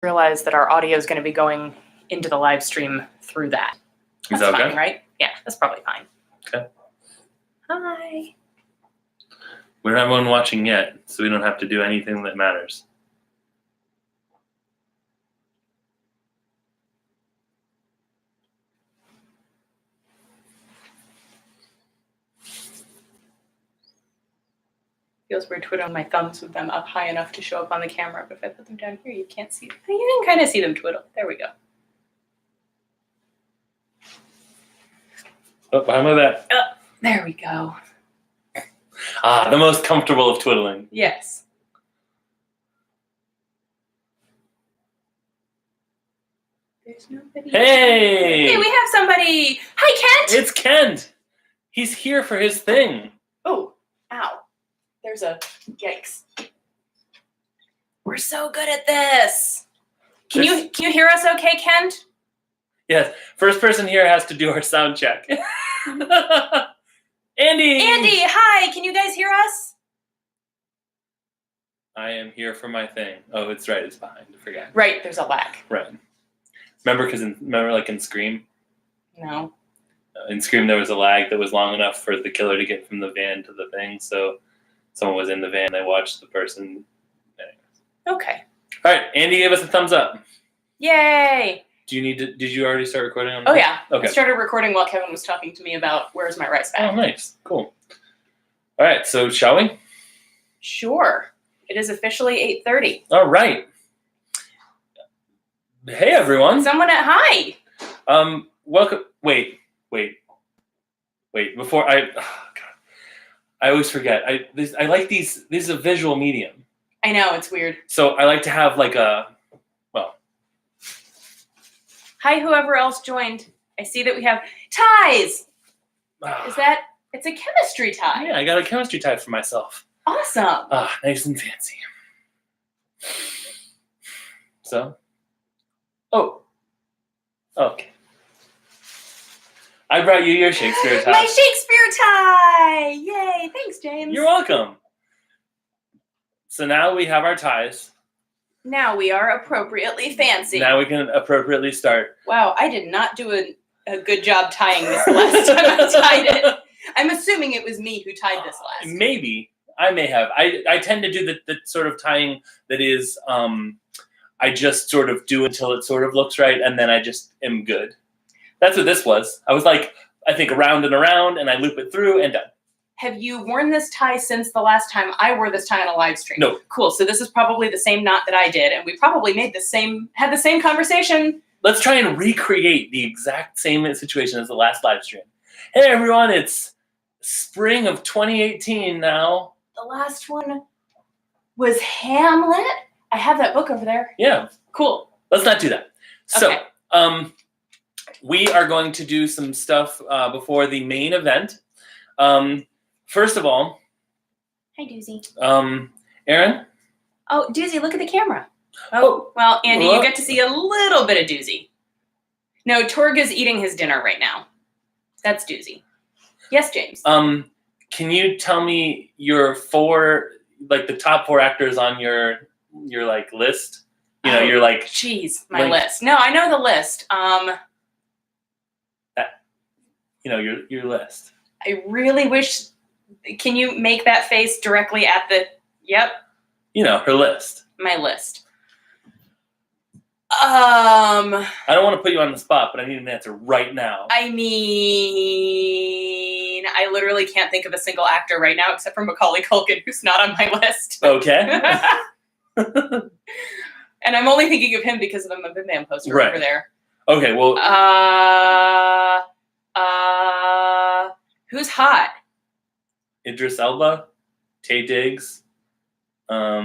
realize that our audio is going to be going into the live stream through that. That's okay? Fine, right? Yeah, that's probably fine. Okay. Hi. We don't have anyone watching yet, so we don't have to do anything that matters. Feels weird twiddling my thumbs with them up high enough to show up on the camera, but if I put them down here, you can't see them. You can kind of see them twiddle. There we go. Oh, how about that? There we go. The most comfortable of twiddling. Yes. There's nobody. Hey! Hey, we have somebody. Hi, Kent. It's Kent. He's here for his thing. Oh, ow. There's a yikes. We're so good at this. Can you hear us okay, Kent? Yes. First person here has to do our sound check. Andy! Andy, hi. Can you guys hear us? I am here for my thing. Oh, it's right. It's behind. I forgot. Right, there's a lag. Right. Remember like in Scream? No. In Scream, there was a lag that was long enough for the killer to get from the van to the thing. So someone was in the van. They watched the person. Anyways. Okay. All right. Andy gave us a thumbs up. Yay. Did you already start recording on Oh, yeah. Okay. I started recording while Kevin was talking to me about where's my rice bag. Oh, nice. Cool. All right. So shall we? Sure. It is officially 8:30. All right. Hey, everyone. Someone at hi. Welcome. Wait. Before God, I always forget. I like these. This is a visual medium. I know, it's weird. So I like to have like Hi, whoever else joined. I see that we have ties. Is that? It's a chemistry tie. Yeah, I got a chemistry tie for myself. Awesome. Nice and fancy. So. Oh. Okay. I brought you your Shakespeare tie. My Shakespeare tie! Yay! Thanks, James. You're welcome. So now we have our ties. Now we are appropriately fancy. Now we can appropriately start. Wow, I did not do a good job tying this the last time I tied it. I'm assuming it was me who tied this last. Maybe. I may have. I tend to do the sort of tying that is, I just sort of do until it sort of looks right, and then I just am good. That's what this was. I was like, I think around and around, and I loop it through, and done. Have you worn this tie since the last time I wore this tie on a live stream? No. Cool. So this is probably the same knot that I did, and we probably had the same conversation. Let's try and recreate the exact same situation as the last live stream. Hey everyone, it's spring of 2018 now. The last one was Hamlet. I have that book over there. Yeah. Cool. Let's not do that. So, Okay. We are going to do some stuff before the main event. First of all, Hi, Doozy. Aaron? Oh, Doozy, look at the camera. Oh, well, Andy, you get to see a little bit of Doozy. No, Torg is eating his dinner right now. That's Doozy. Yes, James. Can you tell me your the top 4 actors on your like list? You know, you're like... Jeez, my list. No, I know the list. Your list. I really wish... Can you make that face directly at the... Yep. Her list. My list. I don't want to put you on the spot, but I need an answer right now. I mean, I literally can't think of a single actor right now except for Macaulay Culkin, who's not on my list. Okay. And I'm only thinking of him because of the Muppet Man poster over there. Okay, well... Who's hot? Idris Elba, Taye Diggs. I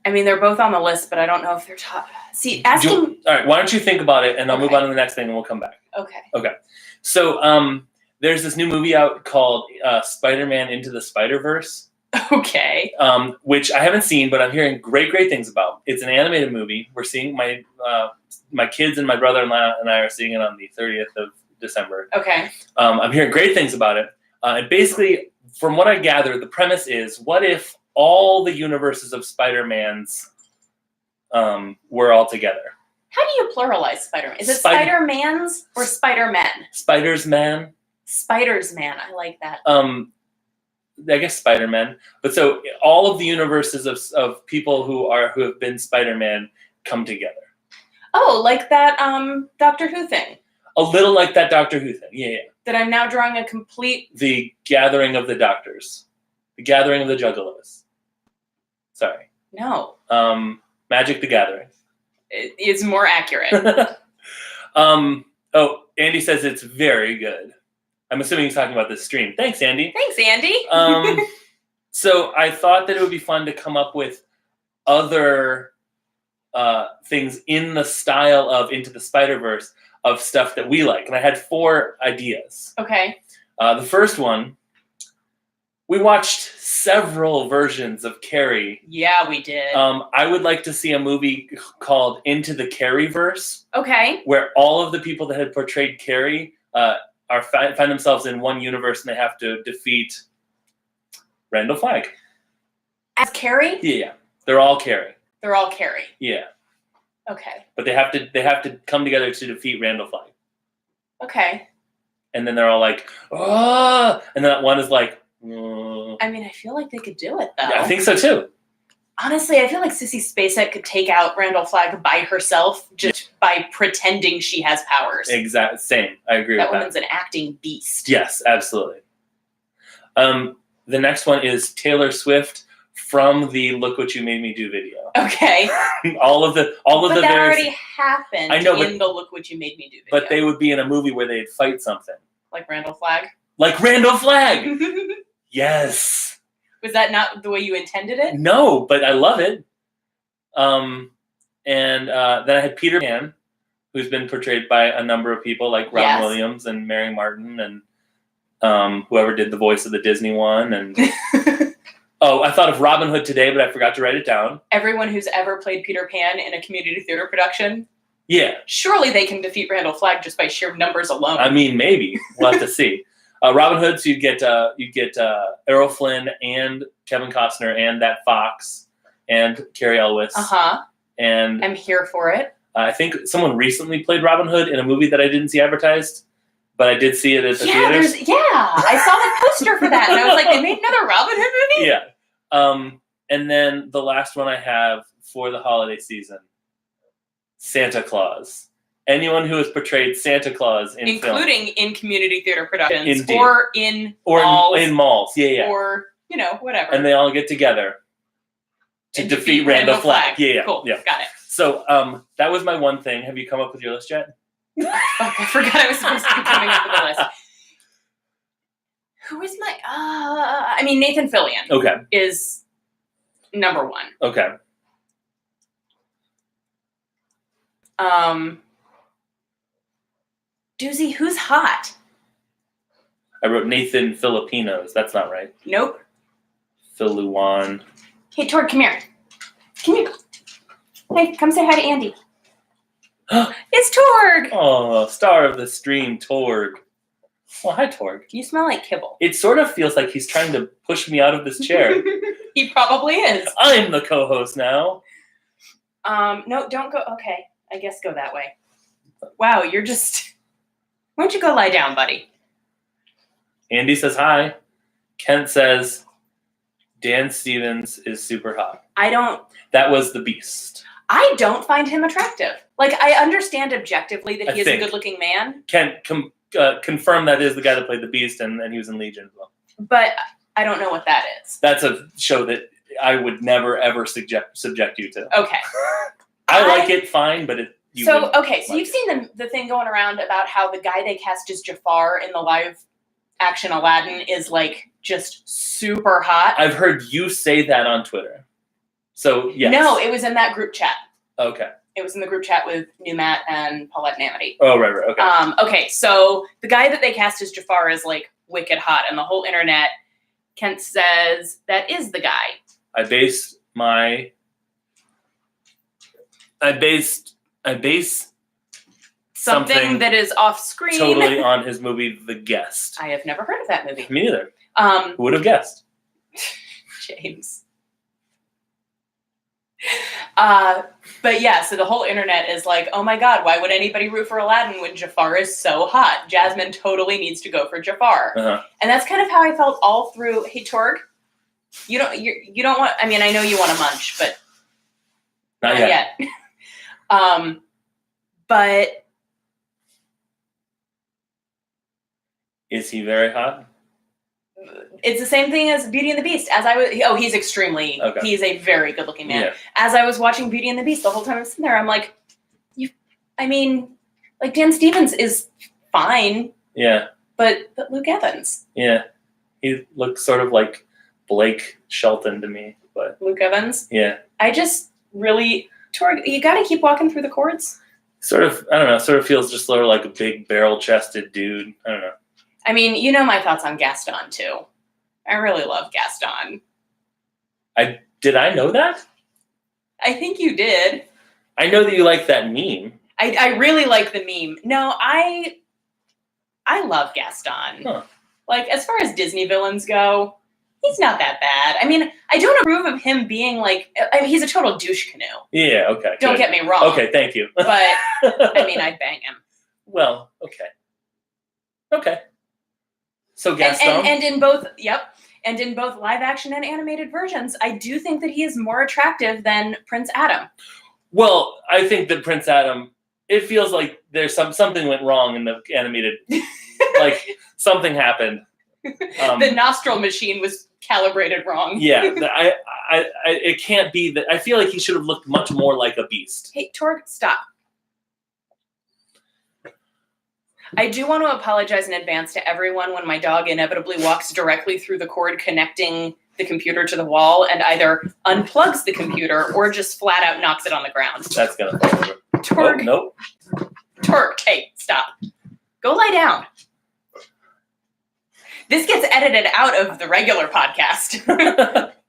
mean, they're both on the list, but I don't know if they're top. See, asking... All right, why don't you think about it, and I'll move on to the next thing, and we'll come back. Okay. So, there's this new movie out called Spider-Man Into the Spider-Verse. Okay. Which I haven't seen, but I'm hearing great things about. It's an animated movie. We're seeing my kids and my brother-in-law and I are seeing it on the 30th of December. Okay. I'm hearing great things about it. And basically, from what I gather, the premise is, what if all the universes of Spider-Mans were all together? How do you pluralize Spider-Man? Is it Spider-Mans or Spider-Men? Spider's Man. Spider's Man. I like that. I guess Spider-Man. But so all of the universes of people who have been Spider-Man come together. Oh, like that Doctor Who thing. A little like that Doctor Who thing. Yeah. That I'm now drawing a complete... The Gathering of the Doctors. The Gathering of the Juggalos. Sorry. No. Magic the Gathering. It is more accurate. Andy says it's very good. I'm assuming he's talking about this stream. Thanks, Andy. Thanks, Andy. So I thought that it would be fun to come up with other things in the style of Into the Spider-Verse of stuff that we like. And I had 4 ideas. Okay. The first one, we watched several versions of Carrie. Yeah, we did. I would like to see a movie called Into the Carrieverse. Okay. Where all of the people that had portrayed Carrie find themselves in one universe and they have to defeat Randall Flagg. As Carrie? Yeah. They're all Carrie. They're all Carrie. Yeah. Okay. But they have to come together to defeat Randall Flagg. Okay. And then they're all like, oh, and then that one is like, oh. I mean, I feel like they could do it though. Yeah, I think so too. Honestly, I feel like Sissy Spacek could take out Randall Flagg by herself just by pretending she has powers. Exactly. Same. I agree with that. That woman's an acting beast. Yes, absolutely. The next one is Taylor Swift from the "Look What You Made Me Do" video. Okay. all of the that various... already happened. I know, in the "Look What You Made Me Do" video. But they would be in a movie where they'd fight something. Like Randall Flagg. Like Randall Flagg. Yes. Was that not the way you intended it? No, but I love it. And then I had Peter Pan, who's been portrayed by a number of people like Robin Williams and Mary Martin and whoever did the voice of the Disney one. And I thought of Robin Hood today, but I forgot to write it down. Everyone who's ever played Peter Pan in a community theater production. Yeah. Surely they can defeat Randall Flagg just by sheer numbers alone. I mean, maybe. We'll have to see. Robin Hood, so you'd get Errol Flynn and Kevin Costner and that fox and Carrie Elwes. Uh-huh. And I'm here for it. I think someone recently played Robin Hood in a movie that I didn't see advertised, but I did see it at the theaters. I saw the poster for that, and I was like, they made another Robin Hood movie? Yeah. And then the last one I have for the holiday season, Santa Claus. Anyone who has portrayed Santa Claus in including in community theater productions. Indeed. Or in malls. In malls. Yeah. Or, whatever. And they all get together to defeat Randall Flagg. Yeah. Cool. Yeah. Got it. So that was my one thing. Have you come up with your list yet? I forgot I was supposed to be coming up with a list. Who is my... Nathan Fillion. Is number 1. Okay. Doozy, who's hot? I wrote Nathan Filipinos. That's not right. Nope. Phil Luan. Hey, Torg, come here. Come here. Hey, come say hi to Andy. It's Torg! Oh, star of the stream, Torg. Well, hi, Torg. You smell like kibble. It sort of feels like he's trying to push me out of this chair. He probably is. I'm the co-host now. No, don't go. Okay, I guess go that way. Wow, you're just... Why don't you go lie down, buddy? Andy says hi. Kent says Dan Stevens is super hot. That was the Beast. I don't find him attractive. Like, I understand objectively that he is a good-looking man. Kent confirm that is the guy that played the Beast, and he was in Legion as well. But I don't know what that is. That's a show that I would never, ever subject you to. Okay. I like it fine, but So you've seen the thing going around about how the guy they cast as Jafar in the live action Aladdin is like just super hot. I've heard you say that on Twitter. So yes. No, it was in that group chat. Okay. It was in the group chat with New Matt and Paulette and Amity. Oh, right, okay. Okay, so the guy that they cast as Jafar is like wicked hot, and the whole internet, Kent says that is the guy. I based something that is off screen totally on his movie The Guest. I have never heard of that movie. Me neither. Who would have guessed? James. But yeah, so the whole internet is like, oh my god, why would anybody root for Aladdin when Jafar is so hot? Jasmine totally needs to go for Jafar. Uh-huh. And that's kind of how I felt all through. Hey, Torg, you don't want. I mean, I know you want to munch, but Not yet. But Is he very hot? it's the same thing as Beauty and the Beast. He's extremely. Okay. He's a very good-looking man. Yeah. As I was watching Beauty and the Beast, the whole time I'm sitting there, I'm like, Dan Stevens is fine. Yeah. But Luke Evans. Yeah. He looks sort of like Blake Shelton to me, but Luke Evans. yeah. I just really, Torg, you got to keep walking through the chords. Sort of, I don't know. Sort of feels just sort of like a big barrel-chested dude. I don't know. I mean, you know my thoughts on Gaston too. I really love Gaston. Did I know that? I think you did. I know that you like that meme. I really like the meme. No, I love Gaston. Huh. Like, as far as Disney villains go, he's not that bad. I mean, I don't approve of him being like, he's a total douche canoe. Yeah, okay. Don't good. get me wrong. Okay, thank you. But, I mean, I'd bang him. Well, okay. Okay. So Gaston? And in both, and in both live action and animated versions, I do think that he is more attractive than Prince Adam. Well, I think that Prince Adam, it feels like there's something went wrong in the animated, like something happened. The nostril machine was calibrated wrong. Yeah, it can't be that. I feel like he should have looked much more like a beast. Hey, Torg, stop. I do want to apologize in advance to everyone when my dog inevitably walks directly through the cord connecting the computer to the wall and either unplugs the computer or just flat out knocks it on the ground. That's gonna fall over. Torg, Oh, nope. Torg, hey, stop. Go lie down. This gets edited out of the regular podcast,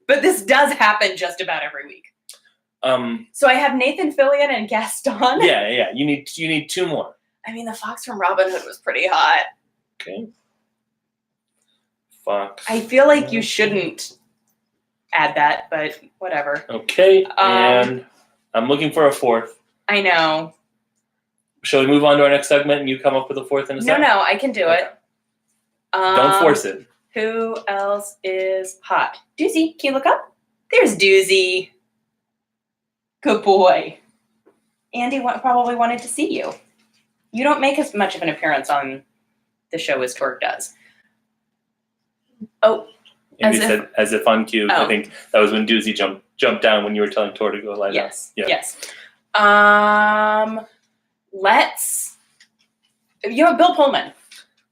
but this does happen just about every week. So I have Nathan Fillion and Gaston. Yeah. You need two more. I mean, the fox from Robin Hood was pretty hot. Okay. Fox. I feel like you shouldn't add that, but whatever. Okay, and I'm looking for a fourth. I know. Shall we move on to our next segment and you come up with a fourth in a second? No, I can do it. Don't force it. Who else is hot? Doozy, can you look up? There's Doozy. Good boy. Andy probably wanted to see you. You don't make as much of an appearance on the show as Torg does. Oh. Andy said, as if on cue. Oh. I think that was when Doozy jumped down when you were telling Tor to go lie down. Yes. Yeah. Yes. Bill Pullman.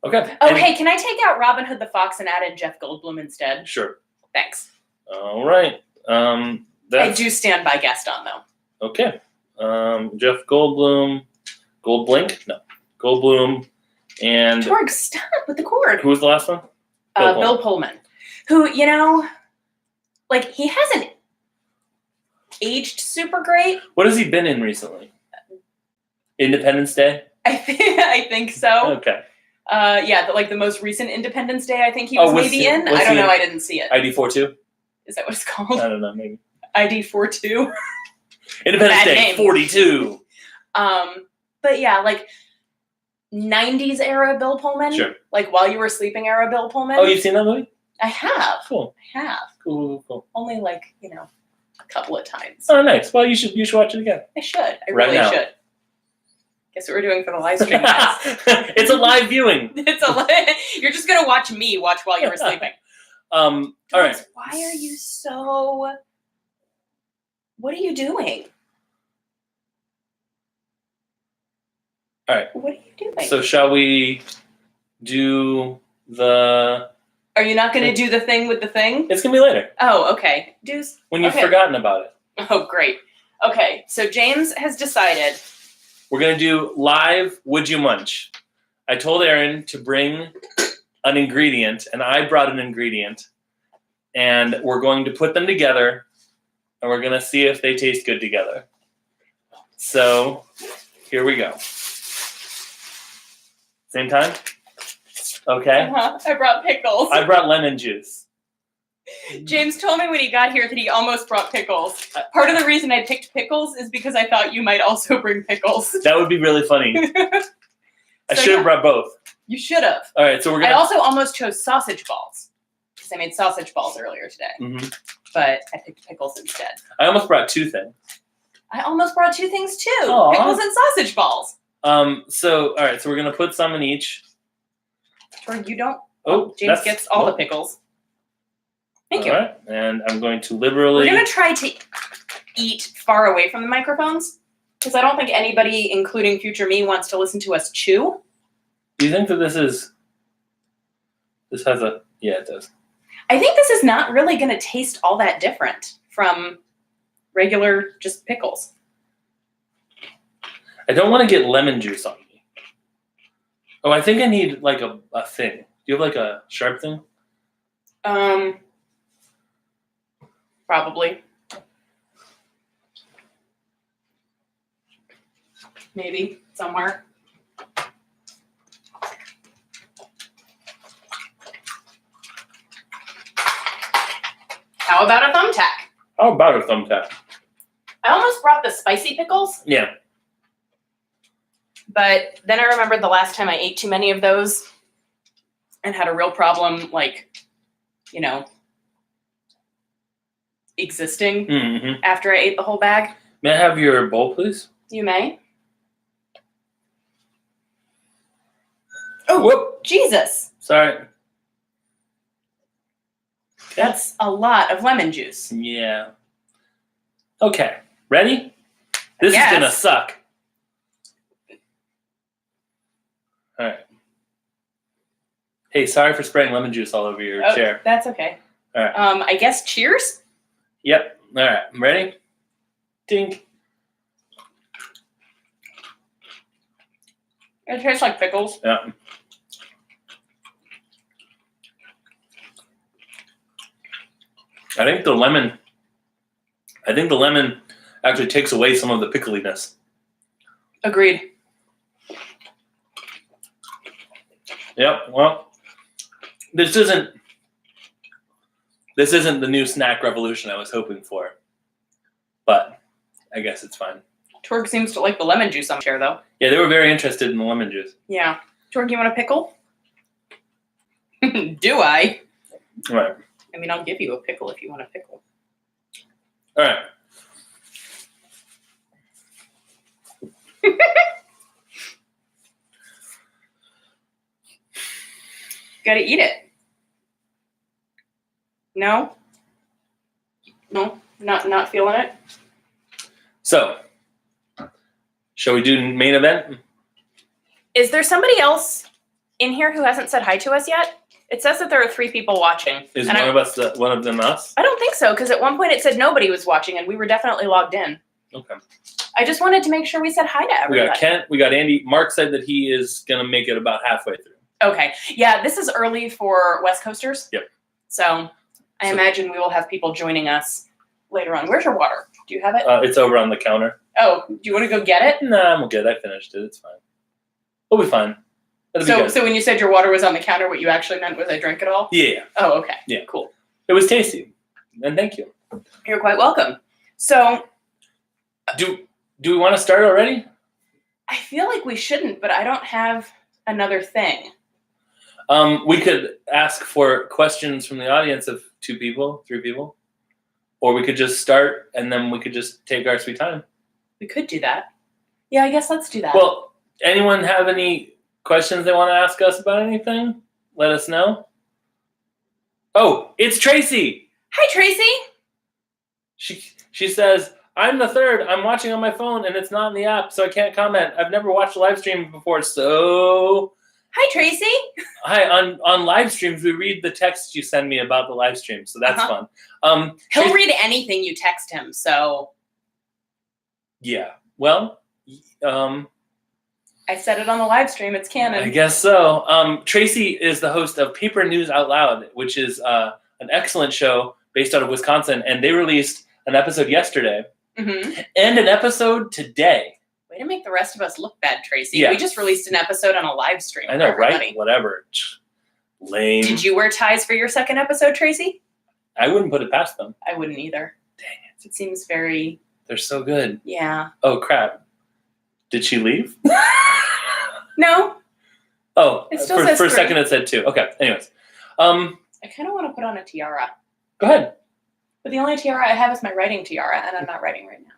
Okay. Oh, hey, can I take out Robin Hood the Fox and add in Jeff Goldblum instead? Sure. Thanks. All right. I do stand by Gaston, though. Okay. Jeff Goldblum. Goldblink? No. Goldblum. And Torg, stop with the cord. who was the last one? Bill Pullman. Who, he hasn't aged super great. What has he been in recently? Independence Day? I think so. Okay. The most recent Independence Day I think he was maybe in. I don't know. I didn't see it. ID42? Is that what it's called? I don't know. Maybe. ID42? Independence Bad Day name. 42. But yeah, 90s era Bill Pullman. Sure. While You Were Sleeping era Bill Pullman. Oh, you've seen that movie? I have. Cool. I have. Cool. Only a couple of times. Oh, nice. Well, you should watch it again. I should. I Right really now. should. Guess what we're doing for the live stream, guys. It's a live viewing. You're just gonna watch me watch while you were sleeping. All right. Guys, why are you so? What are you doing? All right. What are you doing? So shall we do the? Are you not going to do the thing with the thing? It's gonna be later. Oh, okay. Deuce. When you've Okay. forgotten about it. Oh, great. Okay, so James has decided. We're gonna do live Would You Munch. I told Aaron to bring an ingredient, and I brought an ingredient, and we're going to put them together, and we're gonna see if they taste good together. So here we go. Same time? Okay. I brought pickles. I brought lemon juice. James told me when he got here that he almost brought pickles. Part of the reason I picked pickles is because I thought you might also bring pickles. That would be really funny. I So, should have yeah. brought both. You should have. All right, so we're I gonna. also almost chose sausage balls because I made sausage balls earlier today, Mhm. but I picked pickles instead. I almost brought 2 things. I almost brought 2 things too: Aw. pickles and sausage balls. So all right, so we're gonna put some in each. Or you don't. Oh, James that's- gets all the oh. pickles. Thank you. All right, and I'm going to liberally. We're gonna try to eat far away from the microphones because I don't think anybody, including future me, wants to listen to us chew. Do you think that this has a? Yeah, it does. I think this is not really going to taste all that different from regular just pickles. I don't want to get lemon juice on me. Oh, I think I need like a thing. Do you have like a sharp thing? Probably. Maybe somewhere. How about a thumbtack? How about a thumbtack? I almost brought the spicy pickles, Yeah. but then I remembered the last time I ate too many of those and had a real problem, like, existing Mm-hmm. after I ate the whole bag. May I have your bowl, please? You may. Oh, whoop! Jesus, Sorry. that's a lot of lemon juice. Yeah. Okay. Ready? This is Yes. gonna suck. All right. Hey, sorry for spraying lemon juice all over your chair. That's okay. All right. I guess cheers. Yep. All right. I'm ready. Dink. It tastes like pickles. Yeah. I think the lemon actually takes away some of the pickliness. Agreed. Yep. Well, this isn't the new snack revolution I was hoping for, but I guess it's fine. Torg seems to like the lemon juice on chair, though. Yeah, they were very interested in the lemon juice. Yeah. Torg, you want a pickle? Do I? All right. I mean, I'll give you a pickle if you want a pickle. All right. Gotta eat it. No? No? Not feeling it? So, shall we do main event? Is there somebody else in here who hasn't said hi to us yet? It says that there are 3 people watching. Is and one of them us? I don't think so, because at one point it said nobody was watching, and we were definitely logged in. Okay. I just wanted to make sure we said hi to We everybody. got Kent. We got Andy. Mark said that he is gonna make it about halfway through. Okay. Yeah, this is early for West Coasters. Yep. So I imagine we will have people joining us later on. Where's your water? Do you have it? It's over on the counter. Oh, do you want to go get it? Nah, I'm good. I finished it. It's fine. We'll be fine. That'll be good. So when you said your water was on the counter, what you actually meant was I drank it all? Yeah. Oh, okay. Yeah. Cool. It was tasty, and thank you. You're quite welcome. So Do we want to start already? I feel like we shouldn't, but I don't have another thing. We could ask for questions from the audience of 2 people, 3 people, or we could just start and then we could just take our sweet time. We could do that. Yeah, I guess let's do that. Well, anyone have any questions they want to ask us about anything? Let us know. Oh, it's Tracy. Hi, Tracy. She says, I'm the 3rd. I'm watching on my phone and it's not in the app, so I can't comment. I've never watched a live stream before, so Hi, Tracy. hi. On live streams, we read the text you send me about the live stream, so that's fun. He'll read anything you text him, so Yeah. Well, I said it on the live stream. It's canon. I guess so. Tracy is the host of Paper News Out Loud, which is an excellent show based out of Wisconsin, and they released an episode yesterday Mm-hmm. and an episode today. Way to make the rest of us look bad, Tracy. Yeah. We just released an episode on a live stream. I know, for everybody. right? Whatever. Lame. Did you wear ties for your second episode, Tracy? I wouldn't put it past them. I wouldn't either. Dang it. It seems very... They're so good. Yeah. Oh, crap. Did she leave? No. Oh, It still for says a 3. second it said 2. Okay, anyways. I kind of want to put on a tiara. Go ahead. But the only tiara I have is my writing tiara, and I'm not writing right now.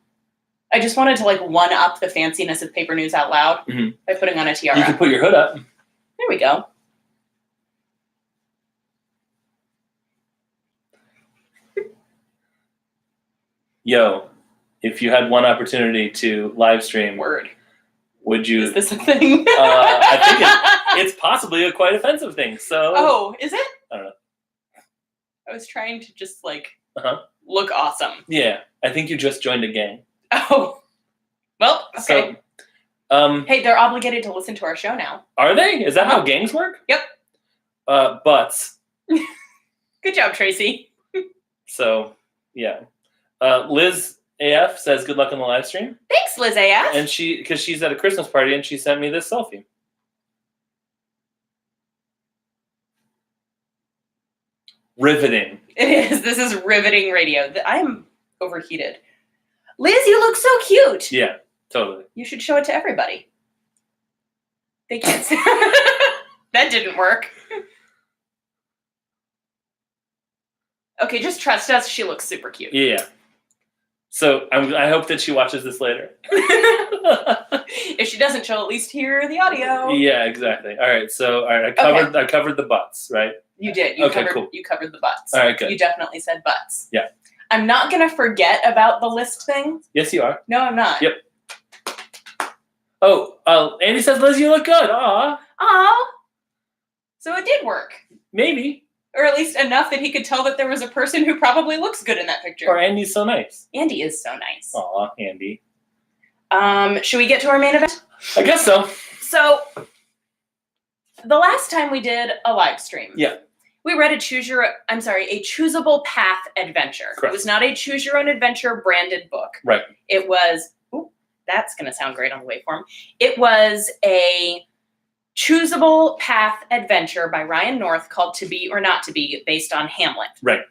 I just wanted to, like, one-up the fanciness of Paper News Out Loud by putting on a tiara. You can put your hood up. There we go. Yo, if you had one opportunity to live stream, Word. would you? Is this a thing? I think it's possibly a quite offensive thing. So. Oh, is it? I don't know. I was trying to just, like, Uh-huh. look awesome. Yeah, I think you just joined a gang. Oh. Well, okay. So, Hey, they're obligated to listen to our show now. are they? Is that how gangs work? Yep. Butts. Good job, Tracy. So, yeah. Liz AF says good luck on the live stream. Thanks, Liz AF. And because she's at a Christmas party and she sent me this selfie. Riveting. It is. This is riveting radio. I'm overheated. Liz, you look so cute. Yeah, totally. You should show it to everybody. They can't see. That didn't work. Okay, just trust us. She looks super cute. Yeah. So I hope that she watches this later. If she doesn't, she'll at least hear the audio. Yeah, exactly. All right. So I covered the butts, right? You did. Cool. You covered the butts. All right, good. You definitely said butts. Yeah. I'm not going to forget about the list thing. Yes, you are. No, I'm not. Yep. Oh, Andy says, Liz, you look good. Aw. Aw. So it did work. Maybe. Or at least enough that he could tell that there was a person who probably looks good in that picture. Or Andy's so nice. Andy is so nice. Aw, Andy. Should we get to our main event? I guess so. So, the last time we did a live stream, Yeah. we read a Choosable Path adventure. Correct. It was not a Choose Your Own Adventure branded book. Right. It was, that's going to sound great on the waveform. It was a Choosable Path adventure by Ryan North called To Be or Not to Be, based on Hamlet. Right.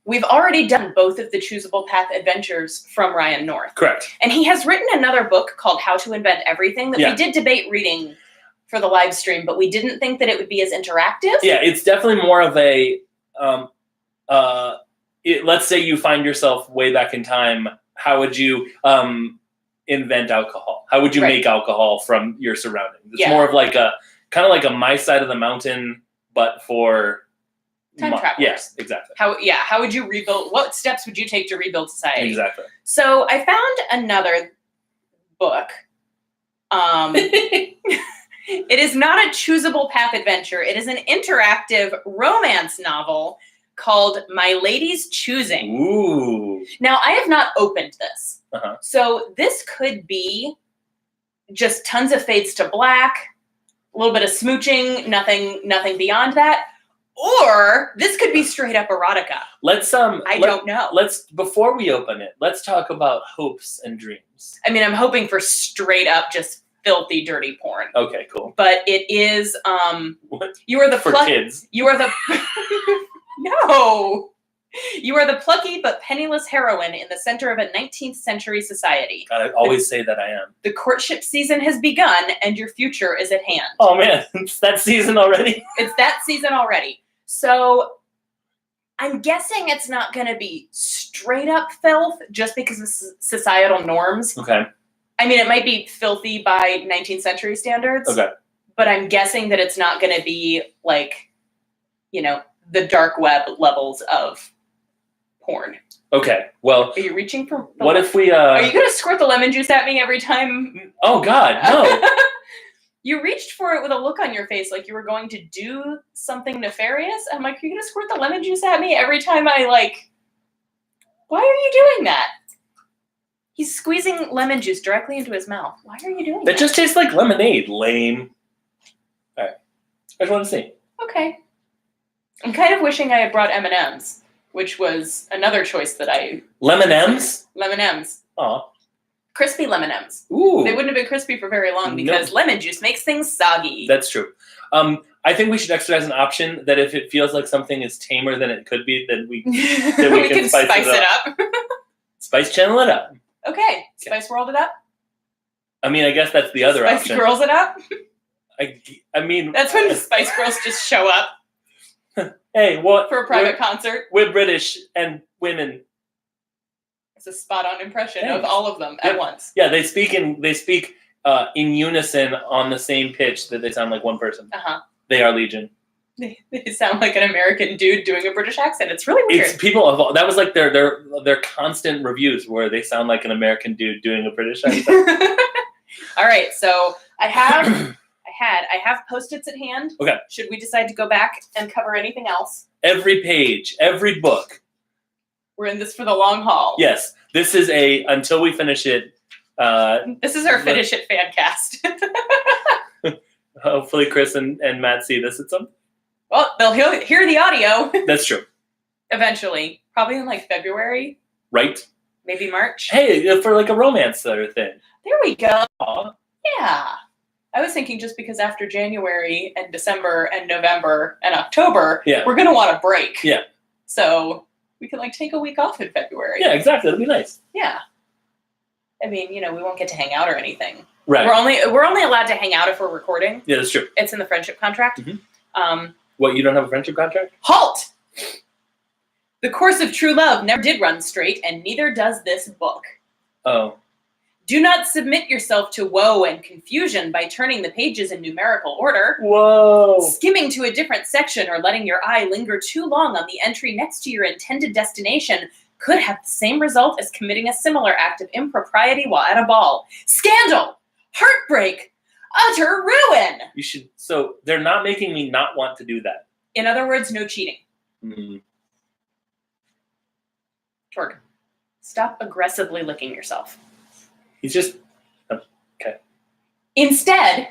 We've already done both of the Choosable Path adventures from Ryan North. Correct. And he has written another book called How to Invent Everything that we did debate reading for the live stream, but we didn't think that it would be as interactive. Yeah, it's definitely more of a, let's say you find yourself way back in time, how would you invent alcohol? How would you make alcohol from your surroundings? It's more of like kind of like a My Side of the Mountain, but for time travelers. Yes, exactly. How would you rebuild? What steps would you take to rebuild society? Exactly. So I found another book. It is not a Choosable Path adventure. It is an interactive romance novel called My Lady's Choosing. Ooh. Now, I have not opened this. Uh-huh. So this could be just tons of fades to black, a little bit of smooching, nothing beyond that. Or this could be straight up erotica. I don't know. Before we open it, let's talk about hopes and dreams. I mean, I'm hoping for straight up just filthy, dirty porn. Okay, cool. But it is What? You are the For kids. You are the No. You are the plucky but penniless heroine in the center of a 19th century society. God, I always say that I am. The courtship season has begun and your future is at hand. Oh man, it's that season already? It's that season already. So I'm guessing it's not going to be straight up filth just because of societal norms. Okay. I mean, it might be filthy by 19th century standards. Okay. But I'm guessing that it's not going to be like, the dark web levels of porn. Okay. Well, Are you reaching for... what if we... Are you going to squirt the lemon juice at me every time? Oh God, no. You reached for it with a look on your face like you were going to do something nefarious. I'm like, are you going to squirt the lemon juice at me every time I why are you doing that? He's squeezing lemon juice directly into his mouth. Why are you doing that? That just tastes like lemonade. Lame. All right. I just want to see. Okay. I'm kind of wishing I had brought M&Ms, which was another choice that Lemon M's? Lemon M's. Aw. Crispy lemon M's. Ooh. They wouldn't have been crispy for very long because lemon juice makes things soggy. That's true. I think we should exercise an option that if it feels like something is tamer than it could be, then we we can spice it up. Spice Channel it up. Okay. Spice World it up. I mean, I guess that's the other Spice option. Girls it up. I mean, That's when the Spice Girls just show up hey, what for a private concert. We're British and women. It's a spot-on impression of Thanks. all of them at once. Yeah, they speak in unison on the same pitch that they sound like one person. They are Legion. They sound like an American dude doing a British accent. It's really weird. It's people of all, that was like their constant reviews where they sound like an American dude doing a British accent. All right, so I have Post-its at hand. Okay. Should we decide to go back and cover anything else? Every page, every book. We're in this for the long haul. Yes, this is until we finish it. This is our finish it fan cast. Hopefully Chris and Matt see this at some. Well, they'll hear the audio. That's true. Eventually. Probably in like February. Right? Maybe March. Hey, for like a romance sort of thing. There we go. Aww. Yeah. I was thinking just because after January and December and November and October, we're going to want a break. Yeah. So we could like take a week off in February. Yeah, exactly. That'd be nice. Yeah. I mean, we won't get to hang out or anything. Right. We're only allowed to hang out if we're recording. Yeah, that's true. It's in the friendship contract. Mm-hmm. What, you don't have a friendship contract? Halt! The course of true love never did run straight, and neither does this book. Oh. Do not submit yourself to woe and confusion by turning the pages in numerical order. Whoa. Skimming to a different section or letting your eye linger too long on the entry next to your intended destination could have the same result as committing a similar act of impropriety while at a ball. Scandal! Heartbreak! Utter ruin! So they're not making me not want to do that. In other words, no cheating. Mm-hmm. Torg, stop aggressively licking yourself. He's just... Okay. Instead,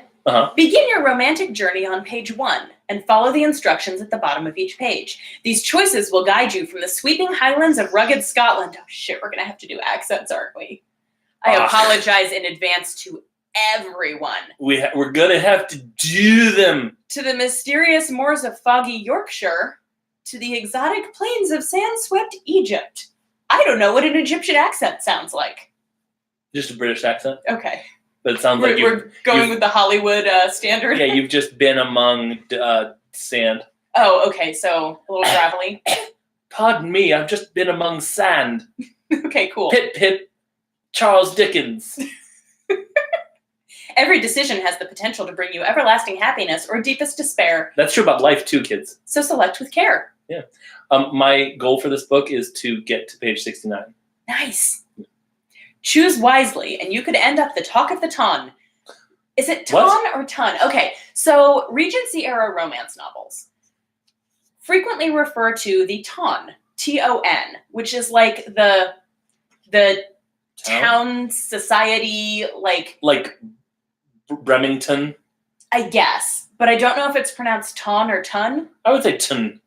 begin your romantic journey on page 1 and follow the instructions at the bottom of each page. These choices will guide you from the sweeping highlands of rugged Scotland. Oh shit, we're going to have to do accents, aren't we? I apologize in advance to everyone. We're going to have to do them. To the mysterious moors of foggy Yorkshire, to the exotic plains of sand-swept Egypt. I don't know what an Egyptian accent sounds like. Just a British accent? Okay. But it sounds like we're going with the Hollywood standard. Yeah, you've just been among sand. Oh, okay, so a little gravelly. Pardon me, I've just been among sand. Okay, cool. Pip, pip, Charles Dickens. Every decision has the potential to bring you everlasting happiness or deepest despair. That's true about life too, kids. So select with care. Yeah. My goal for this book is to get to page 69. Nice. Choose wisely, and you could end up the talk of the ton. Is it ton or ton? Okay, so Regency-era romance novels frequently refer to the ton, T-O-N, which is like the town society, like Bremerton? I guess, but I don't know if it's pronounced ton or ton. I would say ton.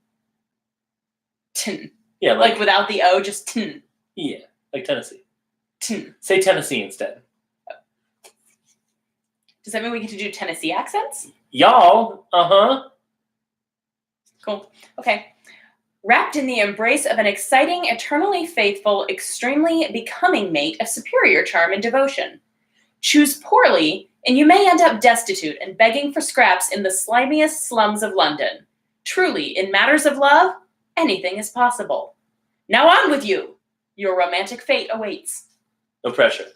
Ton. Yeah, like without the O, just ton. Yeah, like Tennessee. Ton. Say Tennessee instead. Does that mean we get to do Tennessee accents? Y'all, Cool. Okay. Wrapped in the embrace of an exciting, eternally faithful, extremely becoming mate of superior charm and devotion. Choose poorly, and you may end up destitute and begging for scraps in the slimiest slums of London. Truly, in matters of love, anything is possible. Now on with you. Your romantic fate awaits. No pressure.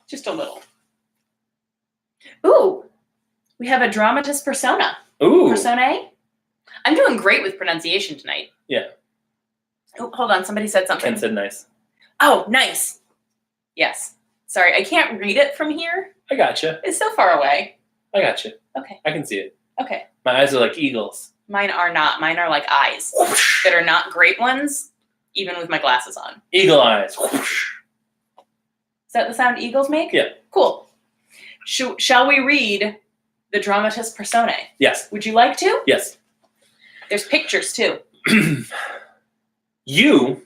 Just a little. Ooh, we have a dramatis persona. Ooh. Personae? I'm doing great with pronunciation tonight. Yeah. Oh, hold on. Somebody said something. Ken said nice. Oh, nice. Yes. Sorry, I can't read it from here. I gotcha. It's so far away. I gotcha. Okay. I can see it. Okay. My eyes are like eagles. Mine are not. Mine are like eyes that are not great ones, even with my glasses on. Eagle eyes. Is that the sound eagles make? Yeah. Cool. Shall we read the dramatis personae? Yes. Would you like to? Yes. There's pictures, too. You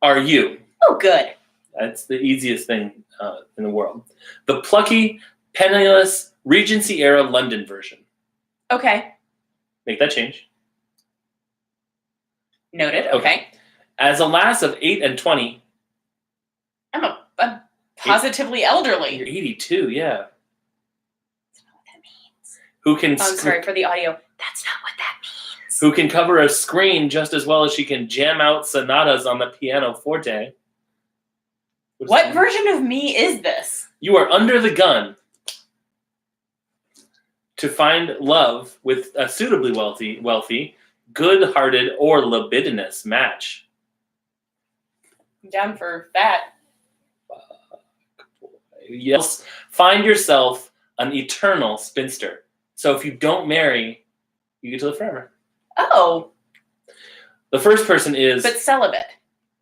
are you. Oh, good. That's the easiest thing in the world. The plucky, penniless, Regency-era London version. Okay. Make that change. Noted. Okay. Okay. As a lass of 8 and 20. I'm positively elderly. You're 82, yeah. That's not what that means. Who can I'm sorry for the audio. That's not what that means. who can cover a screen just as well as she can jam out sonatas on the piano forte. What version of me is this? You are under the gun to find love with a suitably wealthy, good-hearted, or libidinous match. I'm down for that. Yes, find yourself an eternal spinster. So if you don't marry, you get to live forever. Oh. The first person is... But celibate.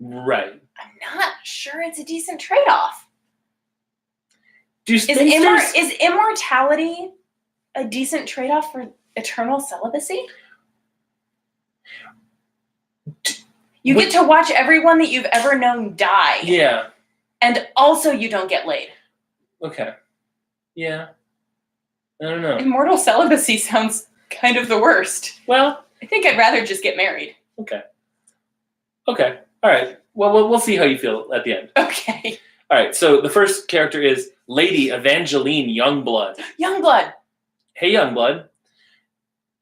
Right. I'm not sure it's a decent trade-off. Is immortality a decent trade-off for eternal celibacy? You get to watch everyone that you've ever known die. Yeah. And also you don't get laid. Okay. Yeah. I don't know. Immortal celibacy sounds kind of the worst. Well, I think I'd rather just get married. Okay. All right. Well, we'll see how you feel at the end. Okay. All right. So the first character is Lady Evangeline Youngblood. Youngblood. Hey, Youngblood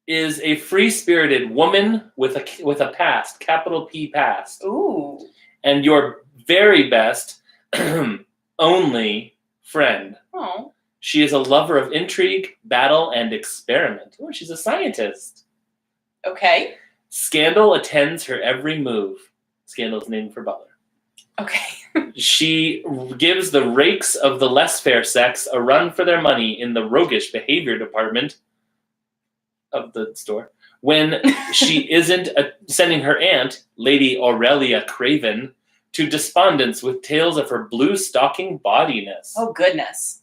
is a free-spirited woman with a past, capital P past. Ooh. And your very best, only friend. Oh. She is a lover of intrigue, battle, and experiment. Oh, she's a scientist. Okay. Scandal attends her every move. Scandal is named for Butler. Okay. She gives the rakes of the less fair sex a run for their money in the roguish behavior department of the store when she isn't sending her aunt, Lady Aurelia Craven, to despondence with tales of her blue stocking bodiness. Oh, goodness.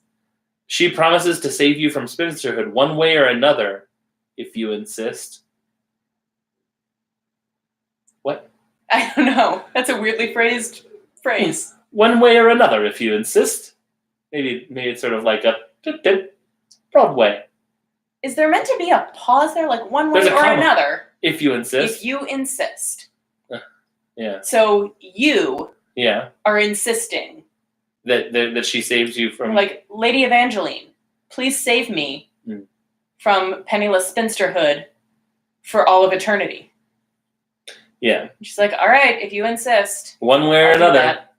She promises to save you from spinsterhood one way or another, if you insist. What? I don't know. That's a weirdly phrased phrase. One way or another, if you insist. Maybe it's sort of like a Broadway. Is there meant to be a pause there, like one way There's a or comma. another? If you insist. If you insist. Yeah. So you are insisting that she saves you from... Like, Lady Evangeline, please save me from penniless spinsterhood for all of eternity. Yeah. She's like, all right, if you insist. One way or I'll do another. that.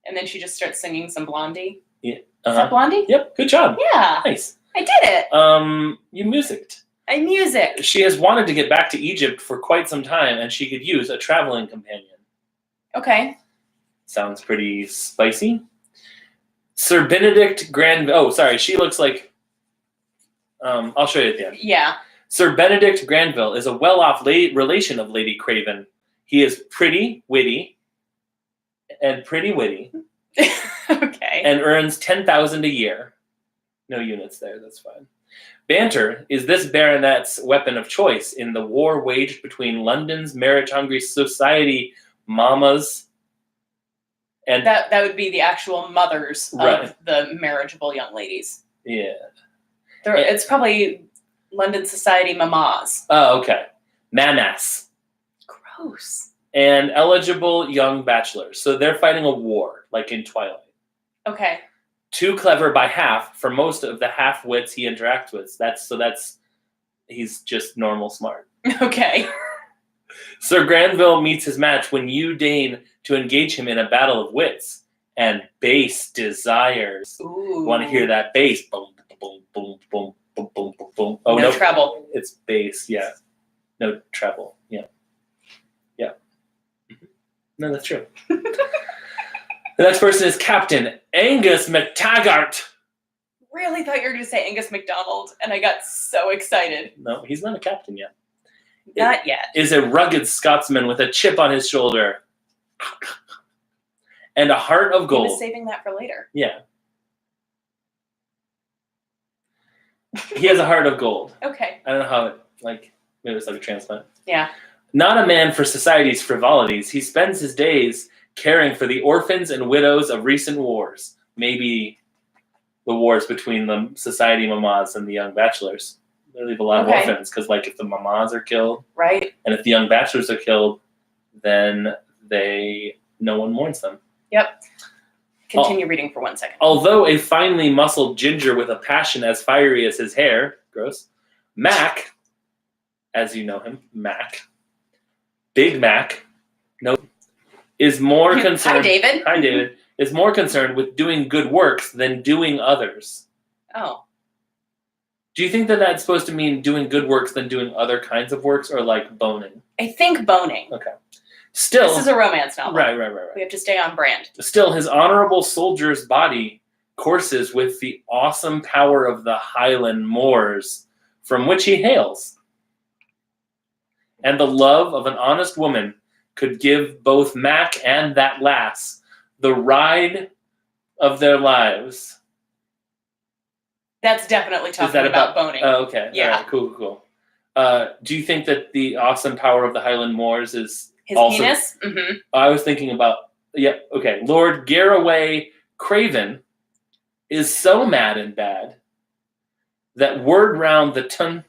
And then she just starts singing some Blondie. Yeah. Is that Blondie? Yep. Good job. Yeah. Nice. I did it. You musicked. I music. She has wanted to get back to Egypt for quite some time, and she could use a traveling companion. Okay. Sounds pretty spicy. Sir Benedict Granville. Oh, sorry. She looks like... I'll show you at the end. Yeah. Sir Benedict Granville is a well-off relation of Lady Craven. He is pretty witty. Okay. And earns 10,000 a year. No units there, that's fine. Banter is this baronet's weapon of choice in the war waged between London's marriage-hungry society mamas and... That would be the actual mothers of the marriageable young ladies. Yeah. It's probably London society mamas. Oh, okay. Mamas. Gross. And eligible young bachelors. So they're fighting a war, like in Twilight. Okay. Too clever by half for most of the half-wits he interacts with. He's just normal smart. Okay. Sir Granville meets his match when you deign to engage him in a battle of wits and base desires. Ooh. Want to hear that bass? Boom, boom, boom, boom, boom, boom, boom, boom. Oh, no treble. It's bass, yeah. No treble, yeah. Yeah. No, that's true. The next person is Captain Angus McTaggart. Really thought you were going to say Angus MacDonald, and I got so excited. No, he's not a captain yet. Not yet. Is a rugged Scotsman with a chip on his shoulder and a heart of gold. He was saving that for later. Yeah. He has a heart of gold. Okay. I don't know how maybe it's like a transplant. Yeah. Not a man for society's frivolities, he spends his days caring for the orphans and widows of recent wars. Maybe the wars between the society mamas and the young bachelors. They leave a lot Okay. of orphans because, like, if the mamas are killed Right. and if the young bachelors are killed, then no one mourns them. Yep. Continue reading for 1 second. Although a finely muscled ginger with a passion as fiery as his hair, gross, Mac, as you know him, Big Mac, no, is more concerned. Hi, David. Hi, David. Is more concerned with doing good works than doing others. Oh. Do you think that that's supposed to mean doing good works than doing other kinds of works, or like boning? I think boning. Okay. Still, This is a romance novel. Right. We have to stay on brand. Still, his honorable soldier's body courses with the awesome power of the Highland moors from which he hails. And the love of an honest woman could give both Mac and that lass the ride of their lives. That's definitely talking about boning. Oh, okay. Yeah. All right, cool. Do you think that the awesome power of the Highland moors is His also... penis? Mm-hmm. I was thinking about... Yeah, okay. Lord Garraway Craven is so mad and bad that word round the ton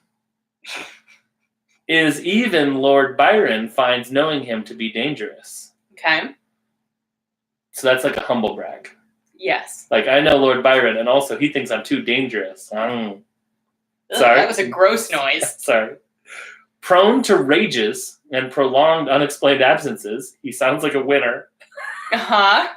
is even Lord Byron finds knowing him to be dangerous. Okay. So that's like a humble brag. Yes. Like, I know Lord Byron, and also he thinks I'm too dangerous. Sorry. That was a gross noise. Sorry. Prone to rages and prolonged unexplained absences, he sounds like a winner. Uh-huh.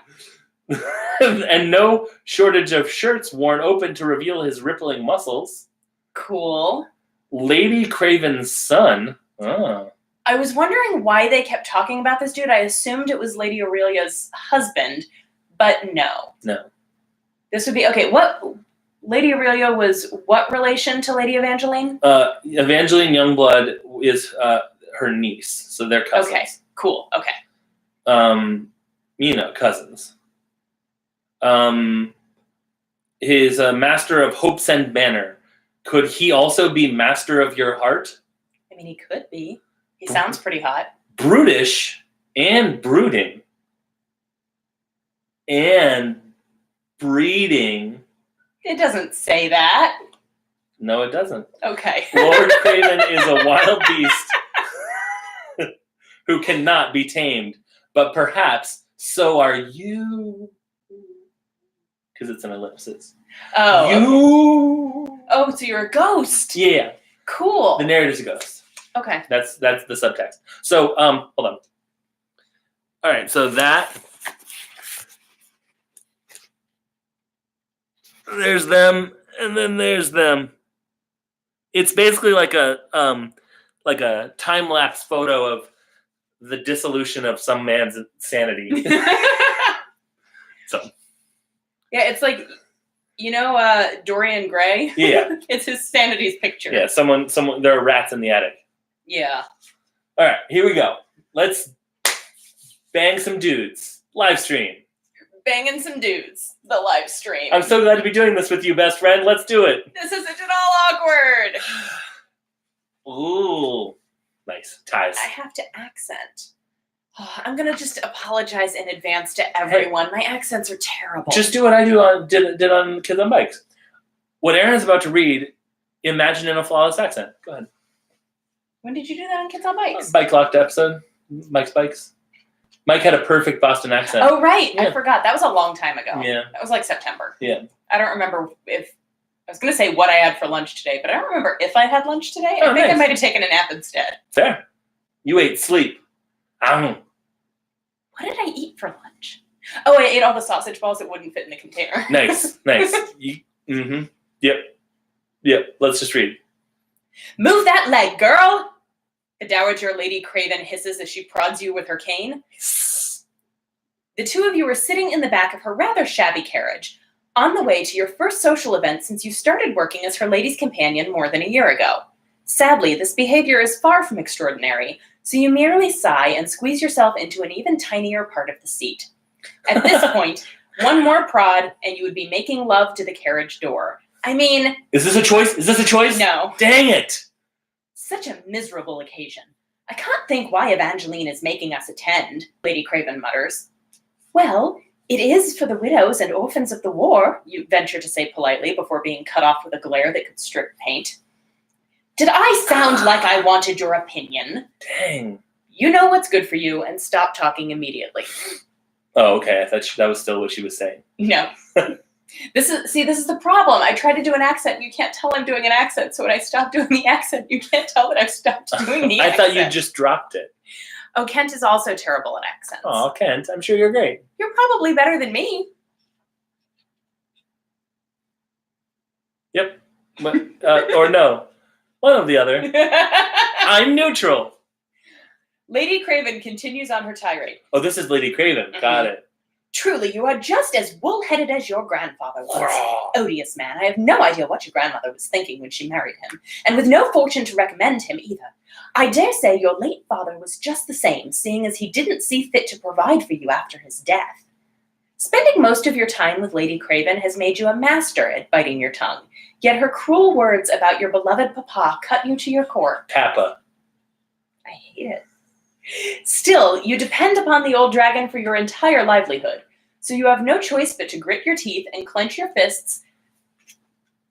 And no shortage of shirts worn open to reveal his rippling muscles. Cool. Lady Craven's son. Oh. I was wondering why they kept talking about this dude. I assumed it was Lady Aurelia's husband, but no. No. This would be... Okay, what... Lady Aurelia was what relation to Lady Evangeline? Evangeline Youngblood is her niece, so they're cousins. Okay, cool. Okay. Cousins. His master of hopes and banner. Could he also be master of your heart? I mean, he could be. He sounds pretty hot. Brutish and brooding and breeding. It doesn't say that. No, it doesn't. Okay. Lord Craven is a wild beast who cannot be tamed, but perhaps so are you. Because it's an ellipsis. Oh. You. Oh, so you're a ghost. Yeah. Cool. The narrator's a ghost. Okay. That's the subtext. So, hold on. All right, so that. There's them, and then there's them. It's basically like a time-lapse photo of the dissolution of some man's sanity. So. Yeah, it's like, Dorian Gray? Yeah. It's his sanity's picture. Yeah, someone. There are rats in the attic. Yeah. All right, here we go. Let's bang some dudes. Live stream. Banging some dudes. The live stream. I'm so glad to be doing this with you, best friend. Let's do it. This isn't at all awkward. Ooh. Nice. Ties. I have to accent. Oh, I'm going to just apologize in advance to everyone. My accents are terrible. Just do what I did on Kids on Bikes. What Aaron's about to read, imagine in a flawless accent. Go ahead. When did you do that on Kids on Bikes? Bike Locked episode. Mike's Bikes. Mike had a perfect Boston accent. Oh, right. Yeah. I forgot. That was a long time ago. Yeah. That was like September. Yeah. I don't remember if... I was going to say what I had for lunch today, but I don't remember if I had lunch today. Oh, I think nice. I might have taken a nap instead. Fair. You ate sleep. What did I eat for lunch? Oh, I ate all the sausage balls that wouldn't fit in the container. Nice. Mm-hmm. Yep. Let's just read. Move that leg, girl! The Dowager Lady Craven hisses as she prods you with her cane. The two of you are sitting in the back of her rather shabby carriage, on the way to your first social event since you started working as her lady's companion more than a year ago. Sadly, this behavior is far from extraordinary, so you merely sigh and squeeze yourself into an even tinier part of the seat. At this point, one more prod and you would be making love to the carriage door. I mean... Is this a choice? No. Dang it! Such a miserable occasion. I can't think why Evangeline is making us attend, Lady Craven mutters. Well, it is for the widows and orphans of the war, you venture to say politely before being cut off with a glare that could strip paint. Did I sound like I wanted your opinion? Dang. You know what's good for you, and stop talking immediately. Oh, okay. I thought that was still what she was saying. No. This is the problem. I try to do an accent, and you can't tell I'm doing an accent. So when I stop doing the accent, you can't tell that I've stopped doing the I accent. thought you just dropped it. Oh, Kent is also terrible at accents. Oh, Kent, I'm sure you're great. You're probably better than me. Yep. But, or no. One or the other. I'm neutral. Lady Craven continues on her tirade. Oh, this is Lady Craven. Got it. Truly, you are just as bull-headed as your grandfather was. Odious man, I have no idea what your grandmother was thinking when she married him, and with no fortune to recommend him either. I dare say your late father was just the same, seeing as he didn't see fit to provide for you after his death. Spending most of your time with Lady Craven has made you a master at biting your tongue, yet her cruel words about your beloved papa cut you to your core. Papa. I hate it. Still, you depend upon the old dragon for your entire livelihood, so you have no choice but to grit your teeth and clench your fists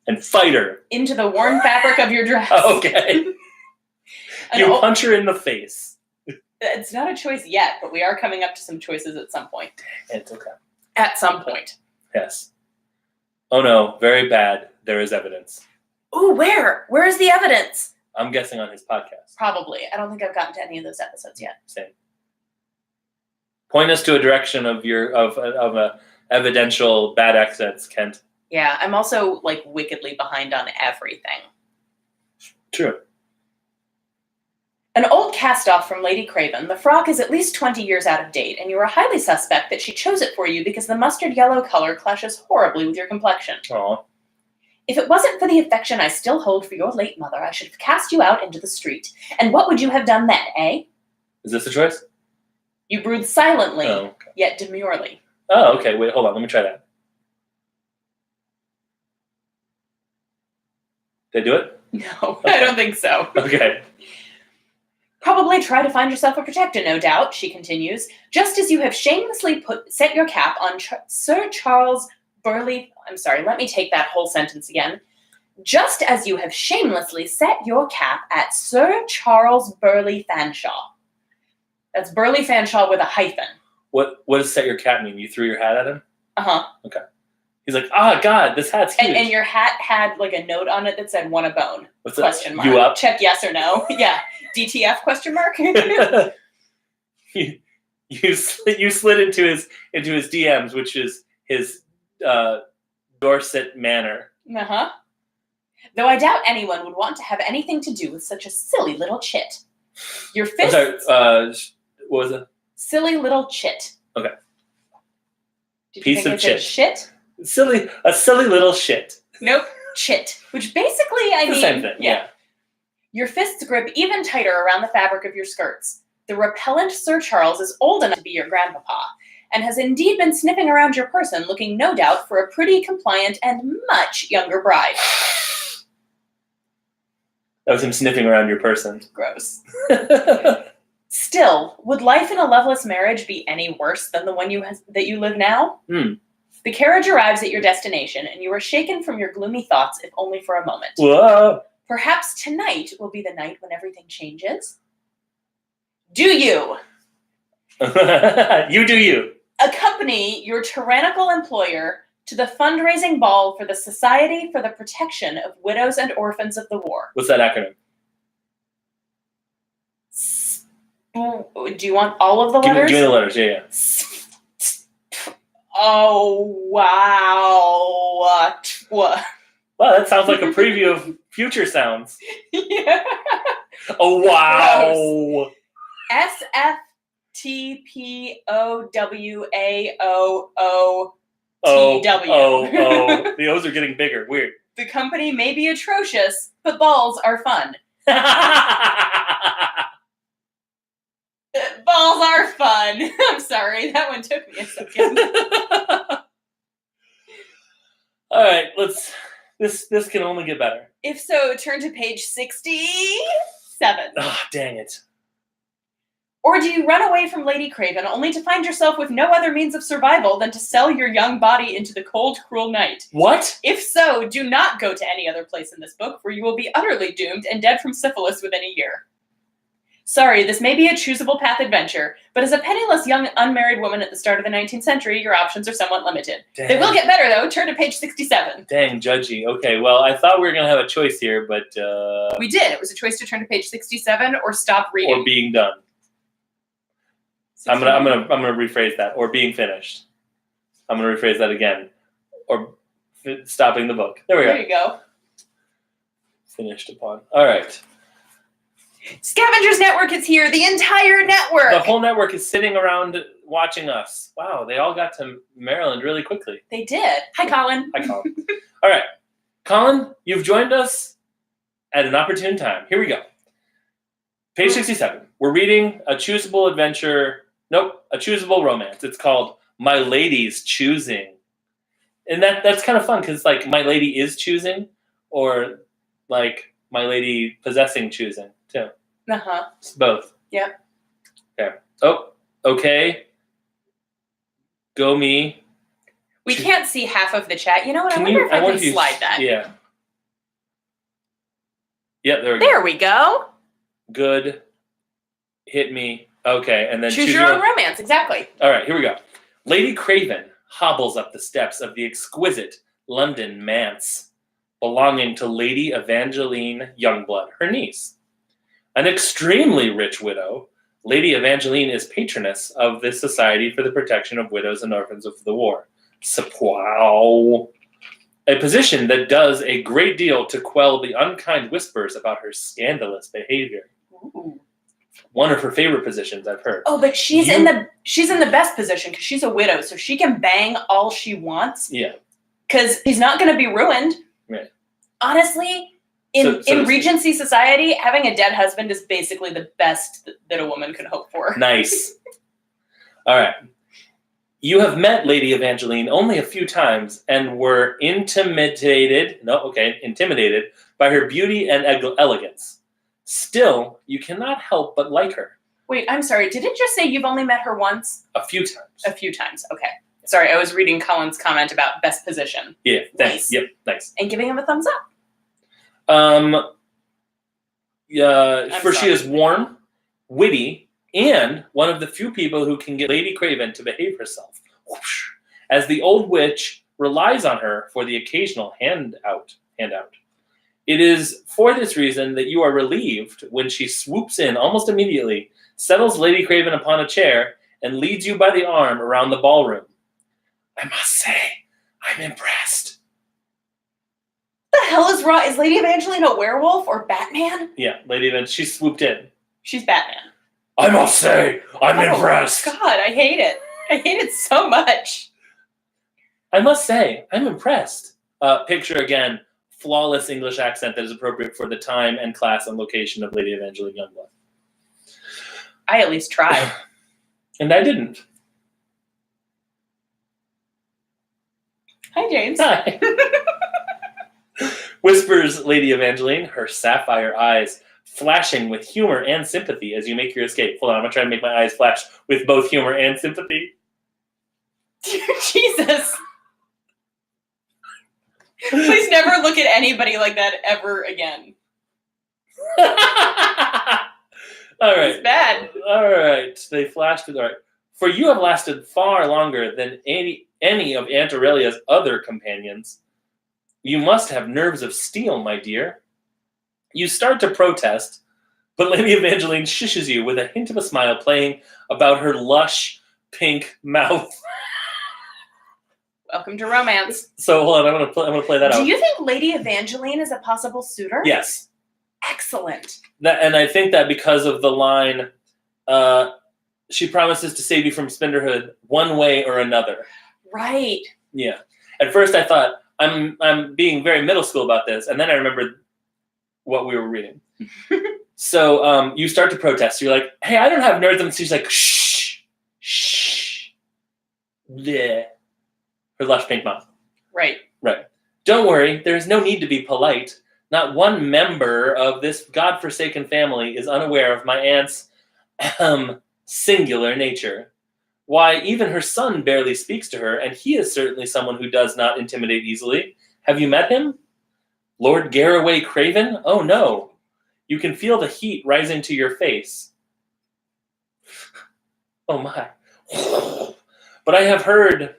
and fight her into the worn fabric of your dress. Okay. You punch her in the face. It's not a choice yet, but we are coming up to some choices at some point. It's okay. At some point. Yes. Oh no, very bad. There is evidence. Ooh, where? Where is the evidence? I'm guessing on his podcast. Probably. I don't think I've gotten to any of those episodes yet. Same. Point us to a direction of a evidential bad accents, Kent. Yeah, I'm also like wickedly behind on everything. True. An old cast-off from Lady Craven, the frock is at least 20 years out of date, and you are highly suspect that she chose it for you because the mustard yellow color clashes horribly with your complexion. Aw. If it wasn't for the affection I still hold for your late mother, I should have cast you out into the street. And what would you have done then, eh? Is this a choice? You brood silently, Oh, okay. yet demurely. Oh, okay. Wait, hold on. Let me try that. Did I do it? No, Okay. I don't think so. Okay. Probably try to find yourself a protector, no doubt, she continues, just as you have shamelessly set your cap on Sir Charles Burleigh. I'm sorry, let me take that whole sentence again. Just as you have shamelessly set your cap at Sir Charles Burleigh Fanshawe. That's Burleigh Fanshawe with a hyphen. What does set your cap mean? You threw your hat at him? Uh-huh. Okay. He's like, God, this hat's huge. And your hat had like a note on it that said "want a bone?" What's question that? mark. You up? Check yes or no. Yeah. DTF question mark. you slid into his DMs, which is his Dorset manor. Uh-huh. Though I doubt anyone would want to have anything to do with such a silly little chit. Your fists. I'm sorry, what was it? Silly little chit. Okay. Did you Piece think of it said chit. Shit? A silly little shit. Nope. Chit. Which basically, It's the same thing, yeah. Your fists grip even tighter around the fabric of your skirts. The repellent Sir Charles is old enough to be your grandpapa, and has indeed been sniffing around your person, looking no doubt for a pretty, compliant, and much younger bride. That was him sniffing around your person. Gross. Still, would life in a loveless marriage be any worse than the one that you live now? The carriage arrives at your destination, and you are shaken from your gloomy thoughts, if only for a moment. Whoa. Perhaps tonight will be the night when everything changes? Do you? You do you. Accompany your tyrannical employer to the fundraising ball for the Society for the Protection of Widows and Orphans of the War. What's that acronym? Do you want all of the letters? Give me the letters, yeah. Oh, wow. Wow, that sounds like a preview of future sounds. Yeah. Oh, wow. SFTPOWAOOTW. Oh. The O's are getting bigger. Weird. The company may be atrocious, but balls are fun. Balls are fun. I'm sorry, that one took me a second. All right, This can only get better. If so, turn to page 67. Oh, dang it. Or do you run away from Lady Craven only to find yourself with no other means of survival than to sell your young body into the cold, cruel night? What? If so, do not go to any other place in this book, for you will be utterly doomed and dead from syphilis within a year. Sorry, this may be a choosable path adventure, but as a penniless young unmarried woman at the start of the 19th century, your options are somewhat limited. Dang. They will get better, though. Turn to page 67. Dang, judgy. Okay, well, I thought we were going to have a choice here, but... We did. It was a choice to turn to page 67 or stop reading. Or being done. 69. I'm gonna rephrase that. Or being finished. I'm gonna rephrase that again. Or stopping the book. There we go. There you go. Finished upon. All right. Scavengers Network is here. The entire network. The whole network is sitting around watching us. Wow, they all got to Maryland really quickly. They did. Hi, Colin. Hi, Colin. All right. Colin, you've joined us at an opportune time. Here we go. Page 67. We're reading a choosable adventure. Nope, a choosable romance. It's called My Lady's Choosing. And that's kind of fun because, like, My Lady is choosing, or, like, My Lady possessing choosing, too. Uh-huh. It's both. Yep. Okay. Oh, okay. Go me. We can't see half of the chat. You know what? I Can wonder you- if I wonder can if you- slide that. Yeah. Yep, there we go. There we go. Good. Hit me. Okay, and then Choose your own romance. Exactly. All right, here we go. Lady Craven hobbles up the steps of the exquisite London manse belonging to Lady Evangeline Youngblood, her niece. An extremely rich widow, Lady Evangeline is patroness of the Society for the Protection of Widows and Orphans of the War. Wow. A position that does a great deal to quell the unkind whispers about her scandalous behavior. Ooh. One of her favorite positions, I've heard. Oh, but she's in the best position because she's a widow, so she can bang all she wants. Yeah. Because she's not going to be ruined. Right. Honestly, in Regency society, having a dead husband is basically the best that a woman could hope for. Nice. All right. You have met Lady Evangeline only a few times and were intimidated by her beauty and elegance. Still, you cannot help but like her. Wait, I'm sorry. Did it just say you've only met her once? A few times. A few times. Okay. Sorry, I was reading Colin's comment about best position. Yeah, thanks. Nice. Yep, nice. And giving him a thumbs up. She is warm, witty, and one of the few people who can get Lady Craven to behave herself. Whoosh, as the old witch relies on her for the occasional handout. It is for this reason that you are relieved when she swoops in almost immediately, settles Lady Craven upon a chair, and leads you by the arm around the ballroom. I must say, I'm impressed. What the hell is wrong? Is Lady Evangeline a werewolf or Batman? Yeah, Lady Evangeline, she swooped in. She's Batman. I must say, I'm impressed. God, I hate it. I hate it so much. I must say, I'm impressed. Picture again, flawless English accent that is appropriate for the time and class and location of Lady Evangeline Youngblood. I at least tried. And I didn't. Hi, James. Hi. Whispers Lady Evangeline, her sapphire eyes flashing with humor and sympathy as you make your escape. Hold on, I'm going to try to make my eyes flash with both humor and sympathy. Jesus. Please never look at anybody like that ever again. All right. It's bad. All right. They flashed it. All right. For you have lasted far longer than any of Aunt Aurelia's other companions. You must have nerves of steel, my dear. You start to protest, but Lady Evangeline shushes you with a hint of a smile playing about her lush pink mouth. Welcome to romance. So hold on, I'm gonna play that out. Do you think Lady Evangeline is a possible suitor? Yes. Excellent. And I think that because of the line, she promises to save you from spinderhood one way or another. Right. Yeah. At first I thought, I'm being very middle school about this, and then I remembered what we were reading. So you start to protest. You're like, hey, I don't have nerves. And she's like, shh, shh. Bleh. Her lush pink mouth. Right. Right. Don't worry. There's no need to be polite. Not one member of this godforsaken family is unaware of my aunt's Singular nature. Why, even her son barely speaks to her, and he is certainly someone who does not intimidate easily. Have you met him? Lord Garraway Craven? Oh no. You can feel the heat rising to your face. Oh my. But I have heard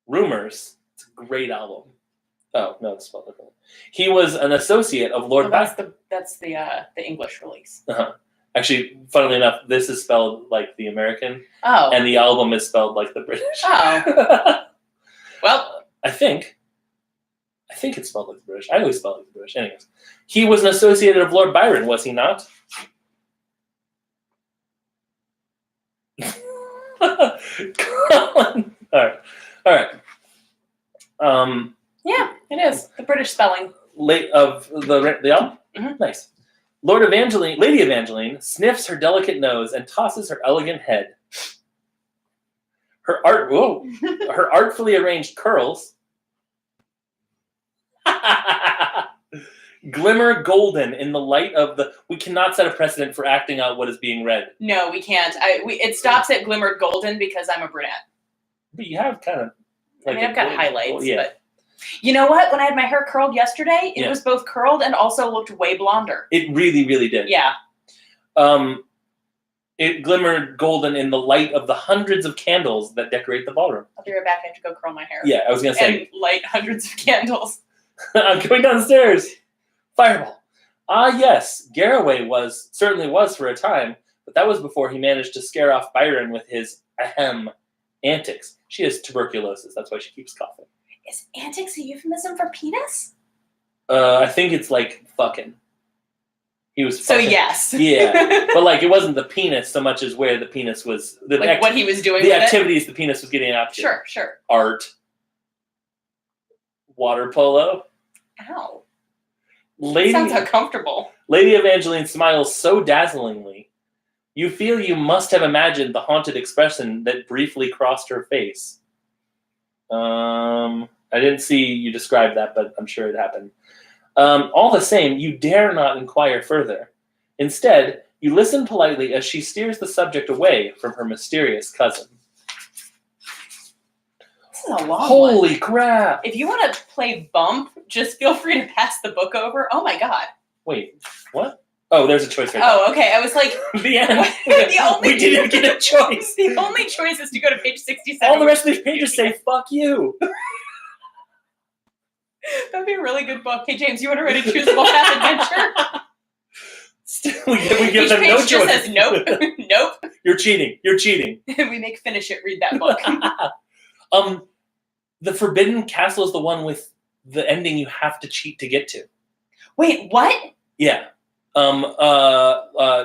rumors. It's a great album. Oh, no, it's spelled differently. He was an associate of Lord Well, that's the English release. Uh-huh. Actually, funnily enough, this is spelled like the American, Oh. and the album is spelled like the British. Oh. Well, I think it's spelled like the British. I always spell it like the British. Anyways, he was an associate of Lord Byron, was he not? Colin. All right. Yeah, it is the British spelling. Late of the album. Mm-hmm. Nice. Lady Evangeline sniffs her delicate nose and tosses her elegant head. Her artfully arranged curls glimmer golden in the light of the. We cannot set a precedent for acting out what is being read. No, we can't. It stops at glimmer golden because I'm a brunette. But you have kind of. Like I've got highlights, yeah. But you know what? When I had my hair curled yesterday, it was both curled and also looked way blonder. It really, really did. Yeah. It glimmered golden in the light of the hundreds of candles that decorate the ballroom. I'll be right back. I have to go curl my hair. Yeah, I was going to say. And light hundreds of candles. I'm going downstairs. Fireball. Ah, yes. Garraway certainly was for a time, but that was before he managed to scare off Byron with his antics. She has tuberculosis. That's why she keeps coughing. Is antics a euphemism for penis? I think it's like fucking. He was fucking. So yes. Yeah. But like it wasn't the penis so much as where the penis was. What he was doing the with activities the penis was getting up to. Sure. Art. Water polo. Ow. Sounds uncomfortable. Lady Evangeline smiles so dazzlingly. You feel you must have imagined the haunted expression that briefly crossed her face. I didn't see you describe that, but I'm sure it happened. All the same, you dare not inquire further. Instead, you listen politely as she steers the subject away from her mysterious cousin. This is a long one. Holy crap! If you want to play bump, just feel free to pass the book over. Oh my god. Wait, what? Oh, there's a choice right Oh, okay. I was like, the end. We didn't get a choice. The only choice is to go to page 67. All the rest of these pages say "fuck you." That'd be a really good book. Hey, James, you want to write a choosable path adventure? Still, we give Each them no page choice. just says nope, nope. You're cheating. We make Finish It read that book. The Forbidden Castle is the one with the ending you have to cheat to get to. Wait, what? Yeah.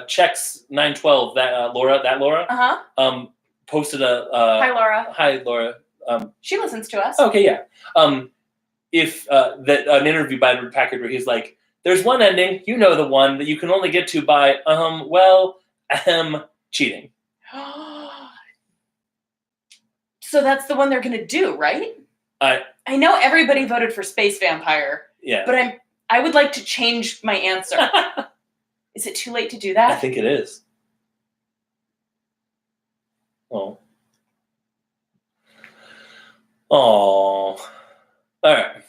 Checks 912. That Laura. Posted a. Hi, Laura. Hi, Laura. She listens to us. Okay, yeah. If an interview by Edward Packard where he's like, "There's one ending, you know the one that you can only get to by cheating." So that's the one they're gonna do, right? I know everybody voted for Space Vampire. Yeah. But I would like to change my answer. Is it too late to do that? I think it is. Oh. All right.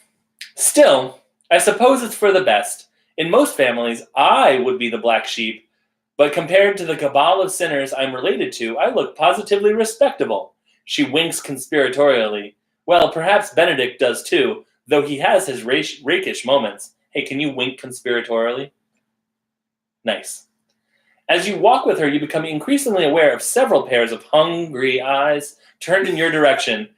Still, I suppose it's for the best. In most families, I would be the black sheep, but compared to the cabal of sinners I'm related to, I look positively respectable. She winks conspiratorially. Well, perhaps Benedict does too, though he has his rakish moments. Hey, can you wink conspiratorially? Nice. As you walk with her, you become increasingly aware of several pairs of hungry eyes turned in your direction.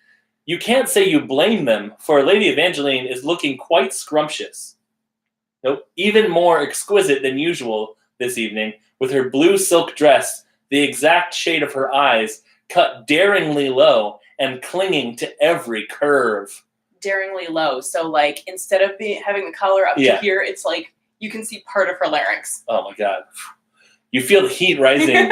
You can't say you blame them, for Lady Evangeline is looking quite scrumptious. Nope, even more exquisite than usual this evening, with her blue silk dress, the exact shade of her eyes, cut daringly low and clinging to every curve. Daringly low. So, like, instead of having the collar up to here, it's like you can see part of her larynx. Oh my god. You feel the heat rising.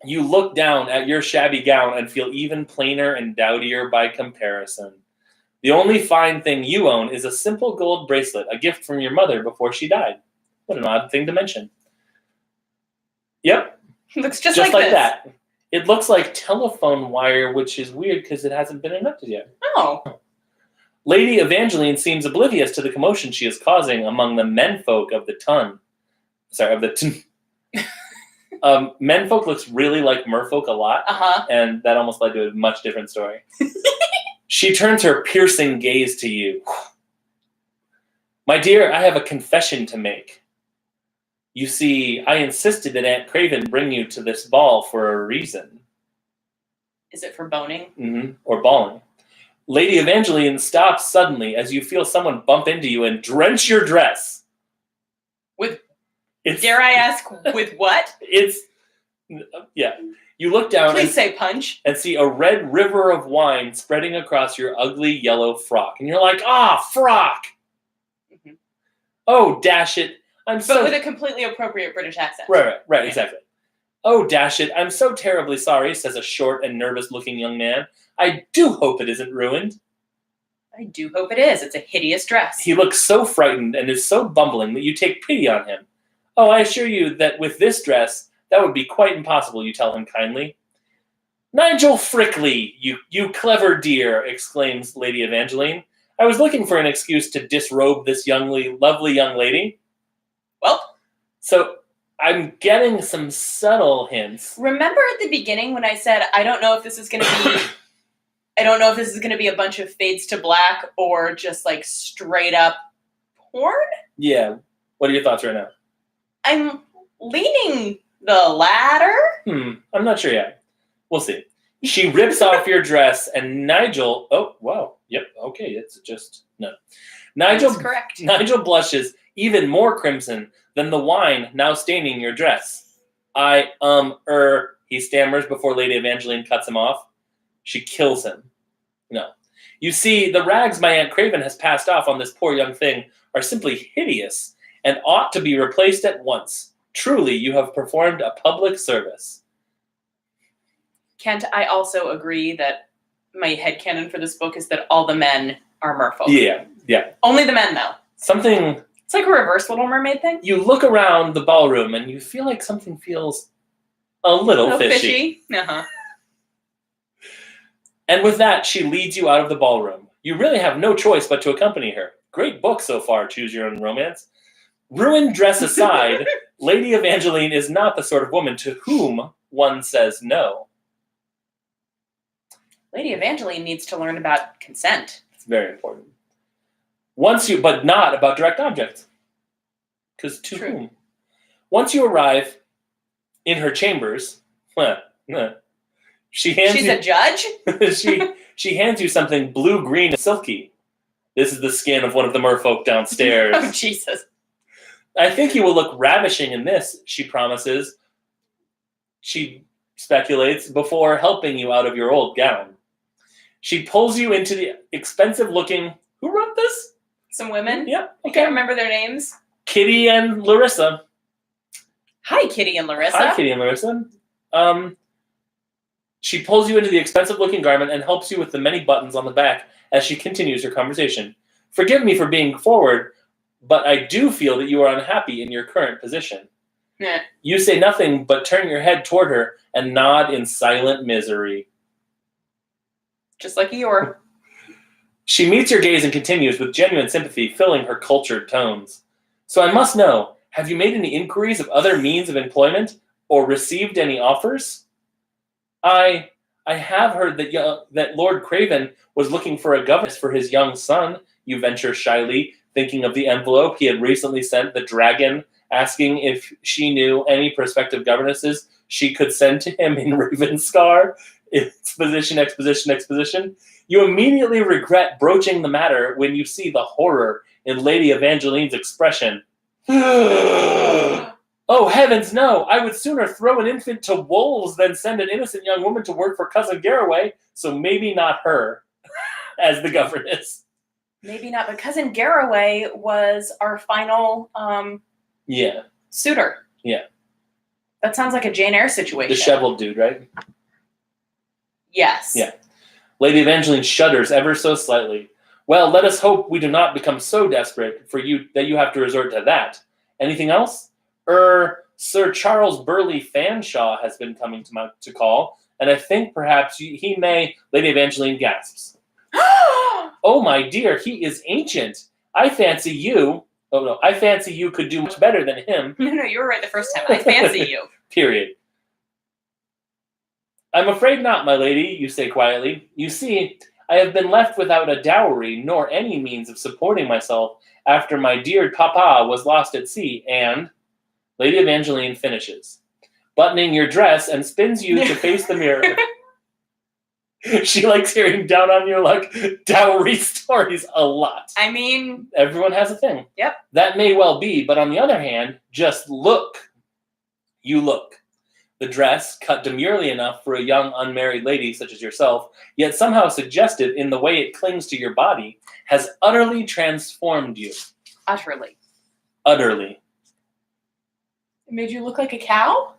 You look down at your shabby gown and feel even plainer and dowdier by comparison. The only fine thing you own is a simple gold bracelet, a gift from your mother before she died. What an odd thing to mention. Yep. Looks just like this. that. It looks like telephone wire, which is weird because it hasn't been invented yet. Oh. Lady Evangeline seems oblivious to the commotion she is causing among the menfolk of the ton. Sorry, of the ton. Menfolk looks really like merfolk a lot, and that almost led to a much different story. She turns her piercing gaze to you. My dear, I have a confession to make. You see, I insisted that Aunt Craven bring you to this ball for a reason. Is it for boning? Mm-hmm. Or balling. Lady Evangeline stops suddenly as you feel someone bump into you and drench your dress. Dare I ask, with what? Yeah. You look down Please say punch. And see a red river of wine spreading across your ugly yellow frock. And you're like, frock! Mm-hmm. Oh, dash it. But with a completely appropriate British accent. Right, exactly. Oh, dash it. I'm so terribly sorry, says a short and nervous-looking young man. I do hope it isn't ruined. I do hope it is. It's a hideous dress. He looks so frightened and is so bumbling that you take pity on him. Oh, I assure you that with this dress, that would be quite impossible, you tell him kindly. Nigel Frickley, you clever dear, exclaims Lady Evangeline. I was looking for an excuse to disrobe this lovely young lady. Well, so I'm getting some subtle hints. Remember at the beginning when I said, I don't know if this is going to be a bunch of fades to black or just like straight up porn? Yeah. What are your thoughts right now? I'm leaning the latter. I'm not sure yet. We'll see. She rips off your dress and Nigel... Oh, wow. Yep. Okay. It's just... No. Nigel... That's correct. Nigel blushes even more crimson than the wine now staining your dress. He stammers before Lady Evangeline cuts him off. She kills him. No. You see, the rags my Aunt Craven has passed off on this poor young thing are simply hideous and ought to be replaced at once. Truly, you have performed a public service. Can't I also agree that my headcanon for this book is that all the men are merfolk? Yeah. Only the men, though. It's like a reverse Little Mermaid thing. You look around the ballroom and you feel like something feels a little fishy. Uh-huh. And with that, she leads you out of the ballroom. You really have no choice but to accompany her. Great book so far, Choose Your Own Romance. Ruined dress aside, Lady Evangeline is not the sort of woman to whom one says no. Lady Evangeline needs to learn about consent. It's very important. But not about direct objects. Because to whom? Once you arrive in her chambers, she's a judge? she hands you something blue-green and silky. This is the skin of one of the merfolk downstairs. Oh, Jesus. I think you will look ravishing in this, she promises. She speculates before helping you out of your old gown. She pulls you into the expensive-looking... Who wrote this? Some women? Yep. Okay. I can't remember their names. Kitty and Larissa. Hi, Kitty and Larissa. She pulls you into the expensive-looking garment and helps you with the many buttons on the back as she continues her conversation. Forgive me for being forward, but I do feel that you are unhappy in your current position. Yeah. You say nothing but turn your head toward her and nod in silent misery. Just like Eeyore. She meets your gaze and continues with genuine sympathy filling her cultured tones. So I must know, have you made any inquiries of other means of employment or received any offers? I have heard that Lord Craven was looking for a governess for his young son, you venture shyly, thinking of the envelope he had recently sent the dragon, asking if she knew any prospective governesses she could send to him in Ravenscar. Exposition. You immediately regret broaching the matter when you see the horror in Lady Evangeline's expression. Oh, heavens, no! I would sooner throw an infant to wolves than send an innocent young woman to work for Cousin Garraway, so maybe not her as the governess. Maybe not, but Cousin Garraway was our final suitor. Yeah. That sounds like a Jane Eyre situation. Disheveled dude, right? Yes. Yeah. Lady Evangeline shudders ever so slightly. Well, let us hope we do not become so desperate for you that you have to resort to that. Anything else? Sir Charles Burleigh Fanshawe has been coming to call, and I think perhaps he may. Lady Evangeline gasps. Oh my dear, he is ancient. I fancy you. Oh no, I fancy you could do much better than him. No, you were right the first time. I fancy you. Period. I'm afraid not, my lady, you say quietly. You see, I have been left without a dowry, nor any means of supporting myself after my dear papa was lost at sea, and Lady Evangeline finishes, buttoning your dress and spins you to face the mirror. She likes hearing down on your luck dowry stories a lot. I mean, everyone has a thing. Yep. That may well be, but on the other hand, just look. You look. The dress, cut demurely enough for a young unmarried lady such as yourself, yet somehow suggestive in the way it clings to your body, has utterly transformed you. Utterly. Utterly. It made you look like a cow?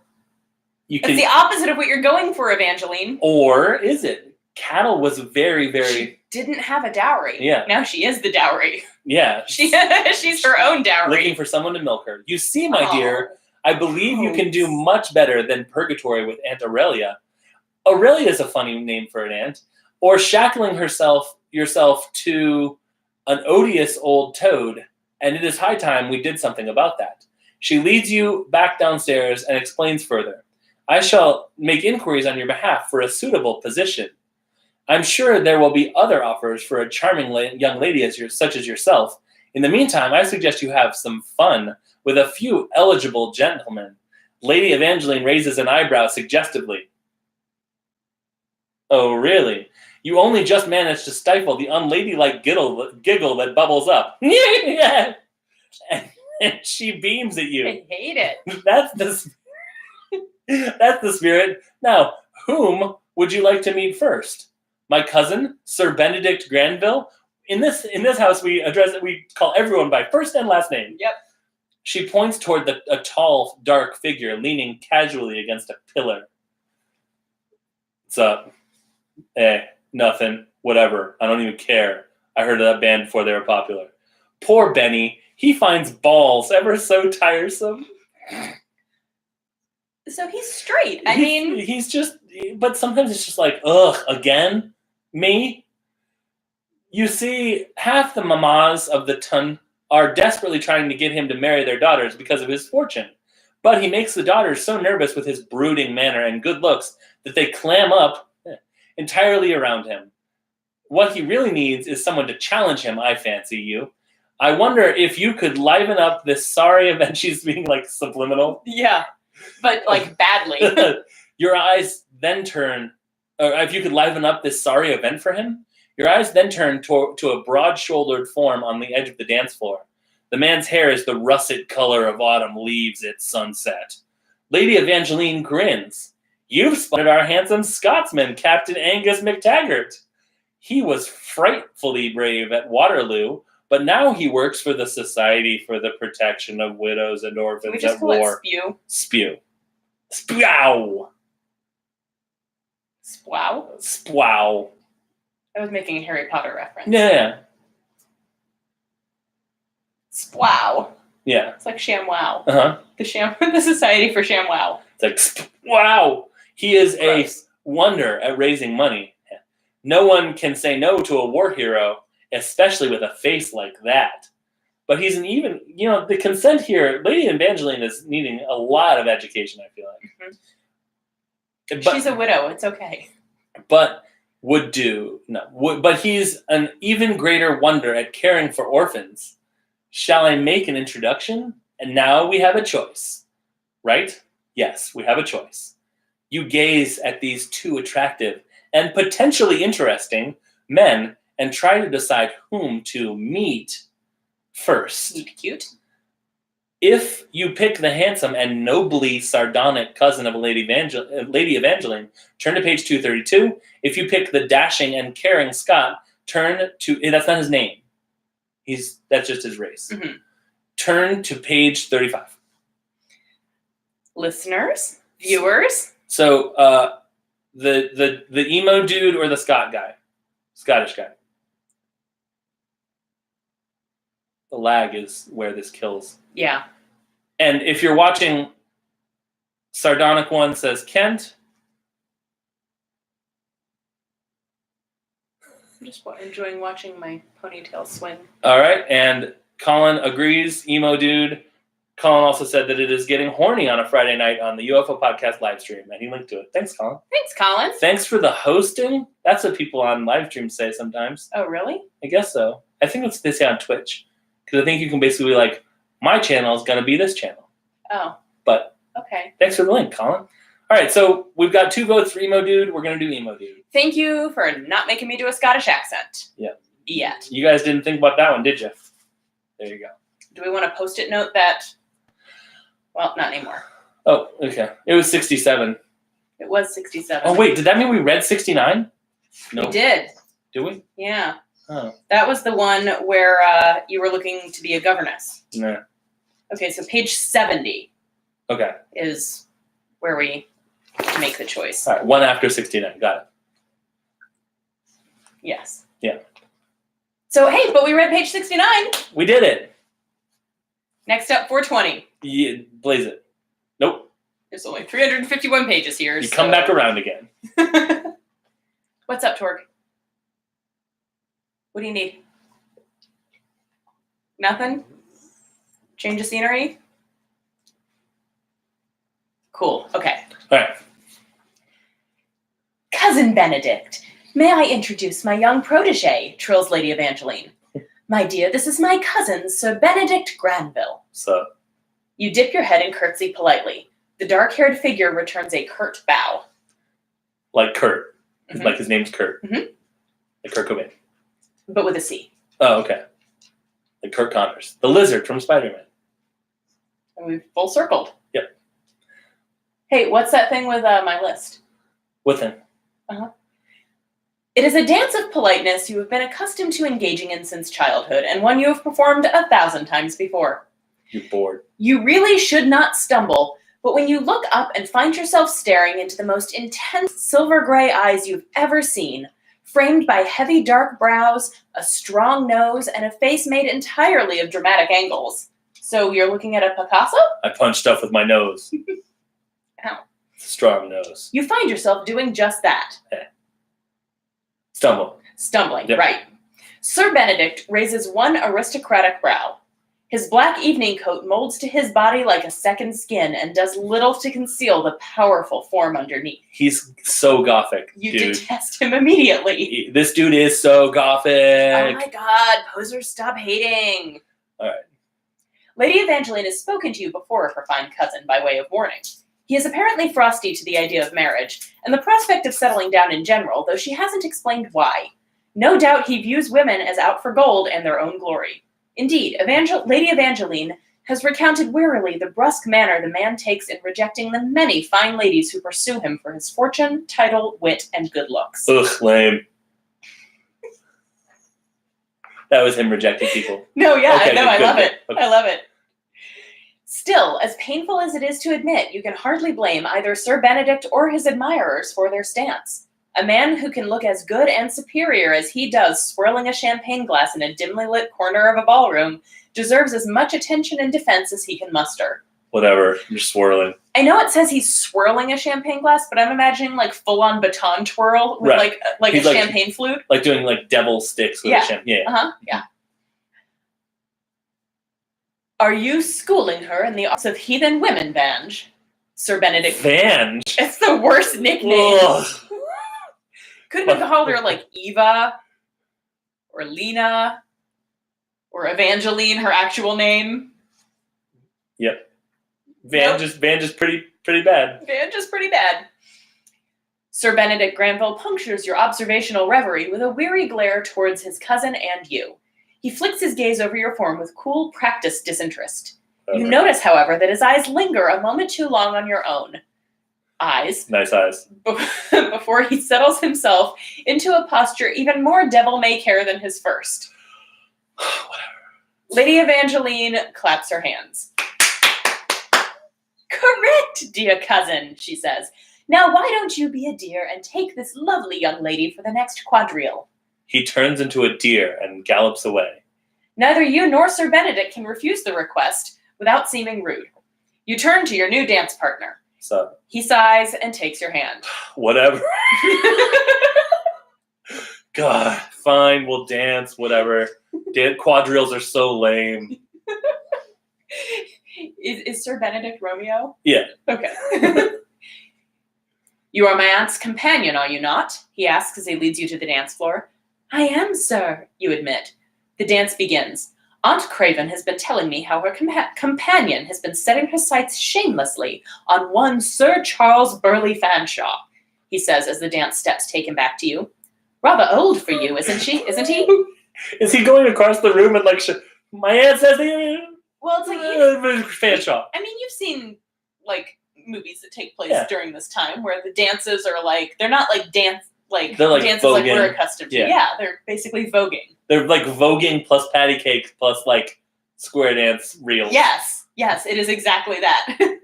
You It's the opposite of what you're going for, Evangeline. Or is it? Cattle was very, very... She didn't have a dowry. Yeah. Now she is the dowry. Yeah. She's her own dowry. Looking for someone to milk her. You see, my dear, I believe you can do much better than purgatory with Aunt Aurelia. Aurelia is a funny name for an aunt. Or shackling yourself to an odious old toad, and it is high time we did something about that. She leads you back downstairs and explains further. I shall make inquiries on your behalf for a suitable position. I'm sure there will be other offers for a charming young lady such as yourself. In the meantime, I suggest you have some fun with a few eligible gentlemen. Lady Evangeline raises an eyebrow suggestively. Oh, really? You only just managed to stifle the unladylike giggle that bubbles up. and she beams at you. I hate it. That's the spirit. Now, whom would you like to meet first? My cousin, Sir Benedict Granville. In this house, we call everyone by first and last name. Yep. She points toward a tall, dark figure leaning casually against a pillar. What's up? Nothing. Whatever. I don't even care. I heard of that band before they were popular. Poor Benny. He finds balls ever so tiresome. So he's straight. He's just, but sometimes it's just like, ugh, again? Me? You see, half the mamas of the ton are desperately trying to get him to marry their daughters because of his fortune. But he makes the daughters so nervous with his brooding manner and good looks that they clam up entirely around him. What he really needs is someone to challenge him, I fancy you. I wonder if you could liven up this sorry event. She's being like subliminal. Yeah, but like badly. Your eyes then turn, or if you could liven up this sorry event for him, your eyes then turn to a broad-shouldered form on the edge of the dance floor. The man's hair is the russet color of autumn leaves at sunset. Lady Evangeline grins. You've spotted our handsome Scotsman, Captain Angus MacTaggart. He was frightfully brave at Waterloo, but now he works for the Society for the Protection of Widows and Orphans at War. Spew. Spow. Spow? Spow. I was making a Harry Potter reference. Yeah. Spow. Yeah. It's like ShamWow. Uh-huh. The Society for ShamWow. It's like, wow. He is Gross. A wonder at raising money. No one can say no to a war hero, especially with a face like that. But he's the consent here, Lady Evangeline is needing a lot of education, I feel like. Mm-hmm. But, she's a widow. It's okay. But but he's an even greater wonder at caring for orphans. Shall I make an introduction? And now we have a choice. Right? Yes, we have a choice. You gaze at these two attractive and potentially interesting men and try to decide whom to meet first. Cute. If you pick the handsome and nobly sardonic cousin of Lady Evangeline, turn to page 232. If you pick the dashing and caring Scot, turn to... That's not his name. That's just his race. Mm-hmm. Turn to page 35. Listeners? Viewers? So, the emo dude or the Scottish guy? The lag is where this kills. Yeah. And if you're watching Sardonic one says Kent. I'm just enjoying watching my ponytail swing. All right, and Colin agrees. Emo dude. Colin also said that it is getting horny on a Friday night on the UFO podcast live stream, and he linked to it. Thanks, Colin. Thanks, Colin. Thanks for the hosting. That's what people on live stream say sometimes. Oh, really? I guess so. I think that's what they say on Twitch, because I think you can basically be like, my channel is going to be this channel. Oh. But okay. Thanks for the link, Colin. All right, so we've got 2 votes for Emo Dude. We're going to do Emo Dude. Thank you for not making me do a Scottish accent. Yeah. Yet. You guys didn't think about that one, did you? There you go. Do we want to post-it note that... Well, not anymore. Oh, okay. It was 67. It was 67. Oh, wait, did that mean we read 69? No. We did. Did we? Yeah. Oh. That was the one where you were looking to be a governess. Nah. Okay, so page 70 Okay. is where we make the choice. All right, 1 after 69. Got it. Yes. Yeah. So, hey, but we read page 69. We did it. Next up, 420. Yeah, blaze it. Nope. There's only 351 pages here. You come back around again. What's up, Torg? What do you need? Nothing? Change of scenery? Cool. Okay. All right. Cousin Benedict, may I introduce my young protege, trills Lady Evangeline. My dear, this is my cousin, Sir Benedict Granville. So. You dip your head and curtsy politely. The dark-haired figure returns a curt bow. Like Kurt. Mm-hmm. Like his name's Kurt. Mm-hmm. Like Kurt Cobain. But with a C. Oh, okay. Like Kurt Connors. The lizard from Spider-Man. And we've full circled. Yep. Hey, what's that thing with my list? With him. Uh-huh. It is a dance of politeness you have been accustomed to engaging in since childhood, and one you have performed 1,000 times before. You're bored. You really should not stumble, but when you look up and find yourself staring into the most intense silver-gray eyes you've ever seen, framed by heavy dark brows, a strong nose, and a face made entirely of dramatic angles. So you're looking at a Picasso? I punch stuff with my nose. Ow. Strong nose. You find yourself doing just that. Stumbling. Yep. Right. Sir Benedict raises one aristocratic brow. His black evening coat molds to his body like a second skin and does little to conceal the powerful form underneath. He's so gothic, You dude. detest him immediately. This dude is so gothic. Oh my god, posers, stop hating. All right. Lady Evangeline has spoken to you before of her fine cousin by way of warning. He is apparently frosty to the idea of marriage, and the prospect of settling down in general, though she hasn't explained why. No doubt he views women as out for gold and their own glory. Indeed, Lady Evangeline has recounted wearily the brusque manner the man takes in rejecting the many fine ladies who pursue him for his fortune, title, wit, and good looks. Ugh, lame. That was him rejecting people. No, yeah, Okay, I know, good, I love good. it. Okay. I love it. Still, as painful as it is to admit, you can hardly blame either Sir Benedict or his admirers for their stance. A man who can look as good and superior as he does swirling a champagne glass in a dimly lit corner of a ballroom deserves as much attention and defense as he can muster. Whatever. I'm just swirling. I know it says he's swirling a champagne glass, but I'm imagining like full-on baton twirl with Right. like He's a like- champagne flute. Like doing like devil sticks with Yeah. a champagne. Yeah. Uh-huh, yeah. Are you schooling her in the arts of heathen women, Vange? Sir Benedict. Vange. It's the worst nickname. Ugh. Couldn't have called her like Eva or Lena or Evangeline, her actual name. Yep. Vange is pretty bad. Vange is pretty bad. Sir Benedict Granville punctures your observational reverie with a weary glare towards his cousin and you. He flicks his gaze over your form with cool, practiced disinterest. You Okay. notice, however, that his eyes linger a moment too long on your own eyes Nice eyes. before he settles himself into a posture even more devil-may-care than his first. Whatever. Lady Evangeline claps her hands. Correct, dear cousin, she says. Now why don't you be a dear and take this lovely young lady for the next quadrille? He turns into a deer and gallops away. Neither you nor Sir Benedict can refuse the request without seeming rude. You turn to your new dance partner. So He sighs and takes your hand. whatever. God, fine, we'll dance, whatever. Quadrilles are so lame. Is Sir Benedict Romeo? Yeah. Okay. You are my aunt's companion, are you not? He asks as he leads you to the dance floor. I am, sir, you admit. The dance begins. Aunt Craven has been telling me how her companion has been setting her sights shamelessly on one Sir Charles Burleigh Fanshawe, he says as the dance steps take him back to you. Rather old for you, isn't he? Is he going across the room and like, my aunt says Well, it's like, Fanshawe. I mean, you've seen like movies that take place during this time where the dances are like, they're not like dances voguing. like we're accustomed to. Yeah, they're basically voguing. They're like voguing plus patty cake plus like square dance reels. Yes, it is exactly that.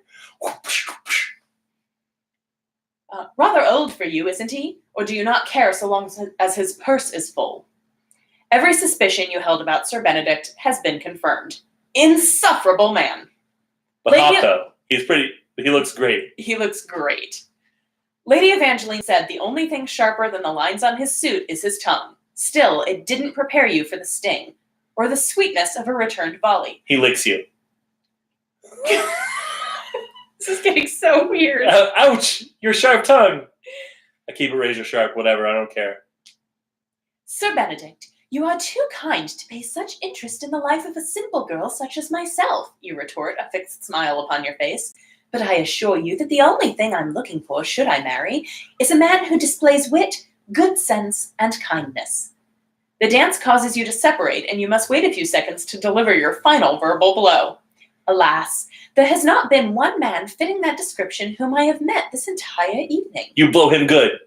Rather old for you, isn't he? Or do you not care so long as his purse is full? Every suspicion you held about Sir Benedict has been confirmed. Insufferable man. But hot though. He looks great. He looks great. Lady Evangeline said the only thing sharper than the lines on his suit is his tongue. Still, it didn't prepare you for the sting, or the sweetness of a returned volley. He licks you. This is getting so weird. Ouch! Your sharp tongue! I keep it razor sharp, whatever, I don't care. Sir Benedict, you are too kind to pay such interest in the life of a simple girl such as myself, you retort, a fixed smile upon your face. But I assure you that the only thing I'm looking for, should I marry, is a man who displays wit, good sense, and kindness. The dance causes you to separate, and you must wait a few seconds to deliver your final verbal blow. Alas, there has not been one man fitting that description whom I have met this entire evening. You blow him good.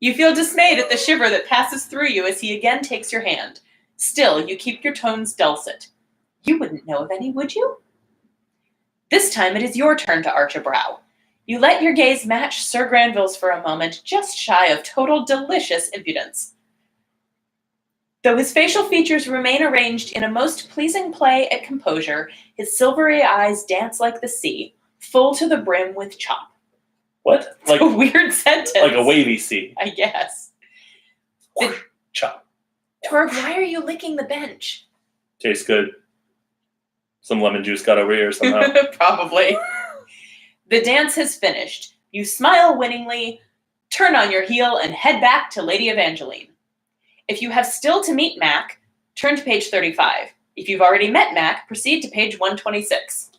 You feel dismayed at the shiver that passes through you as he again takes your hand. Still, you keep your tones dulcet. You wouldn't know of any, would you? This time it is your turn to arch a brow. You let your gaze match Sir Granville's for a moment, just shy of total delicious impudence. Though his facial features remain arranged in a most pleasing play at composure, his silvery eyes dance like the sea, full to the brim with chop. What? Like a weird sentence. Like a wavy sea. I guess. Chop. Torg, why are you licking the bench? Tastes good. Some lemon juice got over here somehow. Probably. The dance has finished. You smile winningly, turn on your heel, and head back to Lady Evangeline. If you have still to meet Mac, turn to page 35. If you've already met Mac, proceed to page 126.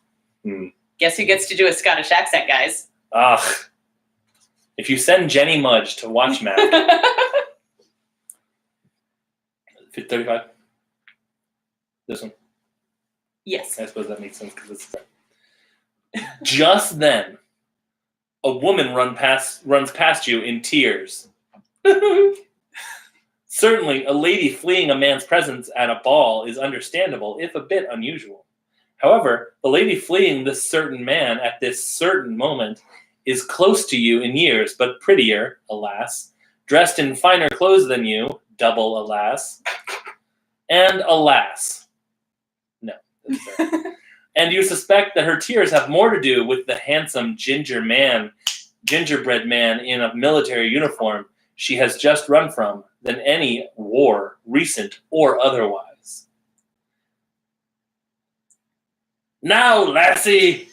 Guess who gets to do a Scottish accent, guys? Ugh. If you send Jenny Mudge to watch Mac. 35? This one? Yes. I suppose that makes sense because it's... Just then, a woman runs past you in tears. Certainly, a lady fleeing a man's presence at a ball is understandable, if a bit unusual. However, the lady fleeing this certain man at this certain moment is close to you in years, but prettier, alas, dressed in finer clothes than you, double alas, and alas. No. And you suspect that her tears have more to do with the handsome gingerbread man in a military uniform she has just run from than any war, recent or otherwise. Now, lassie!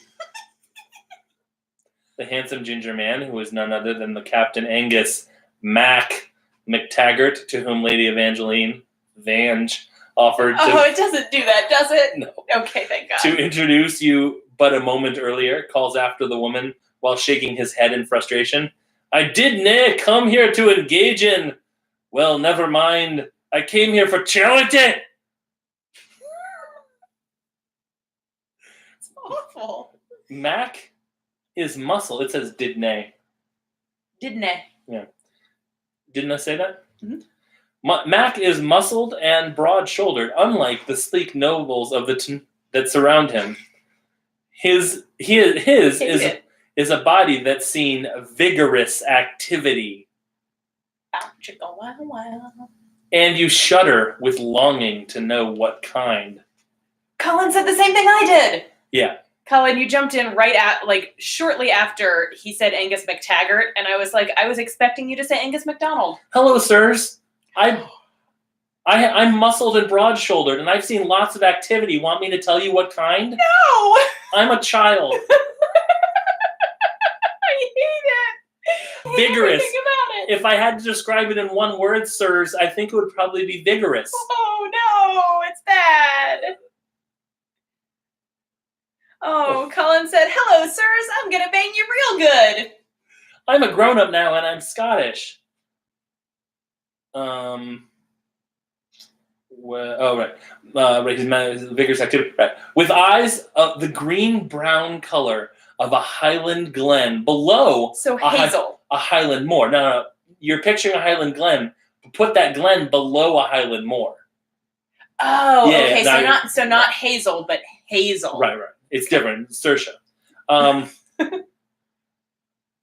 The handsome ginger man, who is none other than the Captain Angus Mac McTaggart, to whom Lady Evangeline Vange offered to... Oh, it doesn't do that, does it? No. Okay, thank God. To introduce you but a moment earlier, calls after the woman while shaking his head in frustration. I did nae come here to engage in. Well, never mind. I came here for charity. It's awful. Mac is muscle. It says did nae. Did nae. Yeah. Didn't I say that? Mm-hmm. Mac is muscled and broad-shouldered, unlike the sleek nobles of that surround him. His is a body that's seen vigorous activity. And you shudder with longing to know what kind. Colin said the same thing I did. Yeah. Colin, you jumped in shortly after he said Angus McTaggart, and I was expecting you to say Angus McDonald. Hello, sirs. I'm muscled and broad-shouldered, and I've seen lots of activity. Want me to tell you what kind? No! I'm a child. I hate it. Vigorous. Everything about it. If I had to describe it in one word, sirs, I think it would probably be vigorous. Oh, no, it's bad. Oh, Colin said, hello, sirs, I'm going to bang you real good. I'm a grown-up now, and I'm Scottish. Right. His vigorous activity. Right. With eyes of the green-brown color of a Highland glen below So hazel. a Highland moor. No. You're picturing a Highland glen. Put that glen below a Highland moor. Oh, Yeah, okay. now So not hazel, but hazel. Right. It's different. Saoirse. I think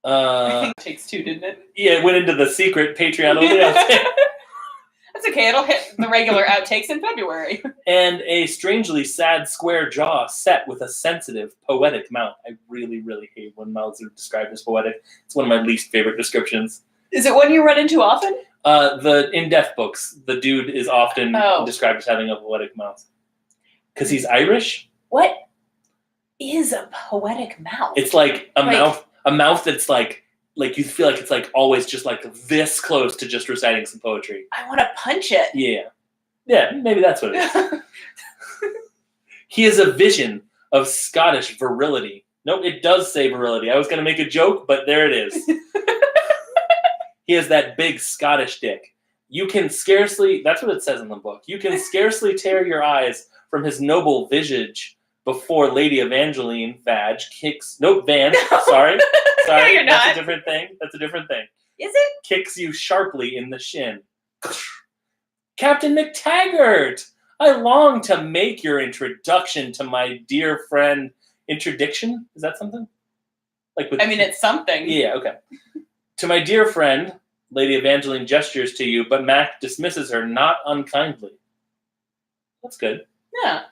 it takes two, didn't it? Yeah, it went into the secret Patreon only. That's okay. It'll hit the regular outtakes in February. And a strangely sad square jaw set with a sensitive, poetic mouth. I really, really hate when mouths are described as poetic. It's one of my least favorite descriptions. Is it one you run into often? In death books, the dude is often described as having a poetic mouth. Because he's Irish? What is a poetic mouth? It's like a mouth that's like you feel like it's like always just like this close to just reciting some poetry. I want to punch it. Yeah, maybe that's what it is. He is a vision of Scottish virility. Nope, it does say virility. I was going to make a joke, but there it is. He has that big Scottish dick. You can scarcely, that's what it says in the book, you can scarcely tear your eyes from his noble visage before Lady Evangeline Van, sorry, No, you're that's not. a different thing. Is it? Kicks you sharply in the shin. Captain McTaggart, I long to make your introduction to my dear friend. Introduction? Is that something? It's something. Yeah, okay. To my dear friend, Lady Evangeline gestures to you, but Mac dismisses her not unkindly. That's good. Yeah.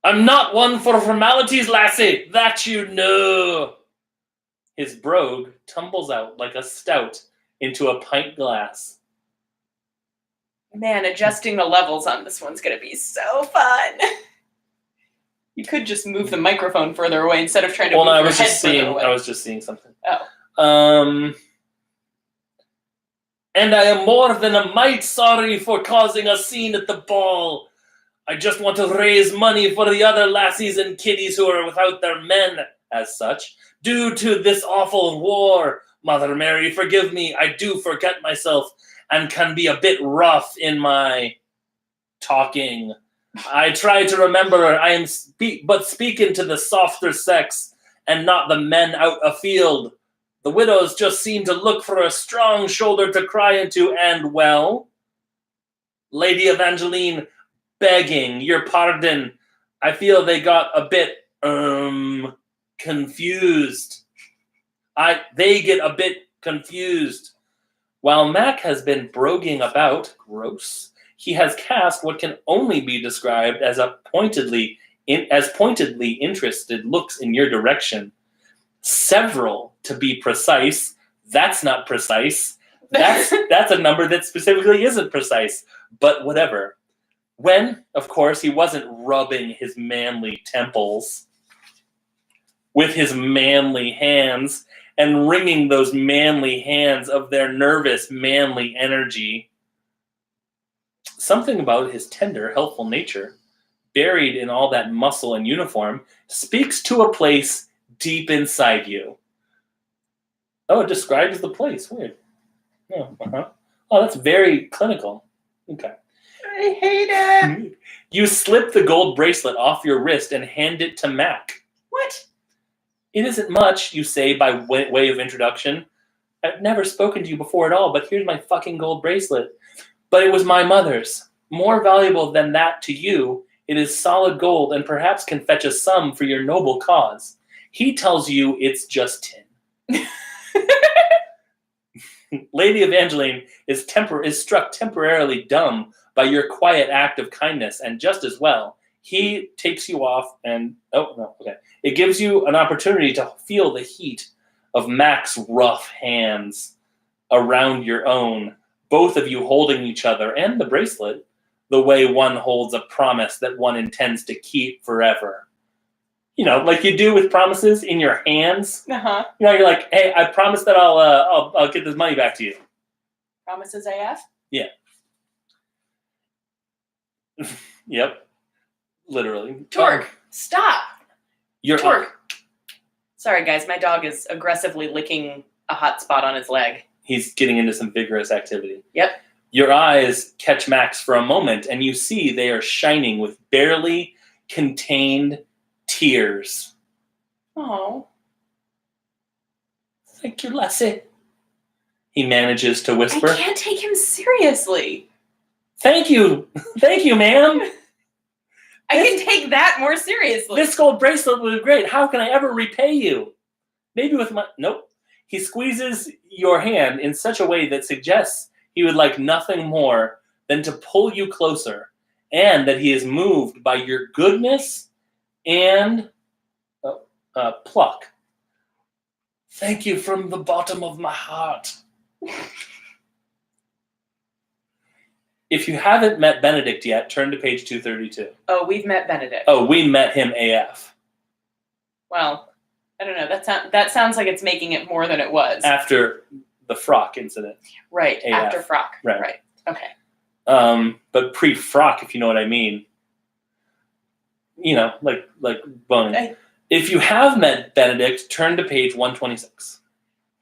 I'm not one for formalities, lassie, that you know. His brogue tumbles out like a stout into a pint glass. Man, adjusting the levels on this one's going to be so fun. You could just move the microphone further away instead of trying to move your head further away. I was just seeing something. Oh. And I am more than a mite sorry for causing a scene at the ball. I just want to raise money for the other lassies and kiddies who are without their men, as such. Due to this awful war, Mother Mary, forgive me, I do forget myself and can be a bit rough in my talking. I try to remember I am speaking to the softer sex and not the men out afield. The widows just seem to look for a strong shoulder to cry into, and, well, Lady Evangeline, begging your pardon, I feel they got a bit, confused. They get a bit confused. While Mac has been broguing about, gross, he has cast what can only be described as pointedly interested looks in your direction. Several, to be precise. That's not precise. That's a number that specifically isn't precise. But whatever. When, of course, he wasn't rubbing his manly temples with his manly hands and wringing those manly hands of their nervous, manly energy. Something about his tender, helpful nature, buried in all that muscle and uniform, speaks to a place deep inside you. Oh, it describes the place. Weird. Oh, Oh, that's very clinical. Okay. I hate it. You slip the gold bracelet off your wrist and hand it to Mac. What? It isn't much, you say by way of introduction. I've never spoken to you before at all, but here's my fucking gold bracelet. But it was my mother's. More valuable than that to you, it is solid gold and perhaps can fetch a sum for your noble cause. He tells you it's just tin. Lady Evangeline is struck temporarily dumb by your quiet act of kindness, and just as well. He takes you off and, oh, no, okay. It gives you an opportunity to feel the heat of Mac's rough hands around your own, both of you holding each other and the bracelet the way one holds a promise that one intends to keep forever. You know, like you do with promises in your hands. Uh-huh. You know, you're like, hey, I promise that I'll get this money back to you. Promises AF? Yeah. Yep. Literally. Torque, stop. You're Torque. Sorry, guys. My dog is aggressively licking a hot spot on his leg. He's getting into some vigorous activity. Yep. Your eyes catch Max for a moment, and you see they are shining with barely contained tears. Oh. Thank you, Lassie. He manages to whisper. I can't take him seriously. Thank you. Thank you, ma'am. I can take that more seriously. This gold bracelet was great. How can I ever repay you? Maybe with my... Nope. He squeezes your hand in such a way that suggests he would like nothing more than to pull you closer, and that he is moved by your goodness and pluck. Thank you from the bottom of my heart. If you haven't met Benedict yet, turn to page 232. Oh, we've met Benedict. Oh, we met him AF. Well, I don't know. That sounds like it's making it more than it was. After the frock incident. Right, AF. after frock. Right. Okay. But pre-frock, if you know what I mean. You know, like boning. If you have met Benedict, turn to page 126.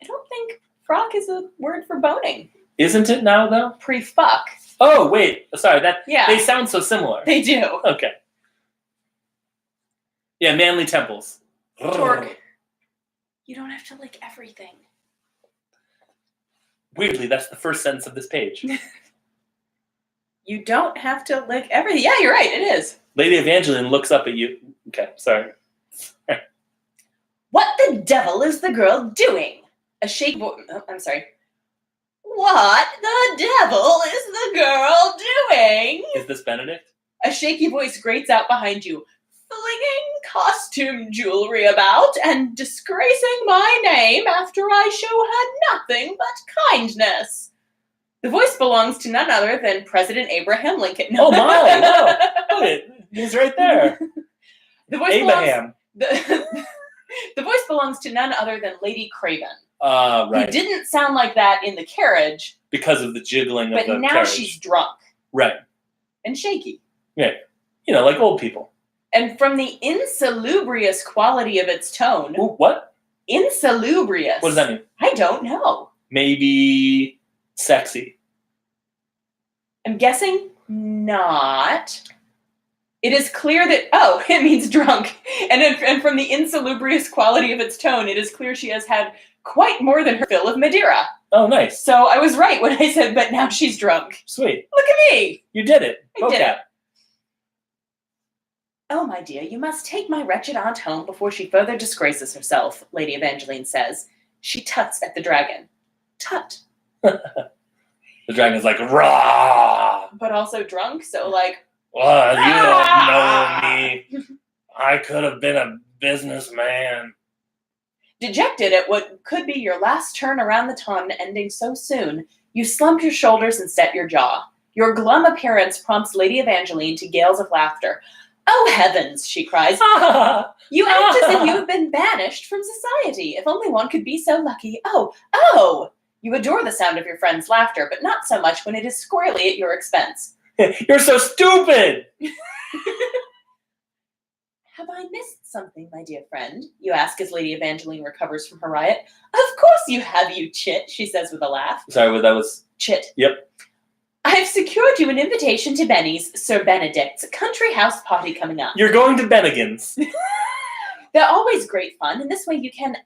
I don't think frock is a word for boning. Isn't it now, though? Pre-fuck. Oh, wait. Sorry, Yeah. They sound so similar. They do. Okay. Yeah, manly temples. Torque. You don't have to lick everything. Weirdly, that's the first sentence of this page. You don't have to lick everything. Yeah, you're right. It is. Lady Evangeline looks up at you. Okay, sorry. What the devil is the girl doing? A shake voice. Oh, I'm sorry. What the devil is the girl doing? Is this Benedict? A shaky voice grates out behind you, flinging costume jewelry about and disgracing my name after I show her nothing but kindness. The voice belongs to none other than President Abraham Lincoln. No. Oh my! No, look it. He's right there. The voice Abraham. The voice belongs to none other than Lady Craven. Right. Who didn't sound like that in the carriage. Because of the jiggling of the But now carriage. she's drunk. Right. And shaky. Yeah. You know, like old people. And from the insalubrious quality of its tone. Ooh, what? Insalubrious. What does that mean? I don't know. Maybe sexy. I'm guessing not. It is clear that, it means drunk. And from the insalubrious quality of its tone, it is clear she has had quite more than her fill of Madeira. Oh, nice. So I was right when I said, but now she's drunk. Sweet. Look at me. You did it. I did it. Okay. Oh, my dear, you must take my wretched aunt home before she further disgraces herself, Lady Evangeline says. She tuts at the dragon. Tut. The dragon's like, rah! But also drunk, so like... Well, you don't know me. I could have been a businessman. Dejected at what could be your last turn around the ton ending so soon, you slump your shoulders and set your jaw. Your glum appearance prompts Lady Evangeline to gales of laughter. Oh, heavens, she cries. You act as if you have been banished from society. If only one could be so lucky. Oh! You adore the sound of your friend's laughter, but not so much when it is squarely at your expense. You're so stupid! Have I missed something, my dear friend? You ask as Lady Evangeline recovers from her riot. Of course you have, you chit, she says with a laugh. Sorry, what that was? Chit. Yep. I've secured you an invitation to Benny's, Sir Benedict's country house party coming up. You're going to Bennigan's. They're always great fun, and this way you can,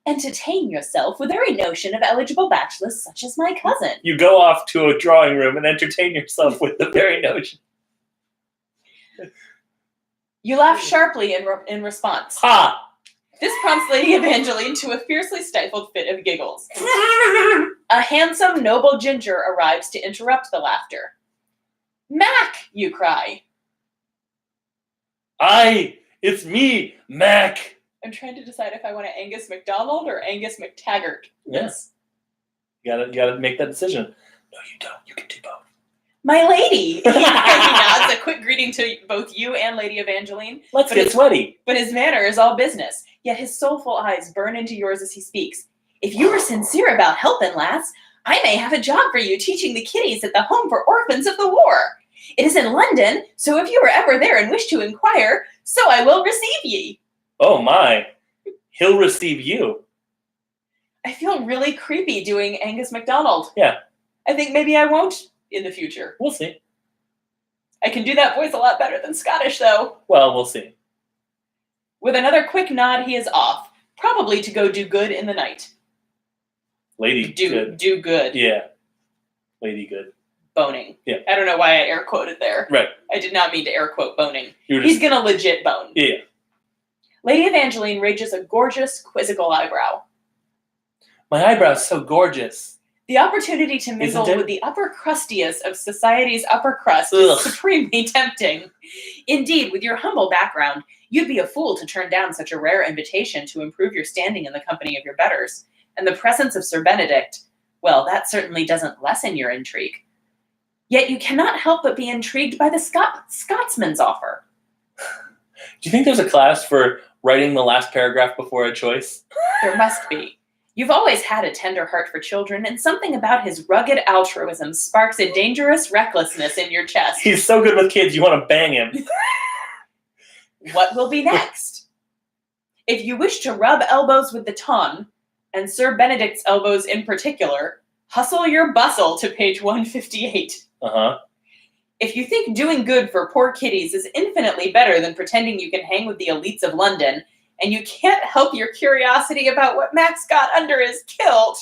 entertain yourself with the very notion of eligible bachelors such as my cousin. You go off to a drawing room and entertain yourself with the very notion. You laugh sharply in response. Ha! This prompts Lady Evangeline to a fiercely stifled fit of giggles. A handsome, noble ginger arrives to interrupt the laughter. Mac, you cry. It's me, Mac. I'm trying to decide if I want to Angus MacDonald or Angus McTaggart. Yes. You gotta make that decision. No, you don't. You can do both. My lady! He nods a quick greeting to both you and Lady Evangeline. Let's get sweaty. But his manner is all business, yet his soulful eyes burn into yours as he speaks. If you are sincere about helping, lass, I may have a job for you teaching the kiddies at the Home for Orphans of the War. It is in London, so if you are ever there and wish to inquire, so I will receive ye. Oh my. He'll receive you. I feel really creepy doing Angus MacDonald. Yeah. I think maybe I won't in the future. We'll see. I can do that voice a lot better than Scottish, though. Well, we'll see. With another quick nod, he is off, probably to go do good in the night. Lady good. Do good. Yeah. Lady good. Boning. Yeah. I don't know why I air quoted there. Right. I did not mean to air quote boning. He's gonna legit bone. Yeah. Lady Evangeline raises a gorgeous, quizzical eyebrow. My eyebrow's so gorgeous. The opportunity to mingle Isn't it? with the upper crustiest of society's upper crust Ugh. is supremely tempting. Indeed, with your humble background, you'd be a fool to turn down such a rare invitation to improve your standing in the company of your betters. And the presence of Sir Benedict, well, that certainly doesn't lessen your intrigue. Yet you cannot help but be intrigued by the Scotsman's offer. Do you think there's a class for writing the last paragraph before a choice? There must be. You've always had a tender heart for children, and something about his rugged altruism sparks a dangerous recklessness in your chest. He's so good with kids, you want to bang him. What will be next? If you wish to rub elbows with the ton, and Sir Benedict's elbows in particular, hustle your bustle to page 158. Uh-huh. If you think doing good for poor kiddies is infinitely better than pretending you can hang with the elites of London, and you can't help your curiosity about what Max got under his kilt,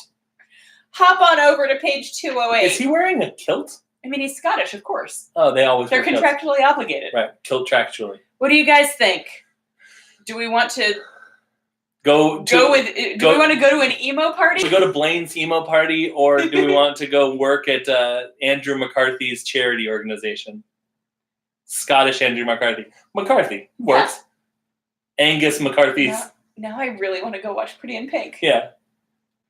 hop on over to page 208. Is he wearing a kilt? I mean, he's Scottish, of course. Oh, they always They're wear kilts. contractually obligated. Right, kilt-tractually. What do you guys think? Do we want to we want to go to an emo party? Should we go to Blaine's emo party, or do we want to go work at Andrew McCarthy's charity organization? Scottish Andrew McCarthy. McCarthy works. Angus McCarthy's. Now I really want to go watch Pretty in Pink. Yeah.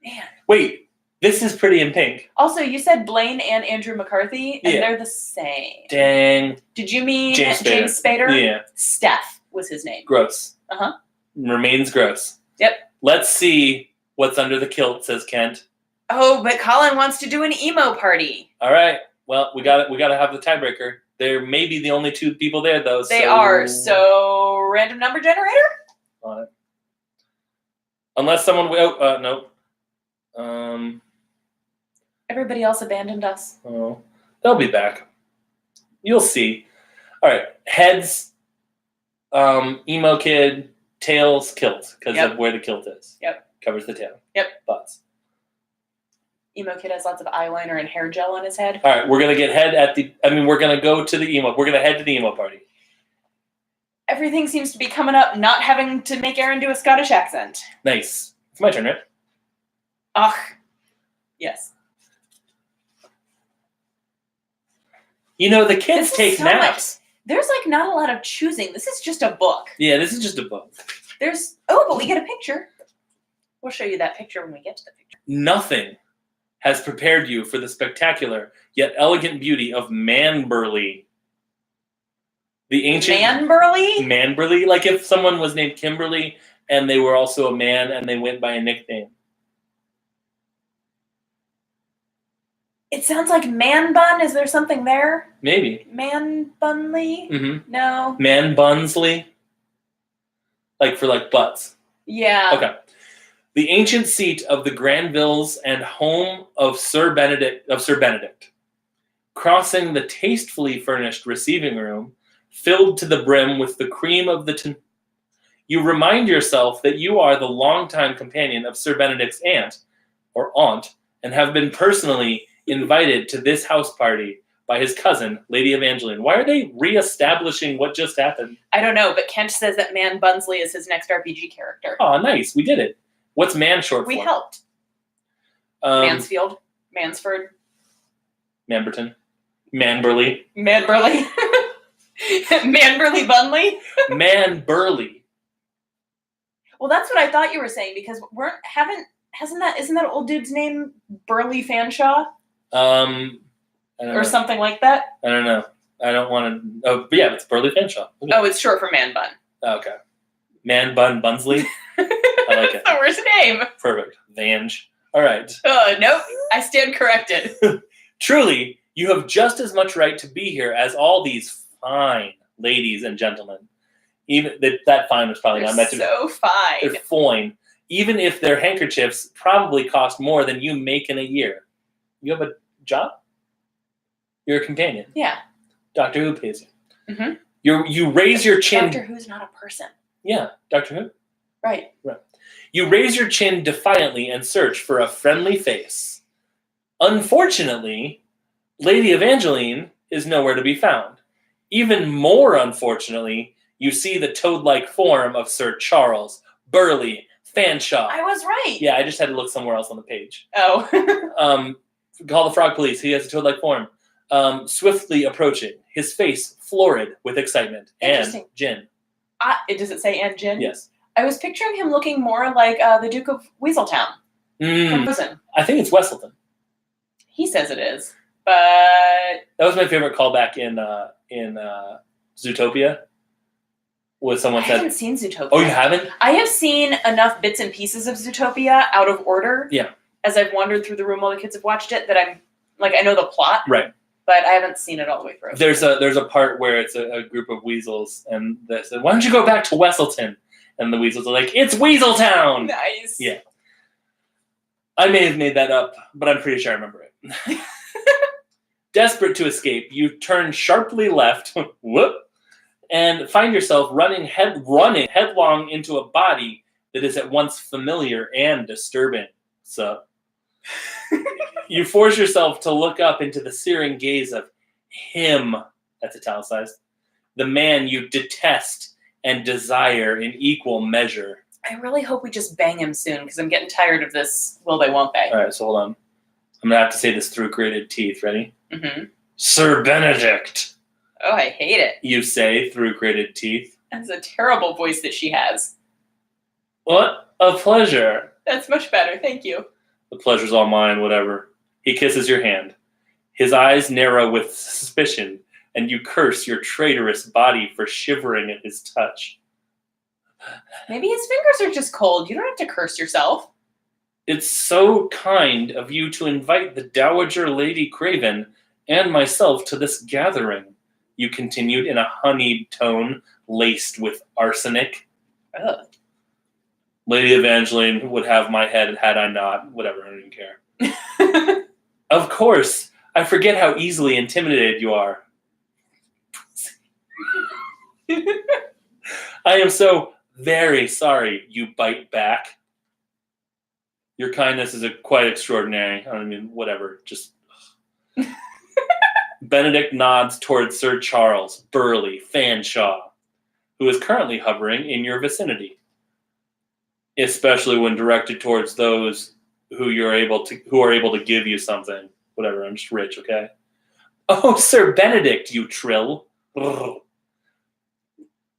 Man. Wait, this is Pretty in Pink. Also, you said Blaine and Andrew McCarthy, and Yeah. they're the same. Dang. Did you mean James James Spader? Yeah. Steph was his name. Gross. Uh-huh. Remains gross. Yep. Let's see what's under the kilt, says Kent. Oh, but Colin wants to do an emo party. All right. Well, we got to have the tiebreaker. There may be the only two people there, though. They are. So, random number generator? On it. Unless someone... nope. Everybody else abandoned us. Oh, they'll be back. You'll see. All right. Heads, emo kid, tails, kilt, because of where the kilt is. Yep. Covers the tail. Yep. Butts. Emo kid has lots of eyeliner and hair gel on his head. All right. We're going to get head at the... we're going to go to the emo. We're going to head to the emo party. Everything seems to be coming up, not having to make Aaron do a Scottish accent. Nice. It's my turn, right? Ugh. Yes. You know, the kids take so naps. There's not a lot of choosing. This is just a book. Yeah, this is just a book. But we get a picture. We'll show you that picture when we get to the picture. Nothing has prepared you for the spectacular yet elegant beauty of Manburley. The ancient Manburley? Manburley, like if someone was named Kimberly and they were also a man and they went by a nickname. It sounds like man bun. Is there something there? Maybe. Man bunley? Mm-hmm. No. Man Bunsley? Like for butts. Yeah. Okay. The ancient seat of the Granvilles and home of Sir Benedict. Crossing the tastefully furnished receiving room, filled to the brim with the cream of the you remind yourself that you are the longtime companion of Sir Benedict's aunt, and have been personally invited to this house party by his cousin, Lady Evangeline. Why are they re-establishing what just happened? I don't know, but Kent says that Man Bunsley is his next RPG character. Oh, nice. We did it. What's man short for? We helped. Mansfield. Mansford. Manberton. Manburley. Manburley. Man Burly Bunley? Man Burly. Well, that's what I thought you were saying because isn't that old dude's name Burly Fanshawe? I don't know. Something like that? I don't know. I don't want to. Oh, but yeah, it's Burly Fanshawe. Okay. Oh, it's short for Man Bun. Okay. Man Bun Bunsley. I like it. That's the worst name. Perfect. Vange. All right. Nope. I stand corrected. Truly, you have just as much right to be here as all these fine ladies and gentlemen. Even that fine was probably They're not meant to be. so fine. They're fine. Even if their handkerchiefs probably cost more than you make in a year. You have a job? You're a companion. Yeah. Doctor Who pays you. Mm-hmm. You raise your chin. Doctor Who's not a person. Yeah, Doctor Who. Right. You raise your chin defiantly and search for a friendly face. Unfortunately, Lady Evangeline is nowhere to be found. Even more unfortunately, you see the toad-like form of Sir Charles Burly Fanshawe. I was right. Yeah, I just had to look somewhere else on the page. Oh. Call the Frog Police. He has a toad-like form. Swiftly approaching, his face florid with excitement and gin. Does it say and gin? Yes. I was picturing him looking more like the Duke of Weaseltown from Prison. I think it's Wesselton. He says it is, but That was my favorite callback in Zootopia. Was someone I said, haven't seen Zootopia. "Oh, you haven't?" I have seen enough bits and pieces of Zootopia out of order. Yeah. As I've wandered through the room while the kids have watched it, that I'm like I know the plot. Right. But I haven't seen it all the way through. There's a part where it's a group of weasels, and they said, "Why don't you go back to Wesselton?" And the weasels are like, "It's Weaseltown." Nice. Yeah. I may have made that up, but I'm pretty sure I remember it. Desperate to escape, you turn sharply left, whoop, and find yourself running headlong into a body that is at once familiar and disturbing. So you force yourself to look up into the searing gaze of him, that's italicized, the man you detest and desire in equal measure. I really hope we just bang him soon because I'm getting tired of this will they, won't they. All right, so hold on. I'm going to have to say this through gritted teeth. Ready? Mm-hmm. Sir Benedict, Oh, I hate it. you say through gritted teeth. That's a terrible voice that she has. What a pleasure. That's much better. Thank you. The pleasure's all mine, whatever. He kisses your hand. His eyes narrow with suspicion, and you curse your traitorous body for shivering at his touch. Maybe his fingers are just cold. You don't have to curse yourself. It's so kind of you to invite the Dowager Lady Craven and myself to this gathering, you continued in a honeyed tone laced with arsenic. Ugh. Lady Evangeline would have my head had I not. Whatever, I don't even care. Of course, I forget how easily intimidated you are. I am so very sorry, you bite back. Your kindness is quite extraordinary. I mean, whatever, just... Benedict nods towards Sir Charles Burly Fanshawe, who is currently hovering in your vicinity, especially when directed towards those who are able to give you something. Whatever, I'm just rich, okay? Oh, Sir Benedict, you trill. Brrr.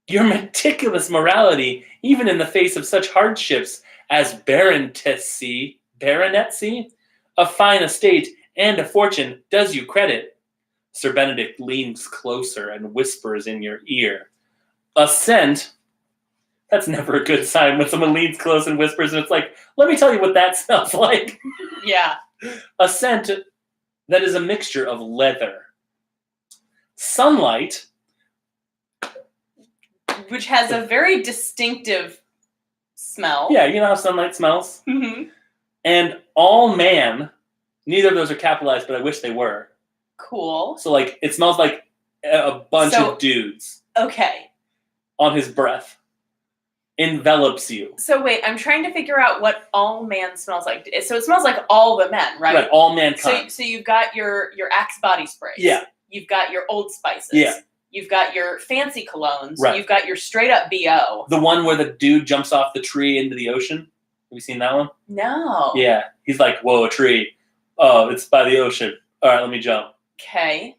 Your meticulous morality, even in the face of such hardships as baronetcy, a fine estate, and a fortune, does you credit. Sir Benedict leans closer and whispers in your ear. Assent. That's never a good sign when someone leans close and whispers, and it's like, let me tell you what that smells like. Yeah. A scent that is a mixture of leather, sunlight, Which has a very distinctive smell. yeah, you know how sunlight smells, Mm-hmm. and all man. Neither of those are capitalized, but I wish they were. Cool. So, like, it smells like a bunch of dudes Okay. on his breath. Envelops you. So wait, I'm trying to figure out what all man smells like. So it smells like all the men, right? Right, all mankind. So you've got your Axe body sprays. Yeah. You've got your Old Spices. Yeah. You've got your fancy colognes. Right. You've got your straight up BO. The one where the dude jumps off the tree into the ocean. Have you seen that one? No. Yeah. He's like, whoa, a tree. Oh, it's by the ocean. All right, let me jump. Okay.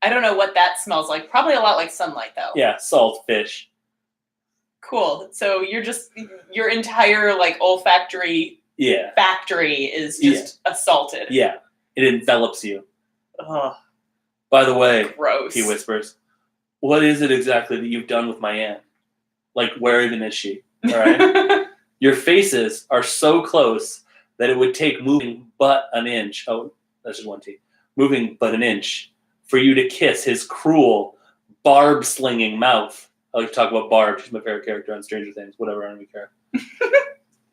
I don't know what that smells like. Probably a lot like sunlight, though. Yeah, salt, fish. Cool. So your entire like olfactory Yeah. factory is just assaulted. Yeah. It envelops you. Ugh, By the way, gross. he whispers, what is it exactly that you've done with my aunt? Like, where even is she? All right? Your faces are so close that it would take moving but an inch. Oh, that's just one T. Moving but an inch for you to kiss his cruel, barb-slinging mouth. I like to talk about Barb. She's my favorite character on Stranger Things. Whatever, I don't even care.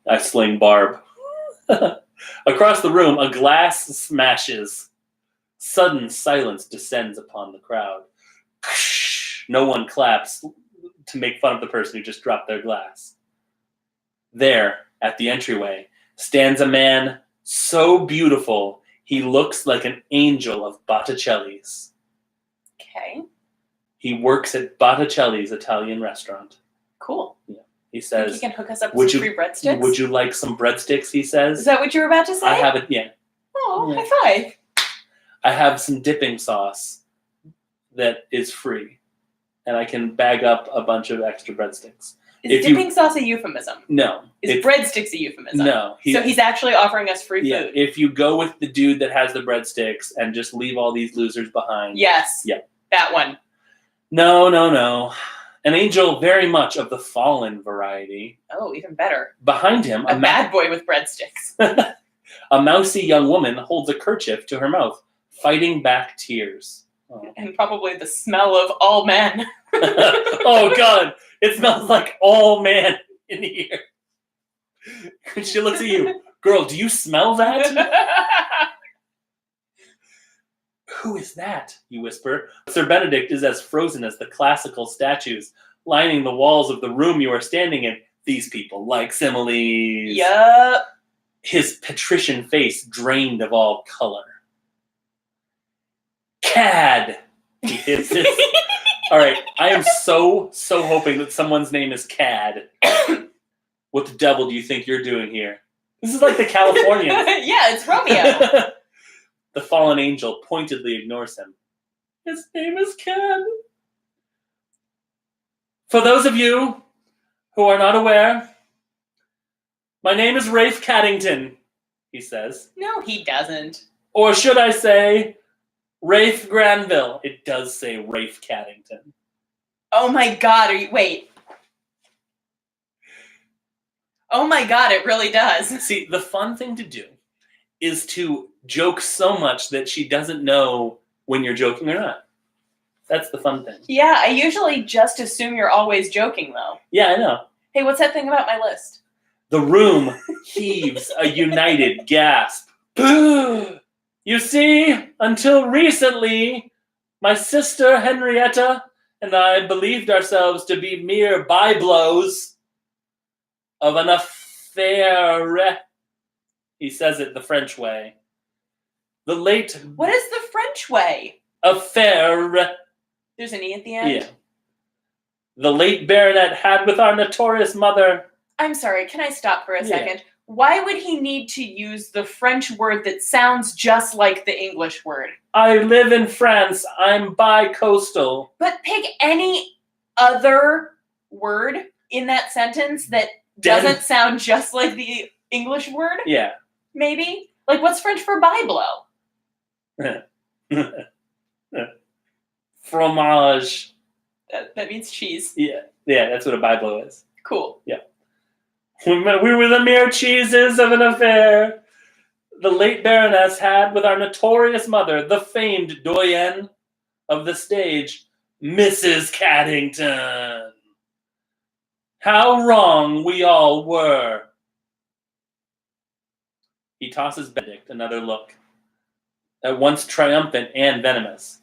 I sling Barb. Across the room, a glass smashes. Sudden silence descends upon the crowd. No one claps to make fun of the person who just dropped their glass. There, at the entryway, stands a man so beautiful he looks like an angel of Botticelli's. Okay. He works at Botticelli's Italian restaurant. Cool. Yeah. He says, you can hook us up with some free breadsticks? Would you like some breadsticks, he says. Is that what you were about to say? I have it, yeah. Oh, Yeah. high five. I have some dipping sauce that is free. And I can bag up a bunch of extra breadsticks. Is dipping sauce a euphemism? No. Is breadsticks a euphemism? No. So he's actually offering us free Yeah, food. if you go with the dude that has the breadsticks and just leave all these losers behind. Yes. Yeah. That one. No. An angel very much of the fallen variety. Oh, even better. Behind him, A bad boy with breadsticks. a mousy young woman holds a kerchief to her mouth, fighting back tears. Oh. And probably the smell of all men. Oh, God. It smells like all man in here. She looks at you. Girl, do you smell that? Who is that? You whisper. Sir Benedict is as frozen as the classical statues lining the walls of the room you are standing in. These people like similes. Yup. His patrician face drained of all color. Cad! He hisses. All right, I am so hoping that someone's name is Cad. What the devil do you think you're doing here? This is like the Californians. Yeah, it's Romeo. The fallen angel pointedly ignores him. His name is Cad. For those of you who are not aware, my name is Rafe Caddington, he says. No, he doesn't. Or should I say, Rafe Granville. It does say Rafe Caddington. Oh my God, wait. Oh my God, it really does. See, the fun thing to do is to joke so much that she doesn't know when you're joking or not. That's the fun thing. Yeah, I usually just assume you're always joking, though. Yeah, I know. Hey, what's that thing about my list? The room heaves a united gasp. You see, until recently, my sister Henrietta and I believed ourselves to be mere byblows of an affair. He says it the French way. The late... What is the French way? Affair. There's an E at the end? Yeah. The late baronet had with our notorious mother... I'm sorry, can I stop for a second? Why would he need to use the French word that sounds just like the English word? I live in France. I'm bi-coastal. But pick any other word in that sentence that doesn't sound just like the English word? Yeah. Maybe? Like, what's French for byblow? Fromage. That means cheese. Yeah, that's what a byblow is. Cool. Yeah. We were the mere cheeses of an affair the late Baroness had with our notorious mother, the famed doyenne of the stage, Mrs. Caddington. How wrong we all were. He tosses Benedict another look, at once triumphant and venomous.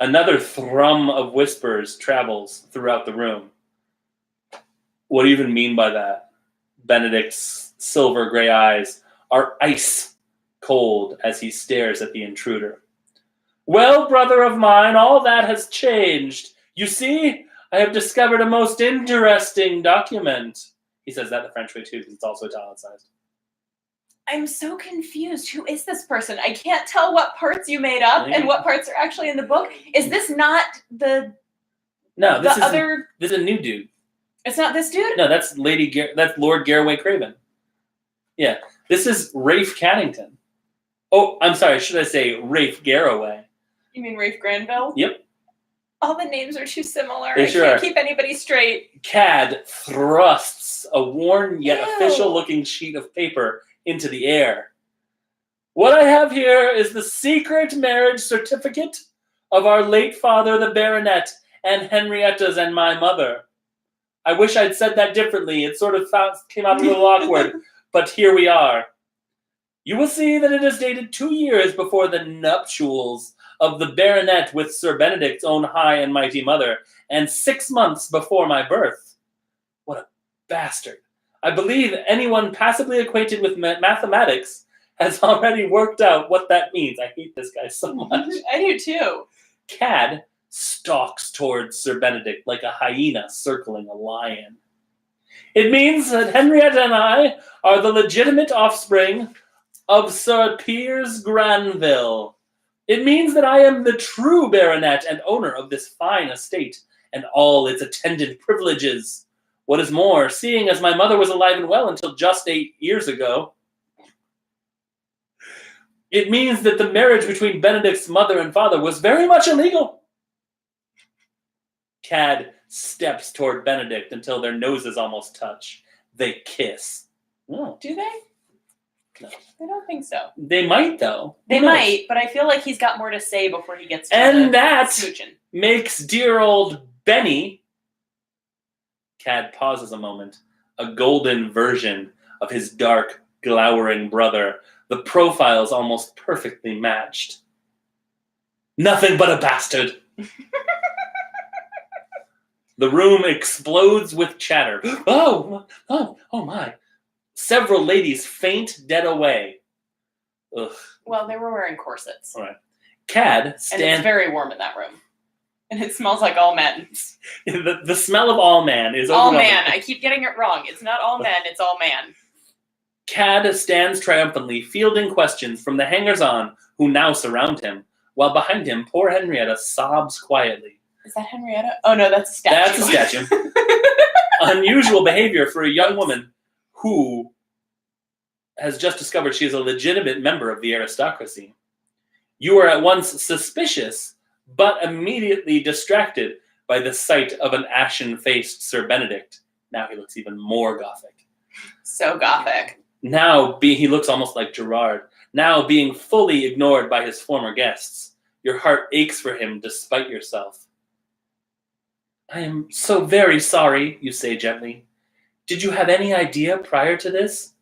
Another thrum of whispers travels throughout the room. What do you even mean by that? Benedict's silver gray eyes are ice cold as he stares at the intruder. Well, brother of mine, all that has changed. You see, I have discovered a most interesting document. He says that the French way too, because it's also italicized. I'm so confused. Who is this person? I can't tell what parts you made up and what parts are actually in the book. Is this not the No, this is a new dude. It's not this dude? No, that's that's Lord Garraway Craven. Yeah, this is Rafe Caddington. Oh, I'm sorry. Should I say Rafe Garraway? You mean Rafe Granville? Yep. All the names are too similar. They sure can't are. keep anybody straight. Cad thrusts a worn yet Ew. official-looking sheet of paper into the air. What I have here is the secret marriage certificate of our late father, the baronet, and Henrietta's and my mother. I wish I'd said that differently. It sort of came out a little awkward, but here we are. You will see that it is dated 2 years before the nuptials of the baronet with Sir Benedict's own high and mighty mother, and 6 months before my birth. What a bastard. I believe anyone passably acquainted with mathematics has already worked out what that means. I hate this guy so much. I do too. Cad stalks towards Sir Benedict like a hyena circling a lion. It means that Henrietta and I are the legitimate offspring of Sir Piers Granville. It means that I am the true baronet and owner of this fine estate and all its attendant privileges. What is more, seeing as my mother was alive and well until just 8 years ago, it means that the marriage between Benedict's mother and father was very much illegal. Cad steps toward Benedict until their noses almost touch. They kiss. Oh. Do they? No. I don't think so. They might, though. They might, but I feel like he's got more to say before he gets to and that smooching. Makes dear old Benny, Cad pauses a moment, a golden version of his dark, glowering brother. The profiles almost perfectly matched. Nothing but a bastard. The room explodes with chatter. Oh my. Several ladies faint dead away. Ugh. Well, they were wearing corsets. All right. Cad And it's very warm in that room. And it smells like all men. The smell of all man is all overwhelming. man. I keep getting it wrong. It's not all men, it's all man. Cad stands triumphantly, fielding questions from the hangers-on who now surround him, while behind him, poor Henrietta sobs quietly. Is that Henrietta? Oh no, that's a statue. That's a statue. Unusual behavior for a young woman who has just discovered she is a legitimate member of the aristocracy. You are at once suspicious, but immediately distracted by the sight of an ashen-faced Sir Benedict. Now he looks even more gothic. So gothic. Now he looks almost like Gerard. Now being fully ignored by his former guests. Your heart aches for him despite yourself. I am so very sorry, you say gently. Did you have any idea prior to this?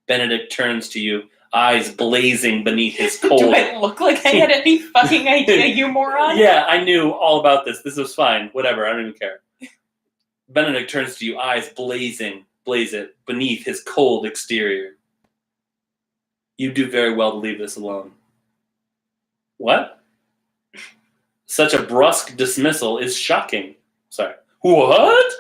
Benedict turns to you, eyes blazing beneath his cold... Do I look like I had any fucking idea, you moron? Yeah, I knew all about this. This was fine. Whatever, I don't even care. Benedict turns to you, eyes blaze it, beneath his cold exterior. You do very well to leave this alone. What? Such a brusque dismissal is shocking. Sorry. What?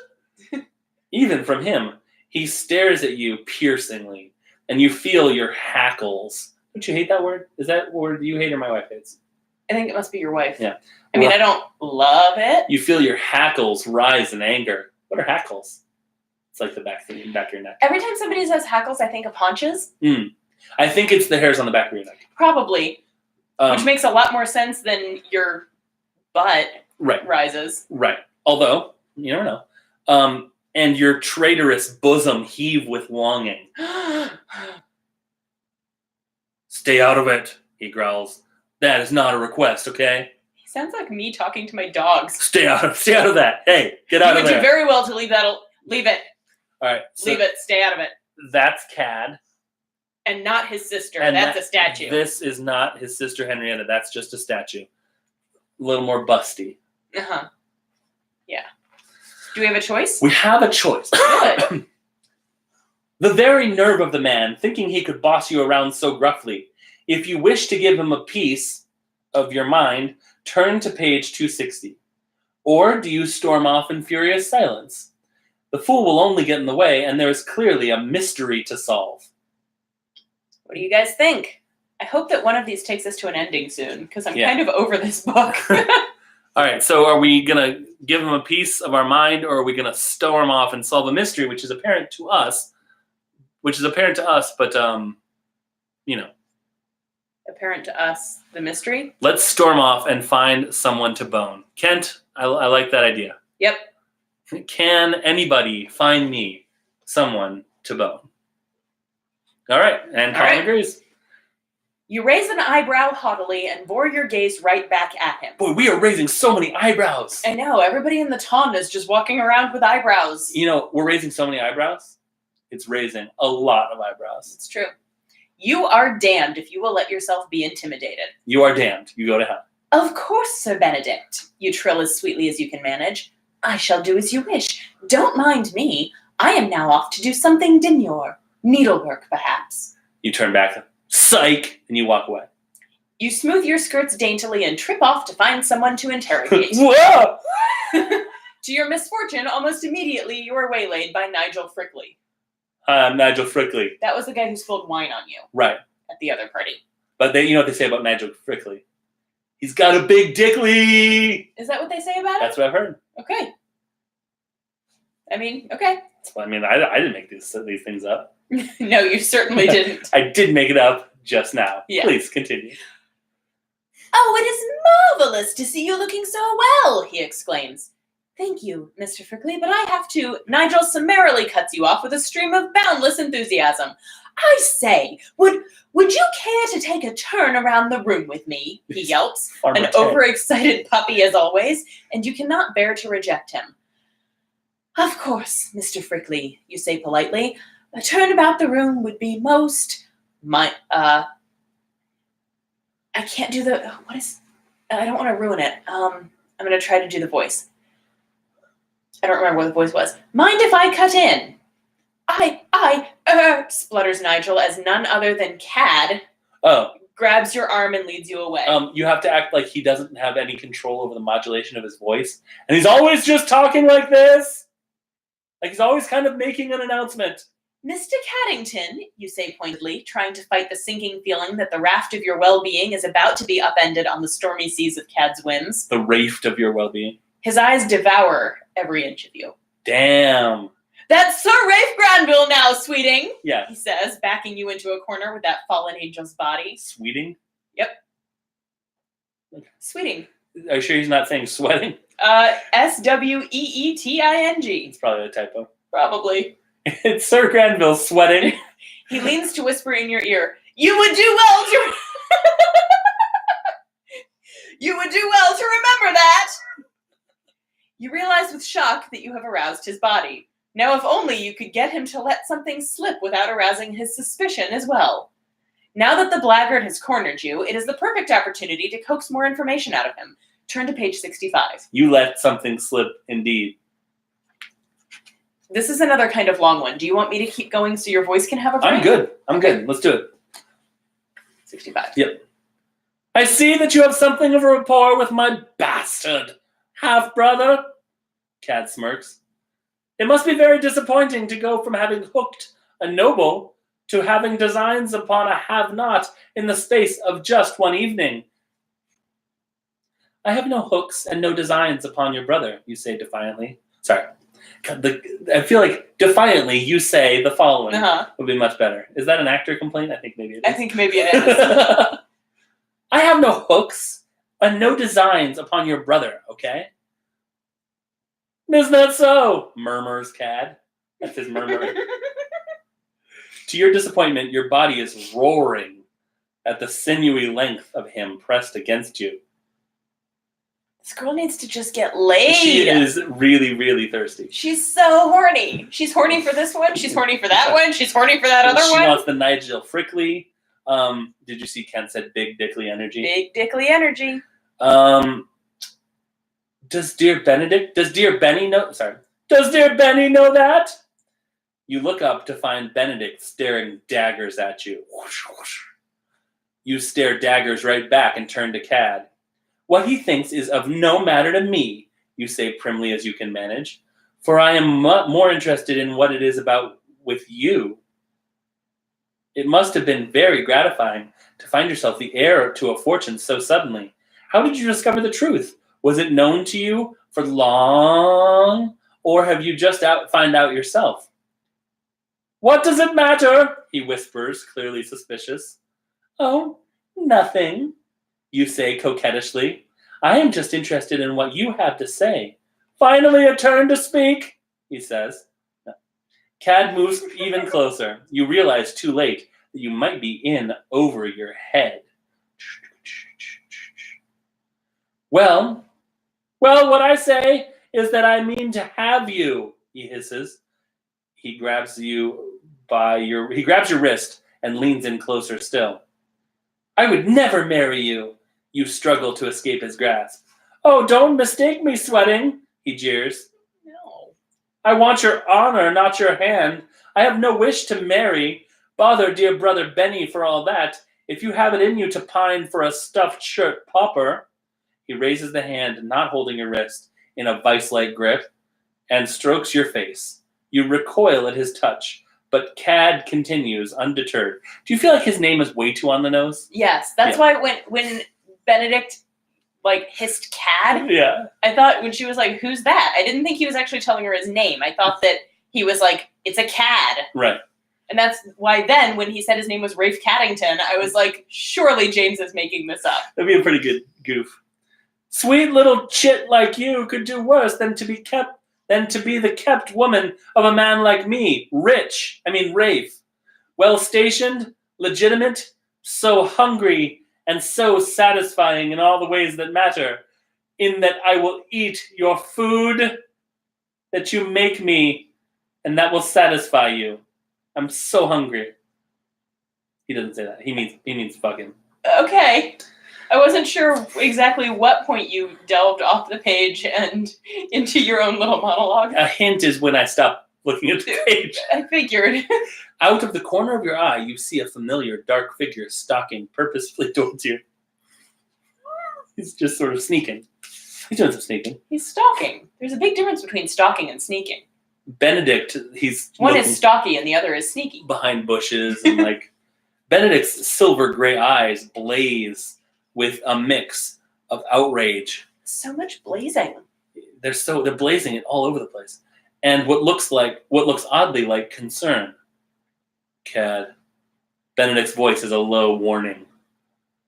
Even from him, he stares at you piercingly, and you feel your hackles. Don't you hate that word? Is that word you hate or my wife hates? I think it must be your wife. Yeah. I mean, I don't love it. You feel your hackles rise in anger. What are hackles? It's like the back of your neck. Every time somebody says hackles, I think of haunches. I think it's the hairs on the back of your neck. Probably. Which makes a lot more sense than your butt rises. Right. Although, you never know. And your traitorous bosom heave with longing. Stay out of it, he growls. That is not a request, okay? He sounds like me talking to my dogs. Stay out of that. Hey, get out of there. You would do very well to leave that. Leave it. All right. So leave it. Stay out of it. That's Cad. And not his sister. And that's a statue. This is not his sister Henrietta. That's just a statue. A little more busty. Uh-huh. Yeah. Do we have a choice? We have a choice. Good. The very nerve of the man, thinking he could boss you around so gruffly. If you wish to give him a piece of your mind, turn to page 260. Or do you storm off in furious silence? The fool will only get in the way, and there is clearly a mystery to solve. What do you guys think? I hope that one of these takes us to an ending soon, because I'm Yeah. kind of over this book. All right, so are we going to give him a piece of our mind, or are we going to storm off and solve a mystery, which is apparent to us, but, Apparent to us, the mystery? let's storm off and find someone to bone. Kent, I like that idea. Yep. Can anybody find me someone to bone? All right, and All Colin right. agrees. You raise an eyebrow haughtily and bore your gaze right back at him. Boy, we are raising so many eyebrows. I know, everybody in the ton is just walking around with eyebrows. You know, we're raising so many eyebrows. It's raising a lot of eyebrows. It's true. You are damned if you will let yourself be intimidated. You are damned. You go to hell. Of course, Sir Benedict, you trill as sweetly as you can manage. I shall do as you wish. Don't mind me. I am now off to do something demure. Needlework, perhaps. You turn back, psych, and you walk away. You smooth your skirts daintily and trip off to find someone to interrogate. Whoa! To your misfortune, almost immediately you are waylaid by Nigel Frickley. I'm Nigel Frickley. That was the guy who spilled wine on you Right. at the other party. But you know what they say about Nigel Frickley? He's got a big dickly. Is that what they say about it? That's what I've heard. Okay. I mean, okay. I mean, I didn't make these things up. No, you certainly didn't. I did make it up just now. Yeah. Please continue. Oh, it is marvelous to see you looking so well, he exclaims. Thank you, Mr. Frickley, but I have to. Nigel summarily cuts you off with a stream of boundless enthusiasm. I say, would you care to take a turn around the room with me? He yelps, Farmer an Ted. overexcited puppy as always, and you cannot bear to reject him. Of course, Mr. Frickley, you say politely. A turn about the room would be most I can't do the I don't want to ruin it. I'm going to try to do the voice. I don't remember what the voice was. Mind if I cut in? Splutters Nigel as none other than Cad grabs your arm and leads you away. You have to act like he doesn't have any control over the modulation of his voice. And he's always just talking like this. Like he's always kind of making an announcement. Mr. Caddington, you say pointedly, trying to fight the sinking feeling that the raft of your well-being is about to be upended on the stormy seas of Cad's whims. The raft of your well-being. His eyes devour every inch of you. Damn. That's Sir Rafe Granville now, sweeting, Yeah. he says, backing you into a corner with that fallen angel's body. Sweeting? Sweeting. Are you sure he's not saying sweating? Sweeting. It's probably a typo. Probably. It's Sir Granville sweating. He leans to whisper in your ear, You would do well to remember that! You realize with shock that you have aroused his body. Now if only you could get him to let something slip without arousing his suspicion as well. Now that the blackguard has cornered you, it is the perfect opportunity to coax more information out of him. Turn to page 65. You let something slip, indeed. This is another kind of long one. Do you want me to keep going so your voice can have a break? I'm good. Let's do it. 65. Yep. I see that you have something of a rapport with my bastard half-brother. Cad smirks. It must be very disappointing to go from having hooked a noble to having designs upon a have-not in the space of just one evening. I have no hooks and no designs upon your brother, you say defiantly. Sorry. I feel like defiantly you say the following would be much better. Is that an actor complaint? I think maybe it is. I think maybe it is. I have no hooks and no designs upon your brother, okay? Is that so? Murmurs Cad. That's his murmur. To your disappointment, your body is roaring at the sinewy length of him pressed against you. This girl needs to just get laid. She is really, really thirsty. She's so horny. She's horny for this one. She's horny for that one. She's horny for that other She one. wants the Nigel Frickley. Did you see Ken said big dickly energy? Big dickly energy. Does dear Benny know that? You look up to find Benedict staring daggers at you. Whoosh, whoosh. You stare daggers right back and turn to Cad. What he thinks is of no matter to me, you say primly as you can manage, for I am more interested in what it is about with you. It must have been very gratifying to find yourself the heir to a fortune so suddenly. How did you discover the truth? Was it known to you for long, or have you just find out yourself? What does it matter? He whispers, clearly suspicious. Oh, nothing, you say coquettishly. I am just interested in what you have to say. Finally a turn to speak, he says. Cad moves even closer. You realize too late that you might be in over your head. Well, what I say is that I mean to have you, he hisses. He grabs your wrist and leans in closer still. I would never marry you. You struggle to escape his grasp. Oh, don't mistake me, sweating, he jeers. No. I want your honor, not your hand. I have no wish to marry. Bother dear brother Benny for all that. If you have it in you to pine for a stuffed shirt pauper. He raises the hand, not holding your wrist, in a vice-like grip, and strokes your face. You recoil at his touch, but Cad continues, undeterred. Do you feel like his name is way too on the nose? Yes, that's why when Benedict hissed Cad, yeah, I thought when she was like, "Who's that?" I didn't think he was actually telling her his name. I thought that he was like, "It's a cad." Right. And that's why then when he said his name was Rafe Caddington, I was like, "Surely James is making this up." That'd be a pretty good goof. Sweet little chit like you could do worse than to be the kept woman of a man like me, Rafe, well-stationed, legitimate, so hungry, and so satisfying in all the ways that matter, in that I will eat your food that you make me, and that will satisfy you. I'm so hungry. He doesn't say that. He means fucking. Okay. I wasn't sure exactly what point you delved off the page and into your own little monologue. A hint is when I stop looking at the page. I figured. Out of the corner of your eye, you see a familiar dark figure stalking purposefully towards you. He's just sort of sneaking. He's doing some sneaking. He's stalking. There's a big difference between stalking and sneaking. Benedict, he's one is stalky and the other is sneaky. Behind bushes and Benedict's silver gray eyes blaze with a mix of outrage. So much blazing. They're blazing it all over the place. And what looks oddly like concern. Cad. Benedict's voice is a low warning.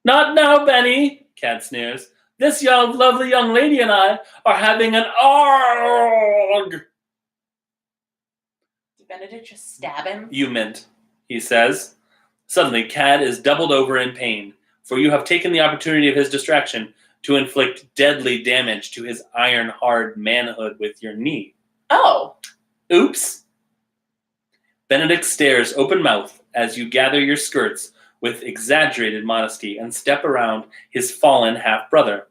Not now, Benny, Cad sneers. This lovely young lady and I are having an arg. Did Benedict just stab him? You meant, he says. Suddenly, Cad is doubled over in pain, for you have taken the opportunity of his distraction to inflict deadly damage to his iron-hard manhood with your knee. Oh. Oops. Benedict stares open-mouthed as you gather your skirts with exaggerated modesty and step around his fallen half-brother.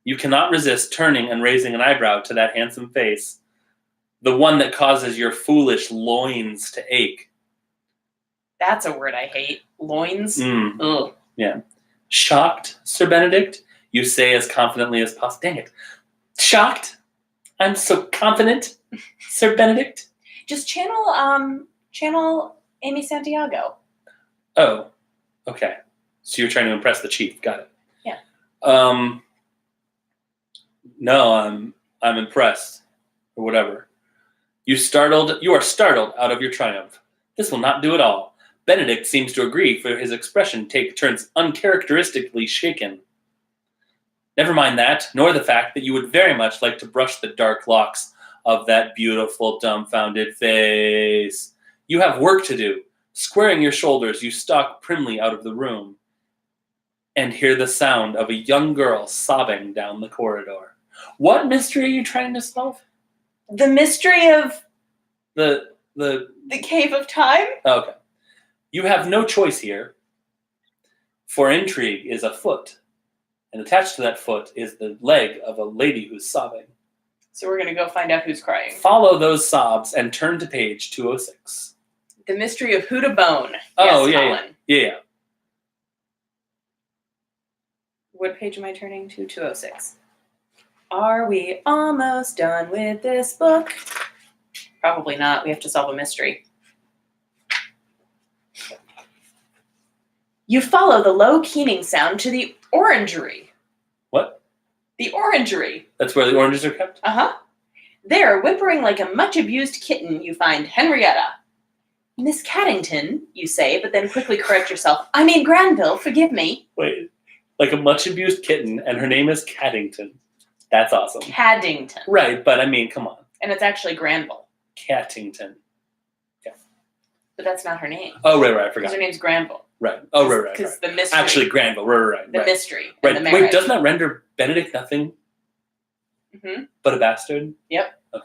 You cannot resist turning and raising an eyebrow to that handsome face, the one that causes your foolish loins to ache. That's a word I hate. Loins? Ugh. Yeah. Shocked, Sir Benedict? You say as confidently as possible. Dang it. Shocked? I'm so confident, Sir Benedict? Just channel Amy Santiago. Oh, okay. So you're trying to impress the chief. Got it. Yeah. No, I'm impressed. Or whatever. You are startled out of your triumph. This will not do at all. Benedict seems to agree, for his expression turns uncharacteristically shaken. Never mind that, nor the fact that you would very much like to brush the dark locks of that beautiful, dumbfounded face. You have work to do. Squaring your shoulders, you stalk primly out of the room and hear the sound of a young girl sobbing down the corridor. What mystery are you trying to solve? The mystery of the Cave of Time? Okay. You have no choice here, for intrigue is afoot, and attached to that foot is the leg of a lady who's sobbing. So we're going to go find out who's crying. Follow those sobs and turn to page 206. The mystery of Huda Bone. Oh, yes, yeah. What page am I turning to? 206. Are we almost done with this book? Probably not. We have to solve a mystery. You follow the low keening sound to the orangery. What? The orangery. That's where the oranges are kept? Uh-huh. There, whimpering like a much-abused kitten, you find Henrietta. Miss Caddington, you say, but then quickly correct yourself. I mean Granville, forgive me. Wait, like a much-abused kitten, and her name is Caddington. That's awesome. Caddington. Right, but I mean, come on. And it's actually Granville. Cattington. Yeah. But that's not her name. Oh, right, I Because forgot. her name's Granville. Right. Oh, right. Because the mystery. Actually, Granville. Right. The mystery. Right. And the marriage. Wait, doesn't that render Benedict nothing but a bastard? Yep. Okay.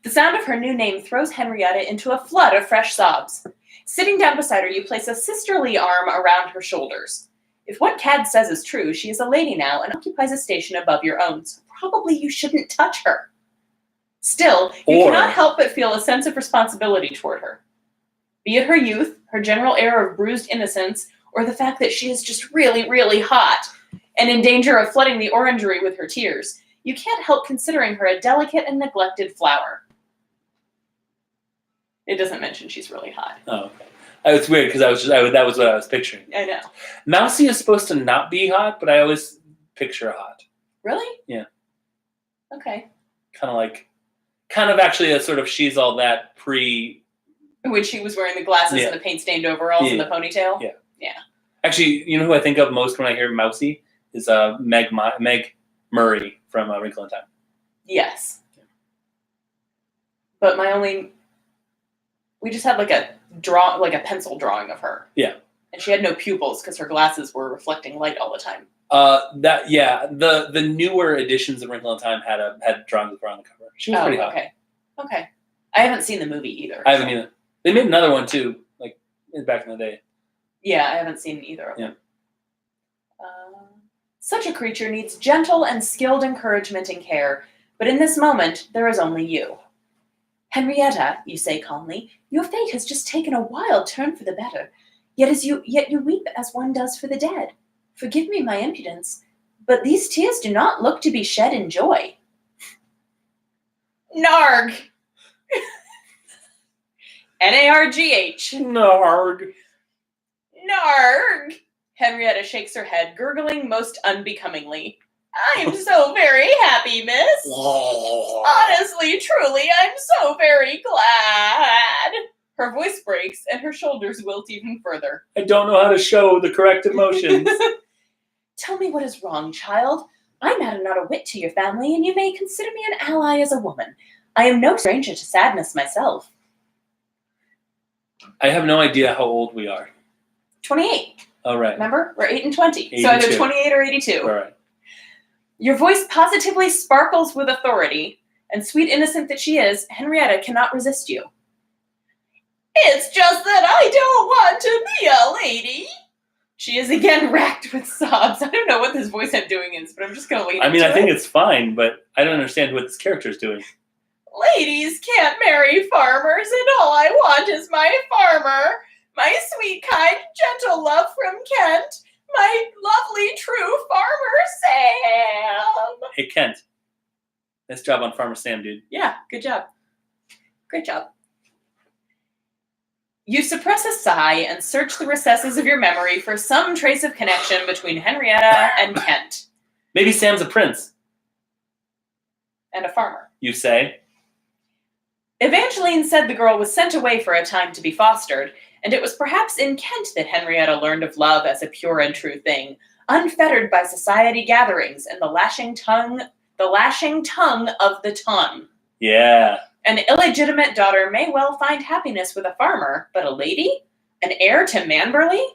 The sound of her new name throws Henrietta into a flood of fresh sobs. Sitting down beside her, you place a sisterly arm around her shoulders. If what Cad says is true, she is a lady now and occupies a station above your own, so probably you shouldn't touch her. Still, you cannot help but feel a sense of responsibility toward her. Be it her youth, her general air of bruised innocence, or the fact that she is just really, really hot and in danger of flooding the orangery with her tears, you can't help considering her a delicate and neglected flower. It doesn't mention she's really hot. Oh, okay. It's weird because that was what I was picturing. I know. Mousy is supposed to not be hot, but I always picture hot. Really? Yeah. Okay. Kind of actually a sort of she's all that pre. When she was wearing the glasses and the paint-stained overalls and the ponytail? Yeah. Yeah. Actually, you know who I think of most when I hear Mousy? Is Meg Murray from Wrinkle in Time. Yes. Yeah. But we just had like a pencil drawing of her. Yeah. And she had no pupils because her glasses were reflecting light all the time. The newer editions of Wrinkle in Time had drawings of her on the cover. She was pretty hot. Okay. I haven't seen the movie either. I haven't either. They made another one too, like back in the day. Yeah, I haven't seen either of them. Such a creature needs gentle and skilled encouragement and care, but in this moment, there is only you. Henrietta, you say calmly, your fate has just taken a wild turn for the better, yet you weep as one does for the dead. Forgive me my impudence, but these tears do not look to be shed in joy. Narg! N-A-R-G-H. Narg. Narg! Henrietta shakes her head, gurgling most unbecomingly. I am so very happy, miss. Honestly, truly, I'm so very glad. Her voice breaks, and her shoulders wilt even further. I don't know how to show the correct emotions. Tell me what is wrong, child. I matter not a whit to your family, and you may consider me an ally as a woman. I am no stranger to sadness myself. I have no idea how old we are. 28. Oh, right. Remember? We're 8 and 20. 82. So either 28 or 82. All right. Your voice positively sparkles with authority, and sweet innocent that she is, Henrietta cannot resist you. It's just that I don't want to be a lady. She is again racked with sobs. I don't know what this voice I'm doing is, but I'm just going to lean into it. I think it's fine, but I don't understand what this character is doing. Ladies can't marry farmers, and all I want is my farmer. My sweet, kind, gentle love from Kent. My lovely, true Farmer Sam. Hey, Kent. Nice job on Farmer Sam, dude. Yeah, good job. Great job. You suppress a sigh and search the recesses of your memory for some trace of connection between Henrietta and Kent. Maybe Sam's a prince. And a farmer. You say? Evangeline said the girl was sent away for a time to be fostered, and it was perhaps in Kent that Henrietta learned of love as a pure and true thing, unfettered by society gatherings and the lashing tongue of the tongue. Yeah. An illegitimate daughter may well find happiness with a farmer, but a lady? An heir to Manberley?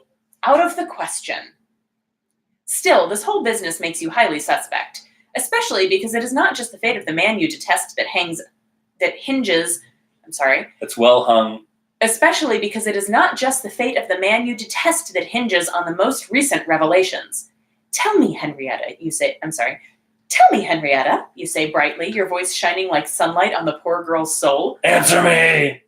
Out of the question. Still, this whole business makes you highly suspect, especially because it is not just the fate of the man you detest It's well hung. Especially because it is not just the fate of the man you detest that hinges on the most recent revelations. Tell me, Henrietta, you say brightly, your voice shining like sunlight on the poor girl's soul. Answer me!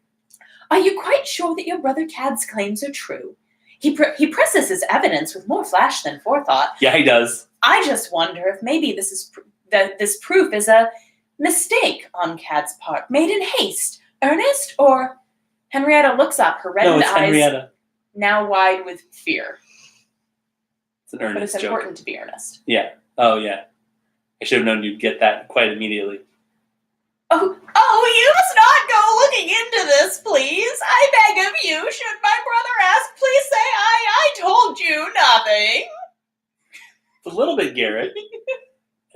Are you quite sure that your brother Cad's claims are true? He presses his evidence with more flash than forethought. Yeah, he does. I just wonder if maybe this proof is a mistake on Cad's part, made in haste, earnest, or... Henrietta looks up, her reddened eyes... Henrietta. now wide with fear. It's an But earnest it's joke. important to be earnest. Yeah. Oh, yeah. I should have known you'd get that quite immediately. Oh, you must not go looking into this, please. I beg of you. Should my brother ask, please say I told you nothing. It's a little bit Garrett,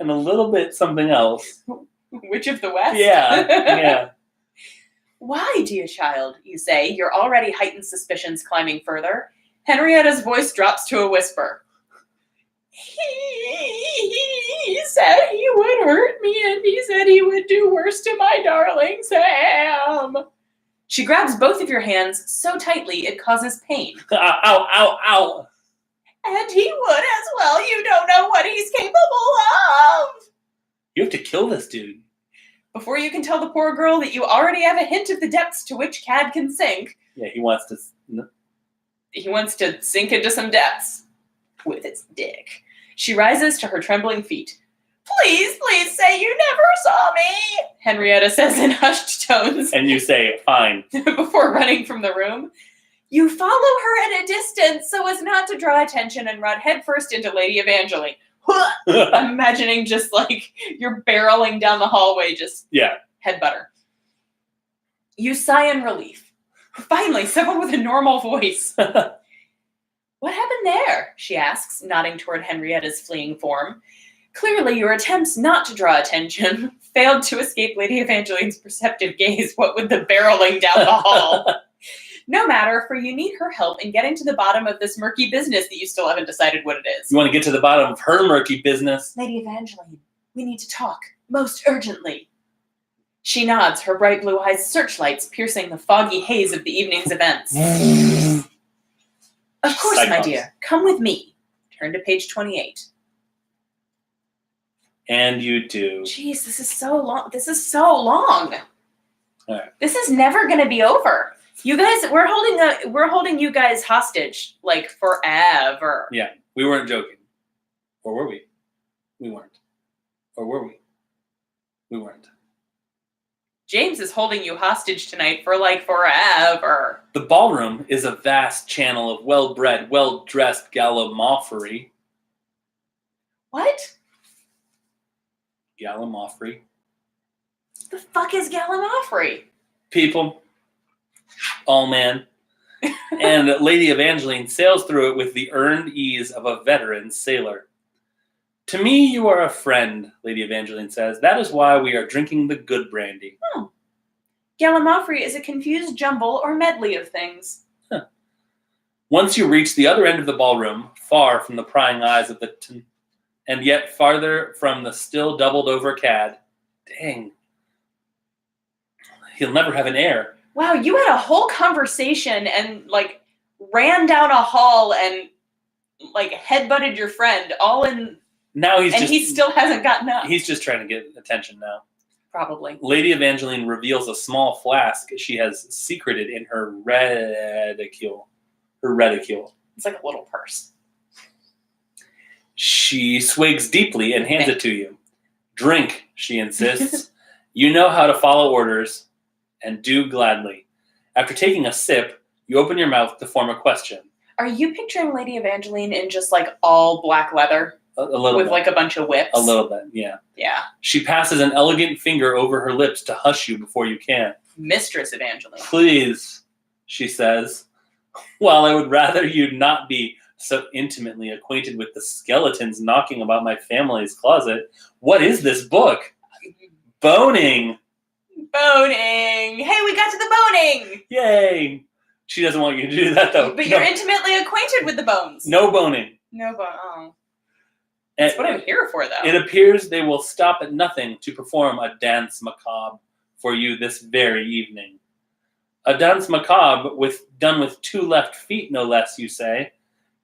and a little bit something else. Witch of the West? Yeah. Why, dear child, you say, your already heightened suspicions climbing further? Henrietta's voice drops to a whisper. He said he would hurt me, and he said he would do worse to my darling Sam. She grabs both of your hands so tightly it causes pain. Ow, ow, ow. And he would as well. You don't know what he's capable of. You have to kill this dude. Before you can tell the poor girl that you already have a hint of the depths to which Cad can sink. Yeah, he wants to... He wants to sink into some depths with his dick. She rises to her trembling feet. Please say you never saw me, Henrietta says in hushed tones. And you say, fine. Before running from the room. You follow her at a distance so as not to draw attention and run headfirst into Lady Evangeline. I'm imagining just like you're barreling down the hallway, just headbutt her. You sigh in relief. Finally, someone with a normal voice. What happened there? She asks, nodding toward Henrietta's fleeing form. Clearly, your attempts not to draw attention failed to escape Lady Evangeline's perceptive gaze, what with the barreling down the hall. No matter, for you need her help in getting to the bottom of this murky business that you still haven't decided what it is. You want to get to the bottom of her murky business? Lady Evangeline, we need to talk, most urgently. She nods, her bright blue eyes searchlights piercing the foggy haze of the evening's events. Of course, Cyclops. my dear. Come with me. Turn to page 28. And you do. Jeez, this is so long. All right. This is never going to be over. You guys, we're holding you guys hostage like forever. Yeah, we weren't joking. Or were we? We weren't. Or were we? We weren't. James is holding you hostage tonight for like forever. The ballroom is a vast channel of well-bred, well-dressed gallimaufry. What? Gallimaufry. The fuck is gallimaufry? People. All man. And Lady Evangeline sails through it with the earned ease of a veteran sailor. To me, you are a friend, Lady Evangeline says. That is why we are drinking the good brandy. Oh. Gallimaufry is a confused jumble or medley of things. Huh. Once you reach the other end of the ballroom, far from the prying eyes of the and yet farther from the still doubled-over Cad, dang, he'll never have an heir. Wow, you had a whole conversation and like ran down a hall and like headbutted your friend all in. Now he still hasn't gotten up. He's just trying to get attention now. Probably. Lady Evangeline reveals a small flask she has secreted in her reticule. It's like a little purse. She swigs deeply and hands it to you. Drink, she insists. You know how to follow orders, and do gladly. After taking a sip, you open your mouth to form a question. Are you picturing Lady Evangeline in just like all black leather? A little with bit. Like a bunch of whips? A little bit, yeah. Yeah. She passes an elegant finger over her lips to hush you before you can. Mistress Evangeline. Please, she says. While I would rather you not be so intimately acquainted with the skeletons knocking about my family's closet, what is this book? Boning. Boning. Hey, we got to the boning. Yay. She doesn't want you to do that, though. But you're intimately acquainted with the bones. No boning. No bone. Oh. That's what I'm here for, though. It appears they will stop at nothing to perform a dance macabre for you this very evening. A dance macabre done with 2 left feet, no less, you say.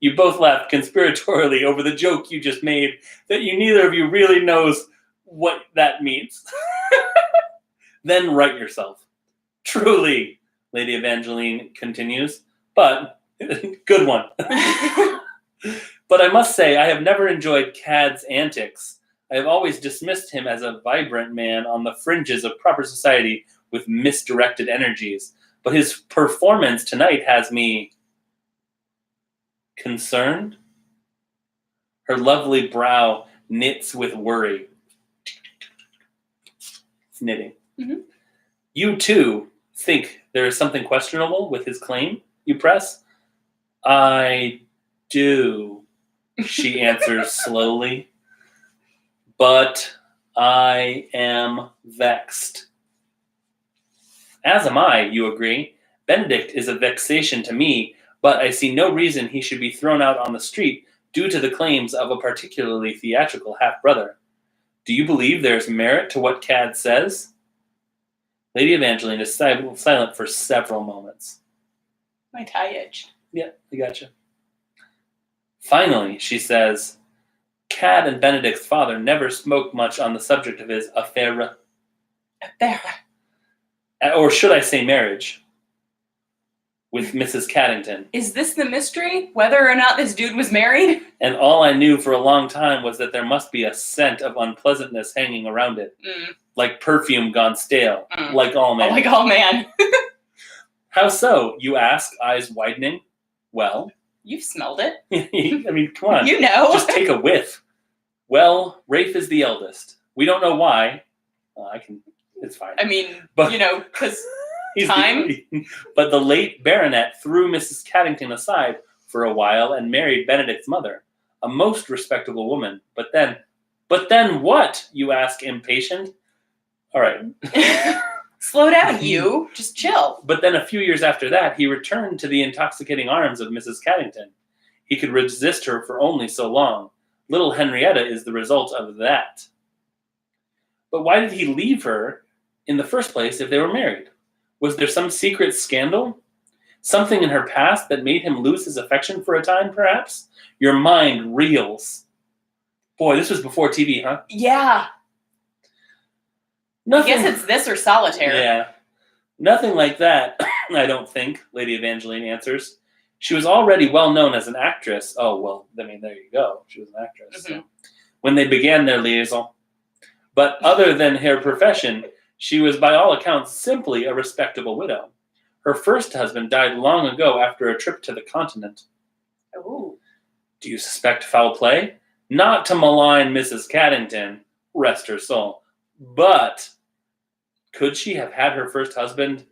You both laughed conspiratorially over the joke you just made that neither of you really knows what that means. Then right yourself. Truly, Lady Evangeline continues, but good one. But I must say, I have never enjoyed Cad's antics. I have always dismissed him as a vibrant man on the fringes of proper society with misdirected energies. But his performance tonight has me Concerned? Her lovely brow knits with worry. It's knitting. Mhm. You, too, think there is something questionable with his claim? You press. I do, she answers slowly. But I am vexed. As am I, you agree. Benedict is a vexation to me, but I see no reason he should be thrown out on the street due to the claims of a particularly theatrical half-brother. Do you believe there is merit to what Cad says? Lady Evangeline is silent for several moments. My tie itched. Yeah, I gotcha. Finally, she says, Cad and Benedict's father never spoke much on the subject of his affaire. There. Or should I say marriage? With Mrs. Caddington. Is this the mystery? Whether or not this dude was married? And all I knew for a long time was that there must be a scent of unpleasantness hanging around it. Like perfume gone stale. Like all man. Oh, like all man. How so, you ask, eyes widening? Well. You've smelled it. I mean, come on. You know. Just take a whiff. Well, Rafe is the eldest. We don't know why. It's fine. I mean, but, because time. But the late baronet threw Mrs. Caddington aside for a while and married Benedict's mother, a most respectable woman. But then what, you ask, impatient? All right. Slow down, you. Just chill. But then a few years after that, he returned to the intoxicating arms of Mrs. Caddington. He could resist her for only so long. Little Henrietta is the result of that. But why did he leave her in the first place if they were married? Was there some secret scandal? Something in her past that made him lose his affection for a time, perhaps? Your mind reels. Boy, this was before TV, huh? Yeah. Nothing. I guess it's this or solitaire. Yeah. Nothing like that, I don't think, Lady Evangeline answers. She was already well known as an actress. Oh, well, I mean, there you go. She was an actress. Mm-hmm. So. When they began their liaison. But other than her profession, she was by all accounts simply a respectable widow. Her first husband died long ago after a trip to the continent. Ooh. Do you suspect foul play? Not to malign Mrs. Caddington, rest her soul, but could she have had her first husband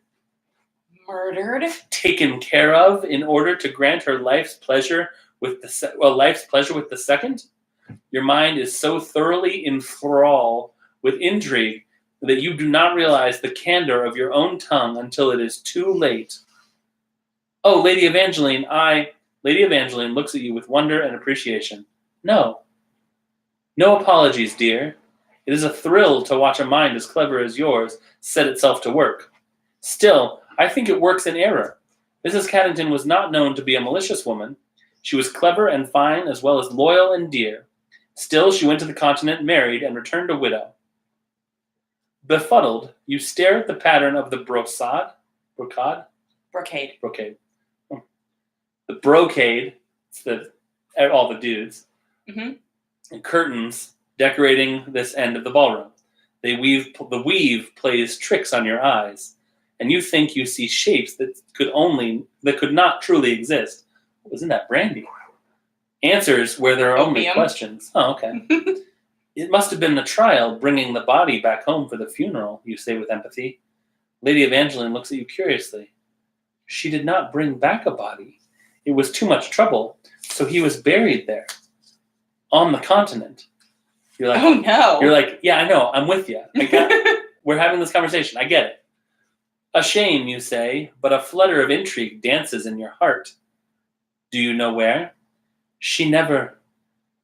murdered, taken care of in order to grant her life's pleasure with the second? Your mind is so thoroughly enthralled with intrigue that you do not realize the candor of your own tongue until it is too late. Oh, Lady Evangeline, Lady Evangeline looks at you with wonder and appreciation. No. No apologies, dear. It is a thrill to watch a mind as clever as yours set itself to work. Still, I think it works in error. Mrs. Caddington was not known to be a malicious woman. She was clever and fine as well as loyal and dear. Still, she went to the continent, married, and returned a widow. Befuddled, you stare at the pattern of the brocade. Oh. The brocade, it's all the dudes, and curtains decorating this end of the ballroom. The weave plays tricks on your eyes, and you think you see shapes that could not truly exist. Wasn't that brandy? Answers where there are only questions. Oh, okay. It must have been the trial bringing the body back home for the funeral, you say with empathy. Lady Evangeline looks at you curiously. She did not bring back a body. It was too much trouble, so he was buried there, on the continent. You're like, oh no. You're like, yeah, I know, I'm with you. We're having this conversation, I get it. A shame, you say, but a flutter of intrigue dances in your heart. Do you know where?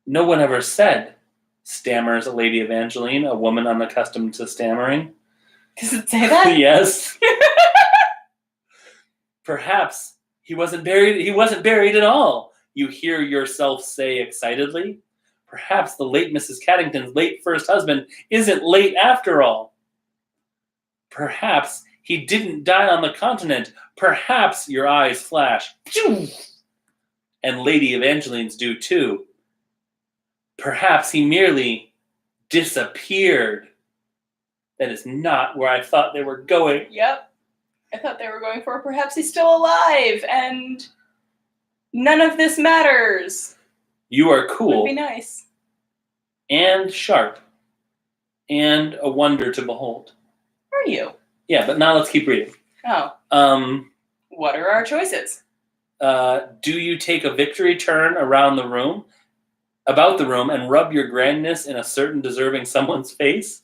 No one ever said, stammers Lady Evangeline, a woman unaccustomed to stammering. Does it say that? Yes. Perhaps he wasn't buried at all, you hear yourself say excitedly. Perhaps the late Mrs. Caddington's late first husband isn't late after all. Perhaps he didn't die on the continent. Perhaps your eyes flash. And Lady Evangeline's do too. Perhaps he merely disappeared. That is not where I thought they were going. Yep. I thought they were going for perhaps he's still alive and None of this matters. You are Would cool be nice. and sharp and a wonder to behold. Are you? Yeah, but now let's keep reading. Oh. What are our choices? Do you take a victory turn about the room and rub your grandness in a certain deserving someone's face?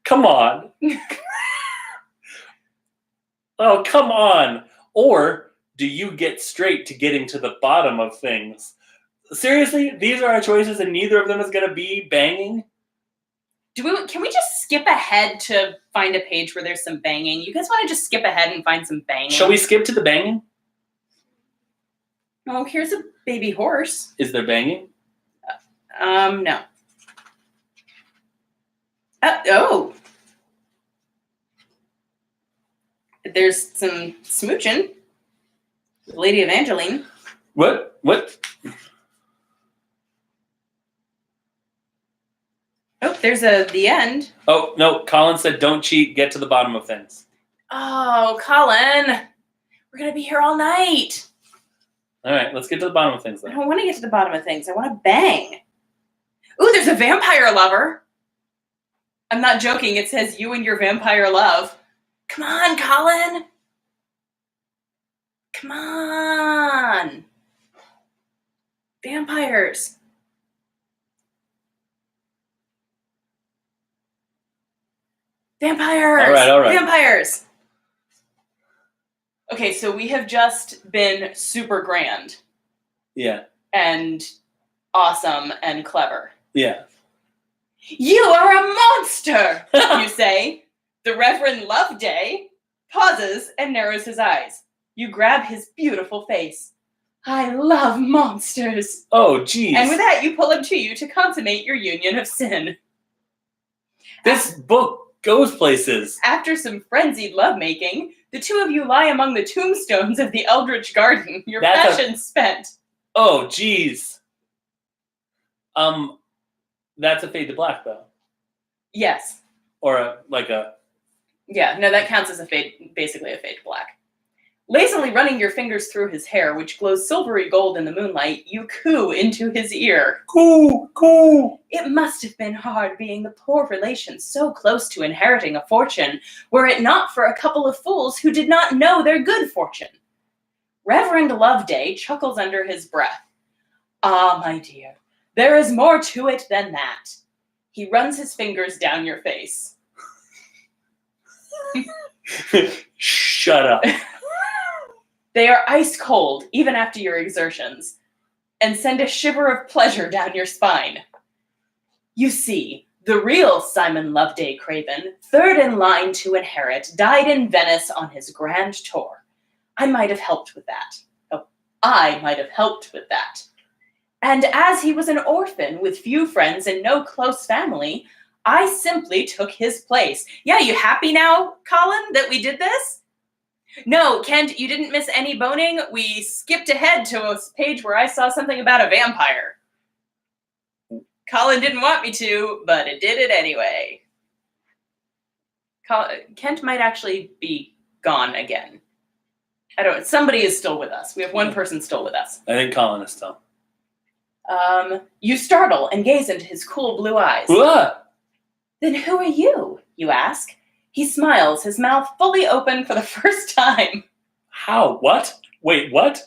Come on. Oh, come on. Or do you get straight to getting to the bottom of things? Seriously, these are our choices and neither of them is going to be banging? Can we just skip ahead to find a page where there's some banging? You guys want to just skip ahead and find some banging? Shall we skip to the banging? Oh, here's a baby horse. Is there banging? No. Oh. There's some smooching. Lady Evangeline. What? Oh, there's the end. Oh, no, Colin said don't cheat, get to the bottom of things. Oh, Colin. We're going to be here all night. All right, let's get to the bottom of things I then. don't want to get to the bottom of things. I want to bang. Ooh, there's a vampire lover. I'm not joking. It says you and your vampire love. Come on, Colin. Come on. Vampires. Vampires. All right. Vampires. Okay, so we have just been super grand. Yeah. And awesome and clever. Yeah. You are a monster, you say. The Reverend Loveday pauses and narrows his eyes. You grab his beautiful face. I love monsters. Oh, geez. And with that, you pull him to you to consummate your union of sin. This book goes places. After some frenzied lovemaking, the two of you lie among the tombstones of the Eldritch Garden, your passion spent. Oh, geez. That's a fade to black, though. Yes. Or Yeah, no, that counts as basically a fade to black. Lazily running your fingers through his hair, which glows silvery gold in the moonlight, you coo into his ear. Coo, coo. It must have been hard being the poor relation so close to inheriting a fortune, were it not for a couple of fools who did not know their good fortune. Reverend Loveday chuckles under his breath. Ah, my dear, there is more to it than that. He runs his fingers down your face. Shut up. They are ice cold, even after your exertions, and send a shiver of pleasure down your spine. You see, the real Simon Loveday Craven, third in line to inherit, died in Venice on his grand tour. I might have helped with that. And as he was an orphan with few friends and no close family, I simply took his place. Yeah, you happy now, Colin, that we did this? No, Kent, you didn't miss any boning. We skipped ahead to a page where I saw something about a vampire. Colin didn't want me to, but it did it anyway. Kent might actually be gone again. I don't know. Somebody is still with us. We have one person still with us. I think Colin is still. You startle and gaze into his cool blue eyes. What? Then who are you? You ask. He smiles, his mouth fully open for the first time. How? What? Wait, what?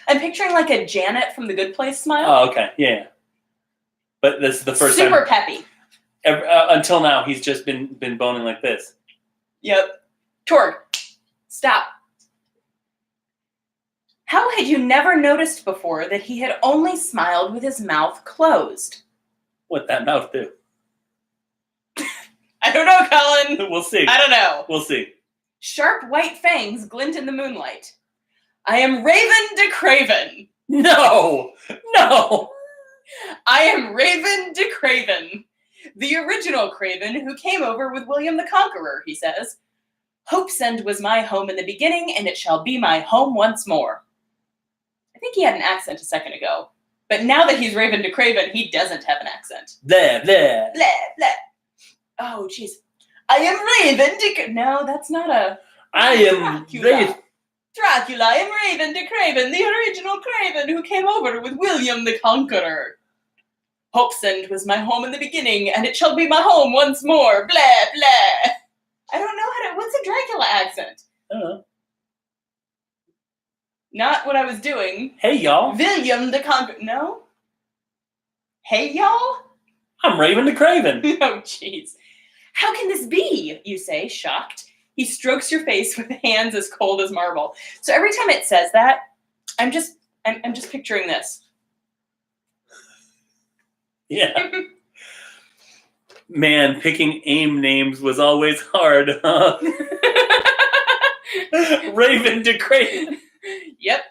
I'm picturing like a Janet from The Good Place smile. Oh, okay. Yeah. But this is the first time. Super peppy. Until now, he's just been boning like this. Yep. Torg, stop. How had you never noticed before that he had only smiled with his mouth closed? What that mouth do? I don't know, Colin. We'll see. I don't know. We'll see. Sharp white fangs glint in the moonlight. I am Raven de Craven. No! I am Raven de Craven, the original Craven who came over with William the Conqueror, he says. Hopesend was my home in the beginning, and it shall be my home once more. I think he had an accent a second ago, but now that he's Raven de Craven, he doesn't have an accent. There. Blah, blah. Oh, jeez. I am Raven de... No, that's not a... I am Raven. Dracula, I am Raven de Craven, the original Craven who came over with William the Conqueror. Hopesend was my home in the beginning, and it shall be my home once more. Blah, blah. I don't know how to... What's a Dracula accent? I don't know. Not what I was doing. Hey, y'all. William the Conqueror... No? Hey, y'all? I'm Raven de Craven. Oh, jeez. How can this be, you say, shocked. He strokes your face with hands as cold as marble. So every time it says that, I'm just picturing this. Yeah. Man, picking AIM names was always hard, huh? Raven de Craven. Yep.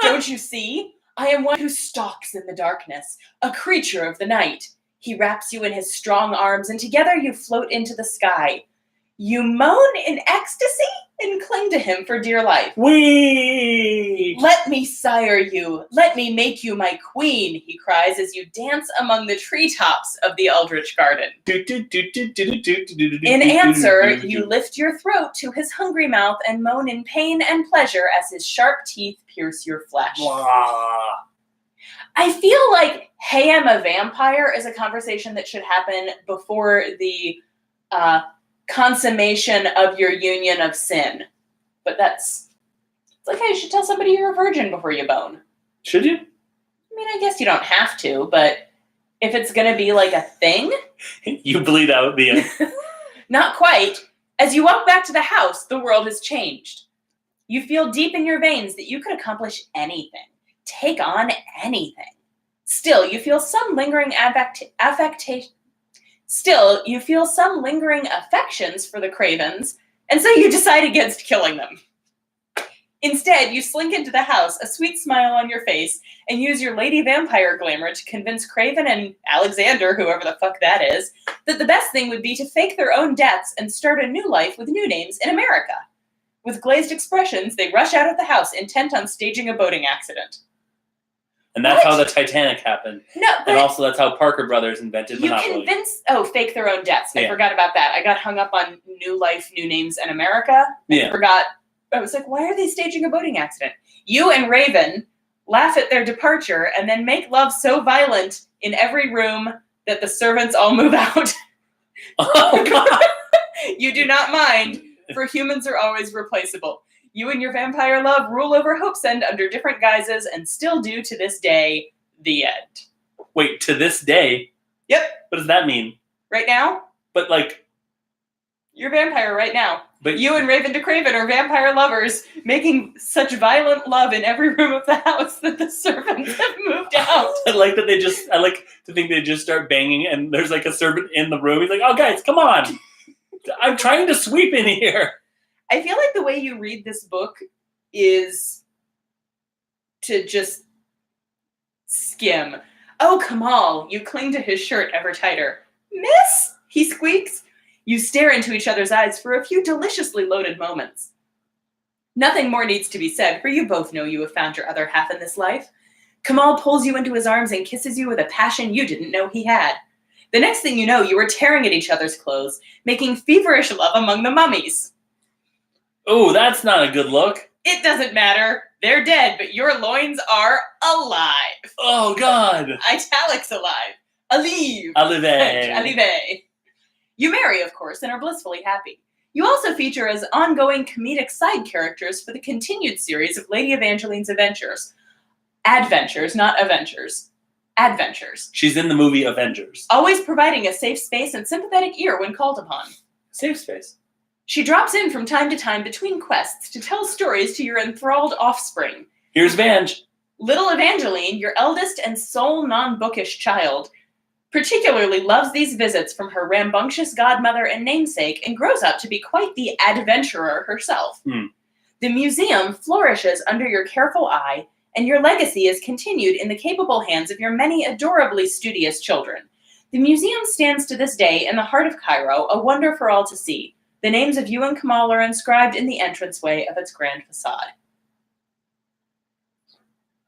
Don't you see? I am one who stalks in the darkness, a creature of the night. He wraps you in his strong arms, and together you float into the sky. You moan in ecstasy and cling to him for dear life. Whee! Let me sire you. Let me make you my queen, he cries as you dance among the treetops of the Eldritch Garden. In answer, you lift your throat to his hungry mouth and moan in pain and pleasure as his sharp teeth pierce your flesh. Blah. I feel like "Hey, I'm a vampire" is a conversation that should happen before the consummation of your union of sin. But it's like, hey, you should tell somebody you're a virgin before you bone. Should you? I mean, I guess you don't have to, but if it's going to be like a thing... You bleed out the end. Not quite. As you walk back to the house, the world has changed. You feel deep in your veins that you could accomplish anything, take on anything. Still, you feel some lingering affections for the Cravens, and so you decide against killing them. Instead, you slink into the house, a sweet smile on your face, and use your lady vampire glamour to convince Craven and Alexander, whoever the fuck that is, that the best thing would be to fake their own deaths and start a new life with new names in America. With glazed expressions, they rush out of the house, intent on staging a boating accident. And that's how the Titanic happened. No, but and also that's how Parker Brothers invented Monopoly. Fake their own deaths. I forgot about that. I got hung up on new life, new names in America. I was like, why are they staging a boating accident? You and Raven laugh at their departure and then make love so violent in every room that the servants all move out. Oh, God. You do not mind, for humans are always replaceable. You and your vampire love rule over Hopesend under different guises and still do to this day. The end. Wait, to this day? Yep. What does that mean? Right now? But like... You're a vampire right now. But you and Raven de Craven are vampire lovers, making such violent love in every room of the house that the servants have moved out. I like to think they just start banging and there's like a servant in the room. He's like, oh guys, come on. I'm trying to sweep in here. I feel like the way you read this book is to just skim. Oh, Kamal, you cling to his shirt ever tighter. Miss? He squeaks. You stare into each other's eyes for a few deliciously loaded moments. Nothing more needs to be said, for you both know you have found your other half in this life. Kamal pulls you into his arms and kisses you with a passion you didn't know he had. The next thing you know, you are tearing at each other's clothes, making feverish love among the mummies. Oh, that's not a good look. It doesn't matter. They're dead, but your loins are alive. Oh, God. Italics alive. Alive. Alive. Alive. You marry, of course, and are blissfully happy. You also feature as ongoing comedic side characters for the continued series of Lady Evangeline's adventures. Adventures, not adventures. Adventures. She's in the movie Avengers. Always providing a safe space and sympathetic ear when called upon. Safe space. She drops in from time to time between quests to tell stories to your enthralled offspring. Here's Vange. Little Evangeline, your eldest and sole non-bookish child, particularly loves these visits from her rambunctious godmother and namesake and grows up to be quite the adventurer herself. The museum flourishes under your careful eye, and your legacy is continued in the capable hands of your many adorably studious children. The museum stands to this day in the heart of Cairo, a wonder for all to see. The names of you and Kamal are inscribed in the entranceway of its grand facade.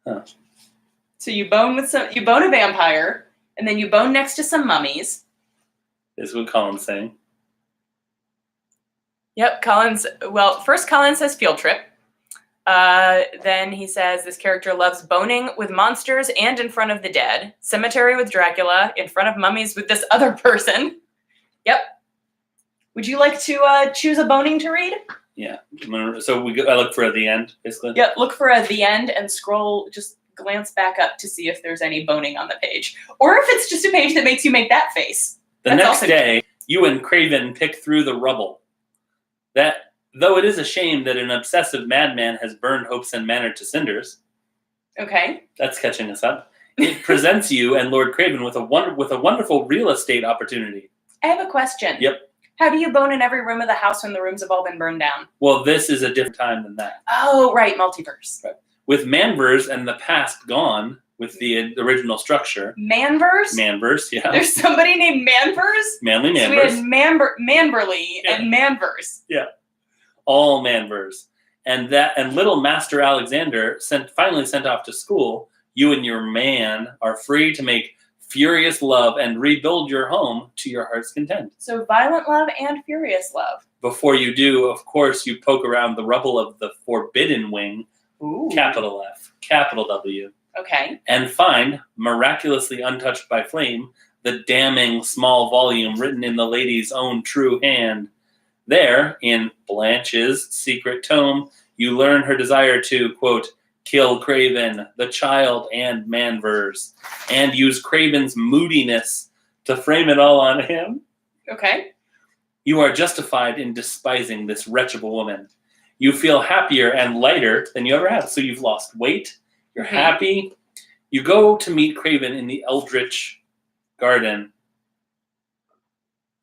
Huh. So you bone a vampire, and then you bone next to some mummies. Is what Colin's saying. Yep, first Colin says field trip. Then he says this character loves boning with monsters and in front of the dead. Cemetery with Dracula, in front of mummies with this other person. Yep. Would you like to choose a boning to read? Yeah. So I look for the end, basically. Yep, look for the end and just glance back up to see if there's any boning on the page. Or if it's just a page that makes you make that face. The next day, you and Craven pick through the rubble. That, though it is a shame that an obsessive madman has burned Hopes and Manor to cinders. Okay. That's catching us up. It presents you and Lord Craven with a wonderful real estate opportunity. I have a question. Yep. How do you bone in every room of the house when the rooms have all been burned down? Well, this is a different time than that. Oh, right, multiverse. Right. With Manverse and the past gone, with the original structure. Manverse? Manverse, yeah. There's somebody named Manverse? Manly Manverse. So we had Manberly and Manverse. Yeah. All Manverse. And little Master Alexander finally sent off to school. You and your man are free to make furious love and rebuild your home to your heart's content. So violent love and furious love. Before you do, of course, you poke around the rubble of the Forbidden Wing, Ooh. capital F, capital W. Okay. And find, miraculously untouched by flame, the damning small volume written in the lady's own true hand. There, in Blanche's secret tome, you learn her desire to, quote, kill Craven, the child, and Manverse, and use Craven's moodiness to frame it all on him. Okay. You are justified in despising this wretch of a woman. You feel happier and lighter than you ever have. So you've lost weight. You're happy. You go to meet Craven in the Eldritch Garden.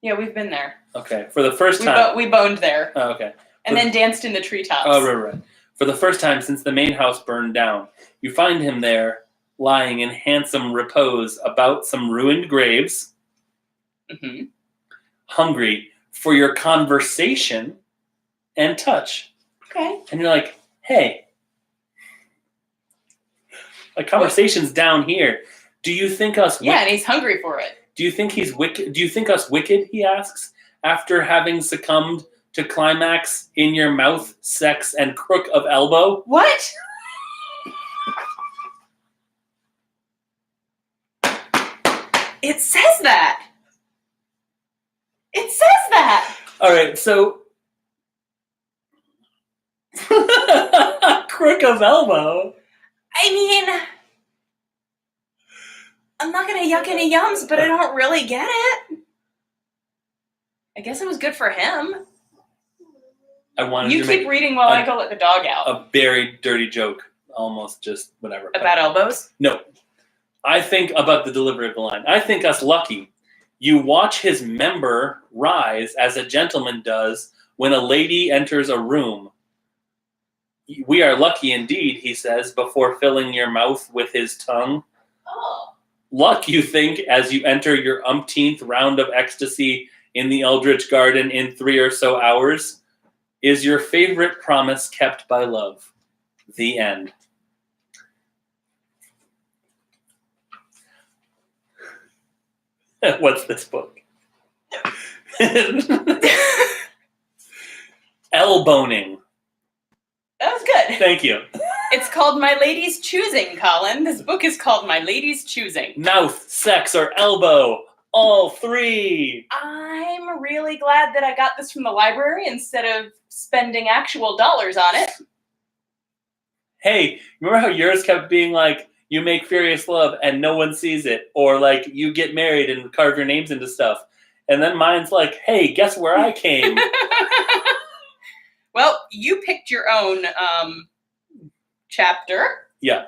Yeah, we've been there. Okay, for the first time. We boned there. Oh, okay. And then danced in the treetops. Oh, right. For the first time since the main house burned down, you find him there, lying in handsome repose about some ruined graves, hungry for your conversation and touch. Okay. And you're like, hey, my conversation's down here. Do you think us Yeah, and he's hungry for it. Do you think he's wicked? Do you think us wicked, he asks, after having succumbed to climax in your mouth, sex, and crook of elbow? What? It says that. It says that. All right, so crook of elbow. I mean, I'm not gonna yuck any yums, but I don't really get it. I guess it was good for him. I wanted You to keep make reading while I go let the dog out. a very dirty joke, almost just whatever. About elbows? No. I think about the delivery of the line. I think us lucky. You watch his member rise as a gentleman does when a lady enters a room. We are lucky indeed, he says, before filling your mouth with his tongue. Oh. Luck, you think, as you enter your umpteenth round of ecstasy in the Eldritch Garden in 3 or so hours, is your favorite promise kept by love. The end. What's this book? Elbowing. That was good. Thank you. It's called My Lady's Choosing, Colin. This book is called My Lady's Choosing. Mouth, sex, or elbow. All three. I'm really glad that I got this from the library instead of spending actual dollars on it. Hey, remember how yours kept being like, you make furious love and no one sees it? Or like, you get married and carve your names into stuff. And then mine's like, hey, guess where I came? Well, you picked your own chapter. Yeah.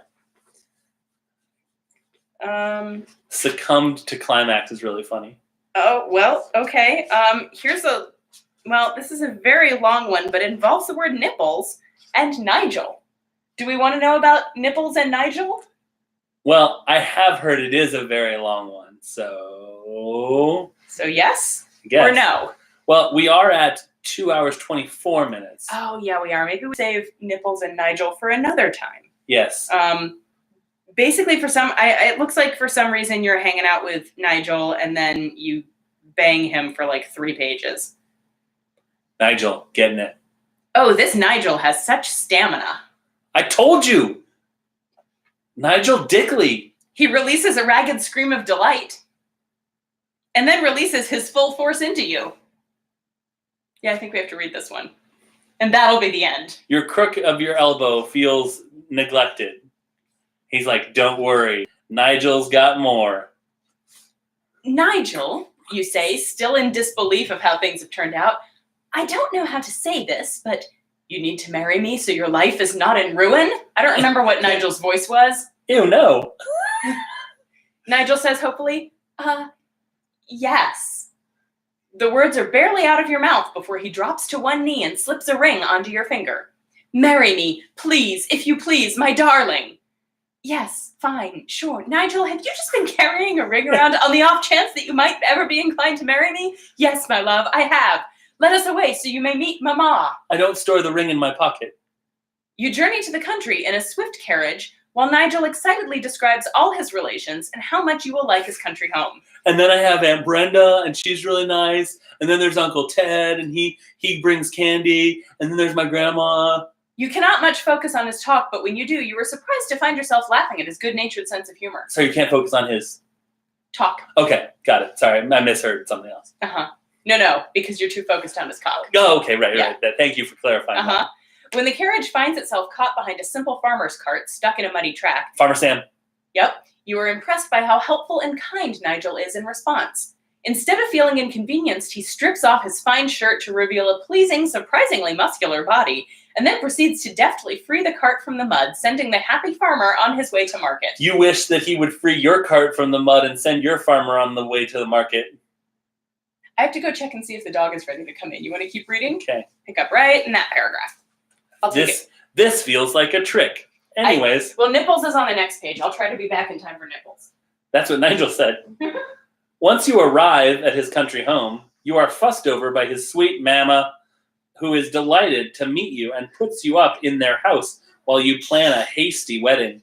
Succumbed to climax is really funny. Oh, well, okay. This is a very long one, but it involves the word nipples and Nigel. Do we want to know about nipples and Nigel? Well, I have heard it is a very long one, so... So yes? Yes. Or no? Well, we are at 2 hours, 24 minutes. Oh, yeah, we are. Maybe we save nipples and Nigel for another time. Yes. Basically, it looks like for some reason you're hanging out with Nigel and then you bang him for like 3 pages. Nigel, getting it. Oh, this Nigel has such stamina. I told you! Nigel Dickley. He releases a ragged scream of delight and then releases his full force into you. Yeah, I think we have to read this one. And that'll be the end. Your crook of your elbow feels neglected. He's like, don't worry. Nigel's got more. Nigel, you say, still in disbelief of how things have turned out, I don't know how to say this, but you need to marry me so your life is not in ruin? I don't remember what Nigel's voice was. Ew, no. Nigel says hopefully, yes. The words are barely out of your mouth before he drops to one knee and slips a ring onto your finger. Marry me, please, if you please, my darling. Yes, fine, sure. Nigel, have you just been carrying a ring around on the off chance that you might ever be inclined to marry me? Yes, my love, I have. Let us away so you may meet Mama. I don't store the ring in my pocket. You journey to the country in a swift carriage while Nigel excitedly describes all his relations and how much you will like his country home. And then I have Aunt Brenda, and she's really nice. And then there's Uncle Ted, and he brings candy. And then there's my grandma. You cannot much focus on his talk, but when you do, you are surprised to find yourself laughing at his good-natured sense of humor. So you can't focus on his talk. Okay, got it. Sorry, I misheard something else. No, because you're too focused on his cock. Oh, okay, right. Thank you for clarifying that. When the carriage finds itself caught behind a simple farmer's cart stuck in a muddy track. Farmer Sam. Yep. You are impressed by how helpful and kind Nigel is in response. Instead of feeling inconvenienced, he strips off his fine shirt to reveal a pleasing, surprisingly muscular body, and then proceeds to deftly free the cart from the mud, sending the happy farmer on his way to market. You wish that he would free your cart from the mud and send your farmer on the way to the market. I have to go check and see if the dog is ready to come in. You want to keep reading? Okay. Pick up right in that paragraph. I'll take it. This feels like a trick. Anyways. Well, Nipples is on the next page. I'll try to be back in time for Nipples. That's what Nigel said. Once you arrive at his country home, you are fussed over by his sweet mama, who is delighted to meet you and puts you up in their house while you plan a hasty wedding.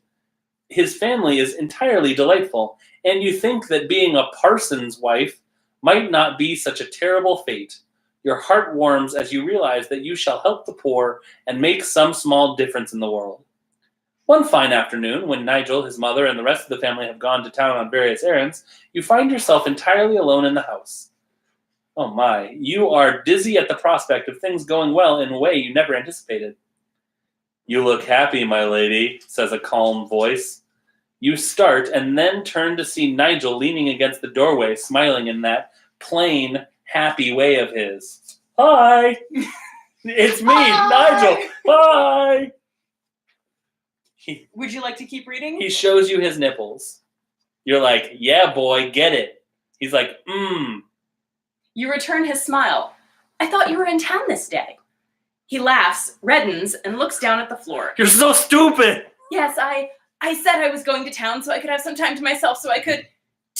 His family is entirely delightful, and you think that being a parson's wife might not be such a terrible fate. Your heart warms as you realize that you shall help the poor and make some small difference in the world. One fine afternoon, when Nigel, his mother, and the rest of the family have gone to town on various errands, you find yourself entirely alone in the house. Oh my, you are dizzy at the prospect of things going well in a way you never anticipated. You look happy, my lady, says a calm voice. You start and then turn to see Nigel leaning against the doorway, smiling in that plain, happy way of his. Hi! It's me, Nigel! Hi! Would you like to keep reading? He shows you his nipples. You're like, yeah, boy, get it. He's like, You return his smile. I thought you were in town this day. He laughs, reddens, and looks down at the floor. You're so stupid! Yes, I said I was going to town so I could have some time to myself so I could,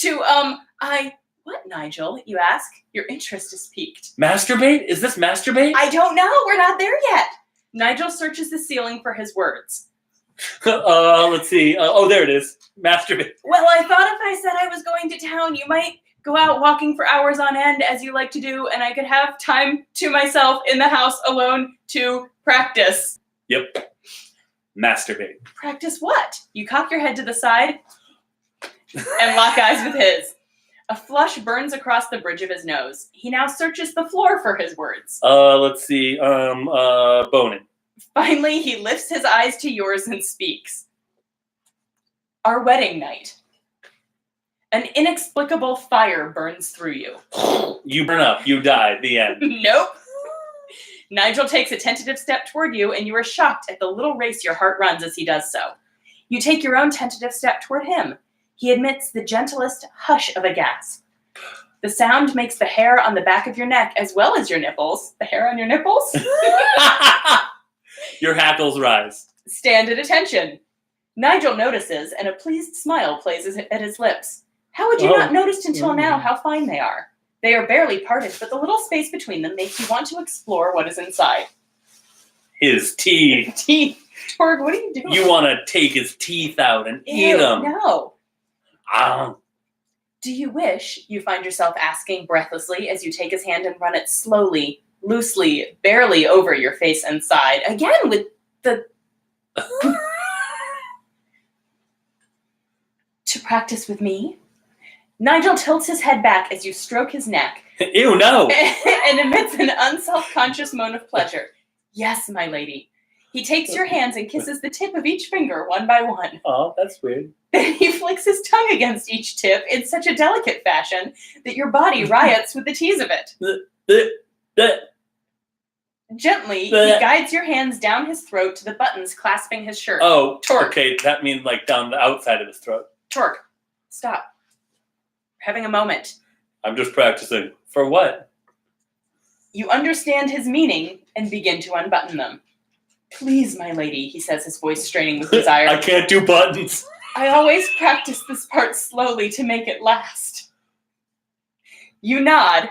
What, Nigel, you ask? Your interest is piqued. Masturbate? Is this masturbate? I don't know. We're not there yet. Nigel searches the ceiling for his words. Let's see. There it is. Masturbate. Well, I thought if I said I was going to town, you might go out walking for hours on end, as you like to do, and I could have time to myself in the house alone to practice. Yep. Masturbate. Practice what? You cock your head to the side and lock eyes with his. A flush burns across the bridge of his nose. He now searches the floor for his words. Let's see. Boning. Finally, he lifts his eyes to yours and speaks. Our wedding night. An inexplicable fire burns through you. You burn up. You die. The end. Nope. Nigel takes a tentative step toward you, and you are shocked at the little race your heart runs as he does so. You take your own tentative step toward him. He emits the gentlest hush of a gasp. The sound makes the hair on the back of your neck, as well as your nipples. The hair on your nipples? Your hackles rise. Stand at attention. Nigel notices, and a pleased smile plays at his lips. How would you not noticed until now how fine they are? They are barely parted, but the little space between them makes you want to explore what is inside. His teeth. Teeth. Torg, what are you doing? You want to take his teeth out and eat them. No. Ah. Do you wish, you find yourself asking breathlessly as you take his hand and run it slowly, loosely, barely over your face and side. Again, with the... To practice with me? Nigel tilts his head back as you stroke his neck. Ew, no! And emits an unself-conscious moan of pleasure. Yes, my lady. He takes your hands and kisses the tip of each finger one by one. Oh, that's weird. Then he flicks his tongue against each tip in such a delicate fashion that your body riots with the tease of it. Gently, he guides your hands down his throat to the buttons clasping his shirt. Oh, Torque. Okay, that means like down the outside of his throat. Torque, stop. We're having a moment. I'm just practicing. For what? You understand his meaning and begin to unbutton them. Please, my lady, he says, his voice straining with desire. I can't do buttons. I always practice this part slowly to make it last. You nod,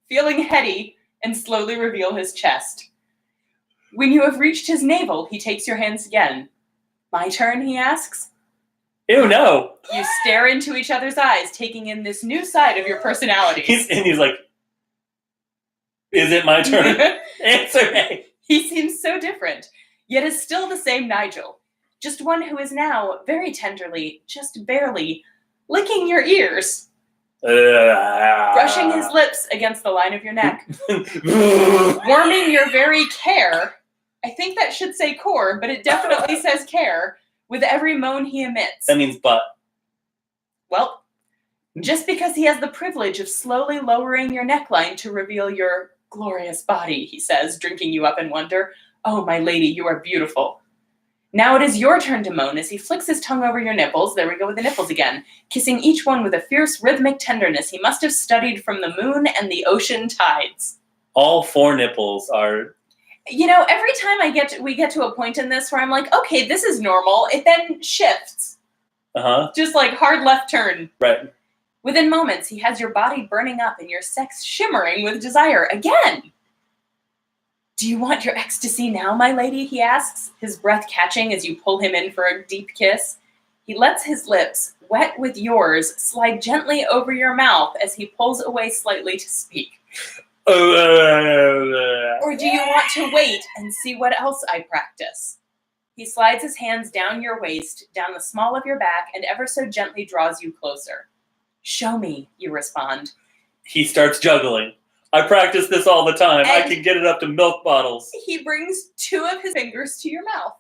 feeling heady, and slowly reveal his chest. When you have reached his navel, he takes your hands again. My turn, he asks. Ew, no. You stare into each other's eyes, taking in this new side of your personalities. He's like, is it my turn? Answer me. He seems so different, yet is still the same Nigel. Just one who is now, very tenderly, just barely, licking your ears. Brushing his lips against the line of your neck. Warming your very care. I think that should say core, but it definitely says care, with every moan he emits. That means butt. Well, just because he has the privilege of slowly lowering your neckline to reveal your glorious body, he says, drinking you up in wonder. Oh, my lady, you are beautiful. Now it is your turn to moan as he flicks his tongue over your nipples. There we go with the nipples again. Kissing each one with a fierce rhythmic tenderness he must have studied from the moon and the ocean tides. All 4 nipples are... You know, every time we get to a point in this where I'm like, okay, this is normal, it then shifts. Uh-huh. Just like hard left turn. Right. Within moments, he has your body burning up and your sex shimmering with desire again. Do you want your ecstasy now, my lady? He asks, his breath catching as you pull him in for a deep kiss. He lets his lips, wet with yours, slide gently over your mouth as he pulls away slightly to speak. Or do you want to wait and see what else I practice? He slides his hands down your waist, down the small of your back, and ever so gently draws you closer. Show me, you respond. He starts juggling. I practice this all the time. I can get it up to milk bottles. He brings 2 of his fingers to your mouth.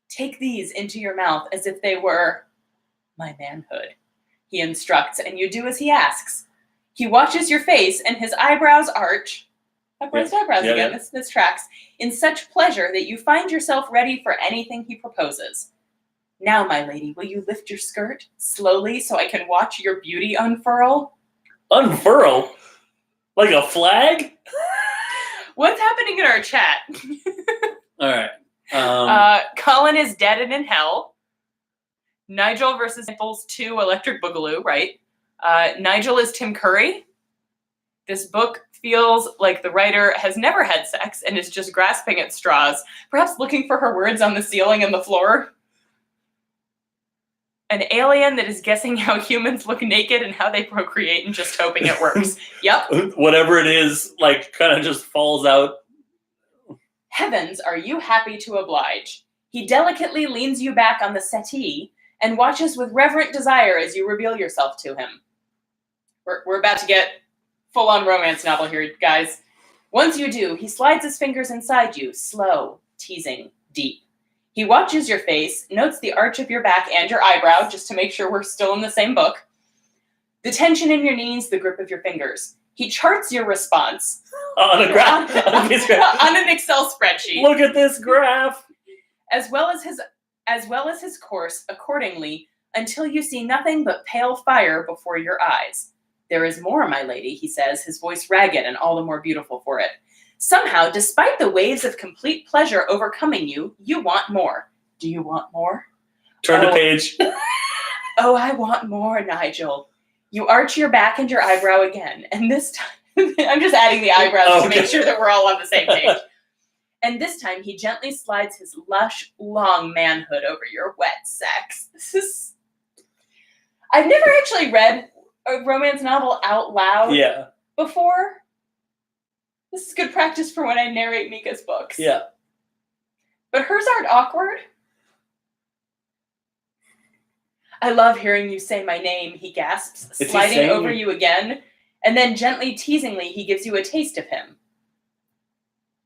Take these into your mouth as if they were my manhood, he instructs, and you do as he asks. He watches your face, and his eyebrows arch. I've raised eyebrows again. Yeah. This tracks. In such pleasure that you find yourself ready for anything he proposes. Now, my lady, will you lift your skirt slowly so I can watch your beauty unfurl? Unfurl? Like a flag? What's happening in our chat? All right. Colin is dead and in hell. Nigel versus Nipples 2 Electric Boogaloo, right? Nigel is Tim Curry. This book feels like the writer has never had sex and is just grasping at straws, perhaps looking for her words on the ceiling and the floor. An alien that is guessing how humans look naked and how they procreate and just hoping it works. Yep. Whatever it is, like, kind of just falls out. Heavens, are you happy to oblige? He delicately leans you back on the settee and watches with reverent desire as you reveal yourself to him. We're about to get full-on romance novel here, guys. Once you do, he slides his fingers inside you, slow, teasing, deep. He watches your face, notes the arch of your back and your eyebrow, just to make sure we're still in the same book. The tension in your knees, the grip of your fingers. He charts your response. On a graph? On an Excel spreadsheet. Look at this graph. As well as his course, accordingly, until you see nothing but pale fire before your eyes. There is more, my lady, he says, his voice ragged and all the more beautiful for it. Somehow, despite the waves of complete pleasure overcoming you, you want more. Do you want more? Turn the page. Oh, I want more, Nigel. You arch your back and your eyebrow again, and this time, I'm just adding the eyebrows to make sure that we're all on the same page. And this time, he gently slides his lush, long manhood over your wet sex. I've never actually read a romance novel out loud before. This is good practice for when I narrate Mika's books. Yeah. But hers aren't awkward. I love hearing you say my name, he gasps, Is he sliding saying over you again, and then gently, teasingly, he gives you a taste of him.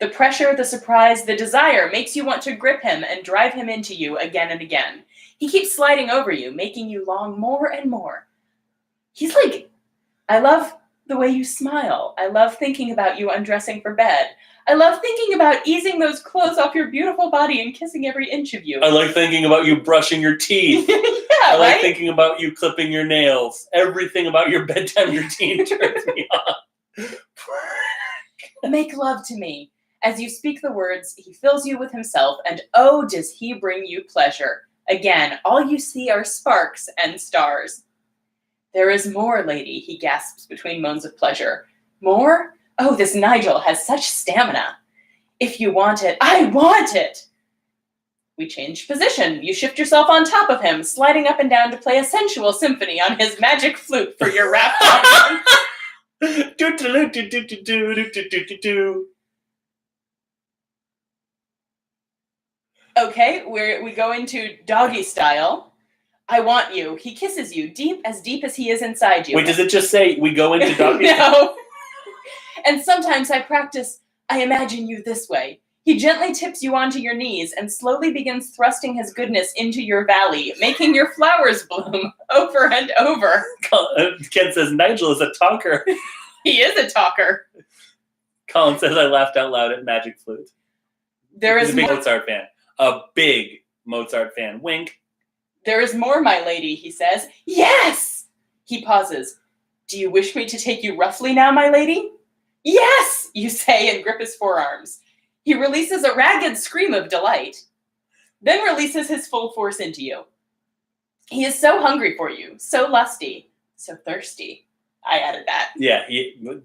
The pressure, the surprise, the desire makes you want to grip him and drive him into you again and again. He keeps sliding over you, making you long more and more. He's like, I love the way you smile. I love thinking about you undressing for bed. I love thinking about easing those clothes off your beautiful body and kissing every inch of you. I like thinking about you brushing your teeth. Yeah, I like right? thinking about you clipping your nails. Everything about your bedtime routine turns me on. Make love to me. As you speak the words, he fills you with himself, and oh, does he bring you pleasure. Again, all you see are sparks and stars. There is more, lady, he gasps between moans of pleasure. More? Oh, this Nigel has such stamina. If you want it, I want it. We change position. You shift yourself on top of him, sliding up and down to play a sensual symphony on his magic flute for your rapt audience. Okay, we go into doggy style. I want you. He kisses you deep as he is inside you. Wait, does it just say we go into doggy? No. And sometimes I practice, I imagine you this way. He gently tips you onto your knees and slowly begins thrusting his goodness into your valley, making your flowers bloom over and over. Ken says Nigel is a talker. He is a talker. Colin says I laughed out loud at Magic Flute. He's a big Mozart fan. A big Mozart fan. Wink. There is more, my lady, he says. Yes! He pauses. Do you wish me to take you roughly now, my lady? Yes, you say and grip his forearms. He releases a ragged scream of delight, then releases his full force into you. He is so hungry for you, so lusty, so thirsty. I added that. Yeah,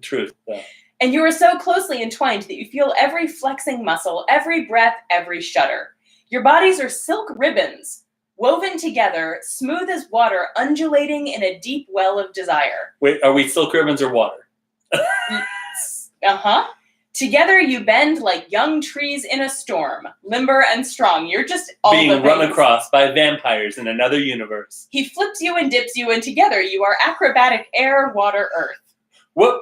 truth. Yeah. And you are so closely entwined that you feel every flexing muscle, every breath, every shudder. Your bodies are silk ribbons, woven together, smooth as water, undulating in a deep well of desire. Wait, are we silk ribbons or water? Uh-huh. Together you bend like young trees in a storm, limber and strong. You're just all being the things. Run across by vampires in another universe. He flips you and dips you, and together you are acrobatic air, water, earth. What?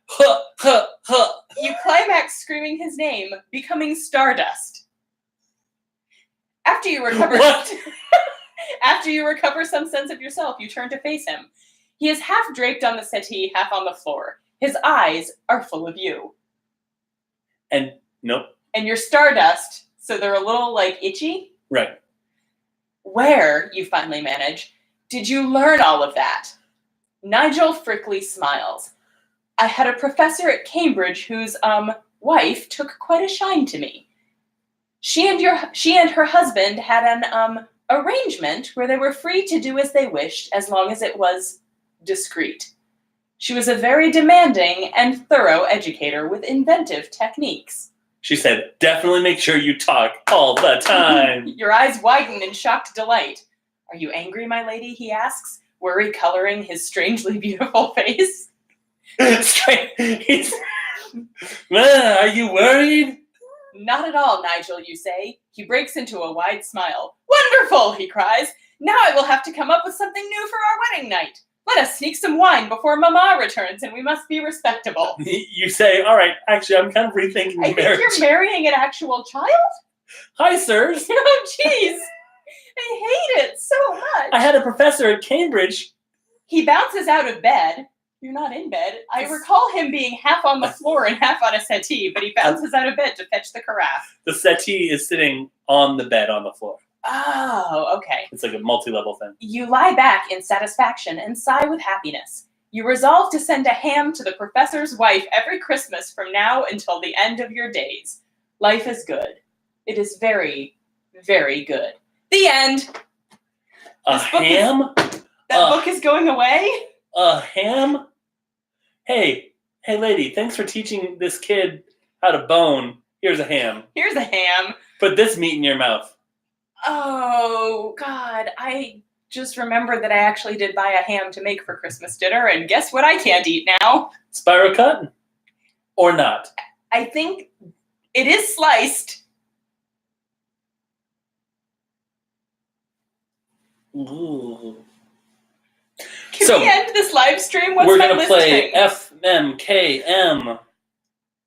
Huh, huh, huh. You climax screaming his name, becoming stardust. After you recover What? After you recover some sense of yourself, you turn to face him. He is half draped on the settee, half on the floor. His eyes are full of you. And nope. And you're stardust, so they're a little itchy. Right. Where, you finally manage, did you learn all of that? Nigel Frickley smiles. I had a professor at Cambridge whose wife took quite a shine to me. She and her husband had an arrangement where they were free to do as they wished as long as it was discreet. She was a very demanding and thorough educator with inventive techniques. She said, definitely make sure you talk all the time. Your eyes widen in shocked delight. Are you angry, my lady? He asks, worry coloring his strangely beautiful face. Are you worried? Not at all, Nigel, you say. He breaks into a wide smile. Wonderful, he cries. Now I will have to come up with something new for our wedding night. Let us sneak some wine before Mama returns, and we must be respectable. You say, all right, actually, I'm kind of rethinking the I marriage. think you're marrying an actual child? Hi, sirs. Oh, jeez. I hate it so much. I had a professor at Cambridge. He bounces out of bed. You're not in bed. I recall him being half on the floor and half on a settee, but he bounces out of bed to fetch the carafe. The settee is sitting on the bed on the floor. Oh, okay. It's like a multi-level thing. You lie back in satisfaction and sigh with happiness. You resolve to send a ham to the professor's wife every Christmas from now until the end of your days. Life is good. It is very, very good. The end. Ham? That book is going away? A ham? Hey, lady, thanks for teaching this kid how to bone. Here's a ham. Here's a ham. Put this meat in your mouth. Oh, God. I just remembered that I actually did buy a ham to make for Christmas dinner, and guess what I can't eat now? Spiral cut? Or not? I think it is sliced. Ooh. Can So, we end this live stream? What's we're my going to play listing? FMKM.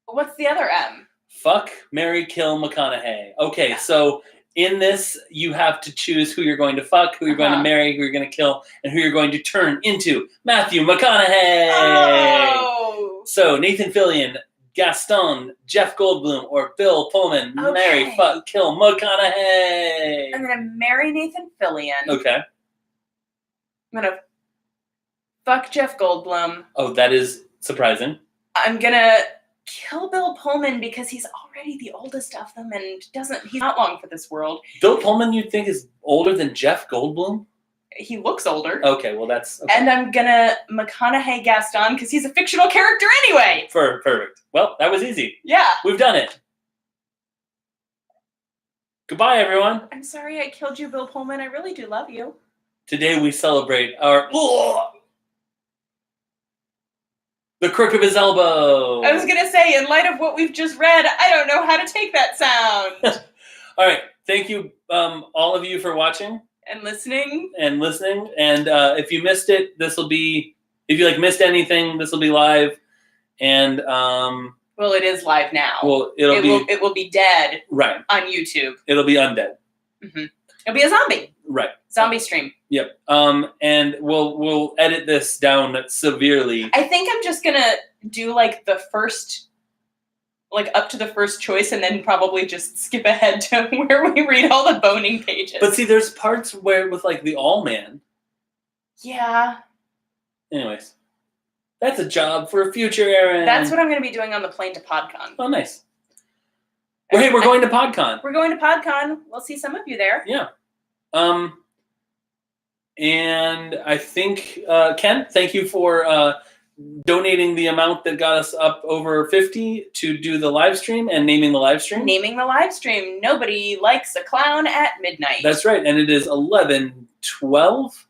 What's the other M? Fuck, marry, kill McConaughey. Okay, so in this, you have to choose who you're going to fuck, who you're going to marry, who you're going to kill, and who you're going to turn into Matthew McConaughey. Oh! So Nathan Fillion, Gaston, Jeff Goldblum, or Bill Pullman. Okay. Marry, fuck, kill McConaughey. I'm gonna marry Nathan Fillion. Okay. I'm gonna fuck Jeff Goldblum. Oh, that is surprising. I'm gonna kill Bill Pullman because he's already the oldest of them and he's not long for this world. Bill Pullman, you'd think, is older than Jeff Goldblum? He looks older. Okay, well that's... Okay. And I'm gonna McConaughey Gaston because he's a fictional character anyway. Perfect. Well, that was easy. Yeah. We've done it. Goodbye, everyone. I'm sorry I killed you, Bill Pullman. I really do love you. Today we celebrate our... the crook of his elbow. I was going to say, in light of what we've just read, I don't know how to take that sound. All right. Thank you, all of you, for watching. And listening. And if you missed it, this will be... If you missed anything, this will be live. And... well, it is live now. Well, it will be dead. Right. On YouTube. It'll be undead. Mm-hmm. It'll be a zombie. Right. Zombie stream. Yep. And we'll edit this down severely. I think I'm just gonna do the first, up to the first choice, and then probably just skip ahead to where we read all the boning pages. But see, there's parts where with the All Man. Yeah. Anyways, that's a job for a future Aaron. That's what I'm gonna be doing on the plane to PodCon. Oh, nice. Well, hey, we're going to PodCon. We're going to PodCon. We'll see some of you there. Yeah. And I think, Ken, thank you for donating the amount that got us up over 50 to do the live stream and naming the live stream. Naming the live stream. Nobody likes a clown at midnight. That's right. And it is 11:12?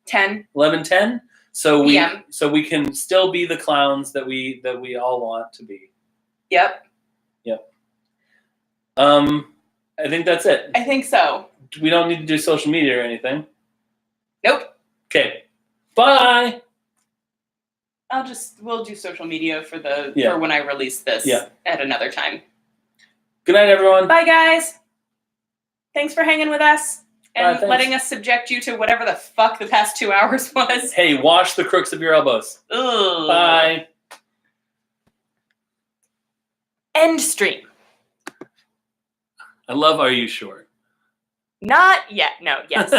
10. 11:10. So PM. we can still be the clowns that we all want to be. Yep. I think that's it. I think so. We don't need to do social media or anything. Nope. Okay. Bye. We'll do social media for for when I release this at another time. Good night, everyone. Bye, guys. Thanks for hanging with us and Bye, letting us subject you to whatever the fuck the past 2 hours was. Hey, wash the crooks of your elbows. Ugh. Bye. End stream. I love Are You Sure? Not yet. No, yes.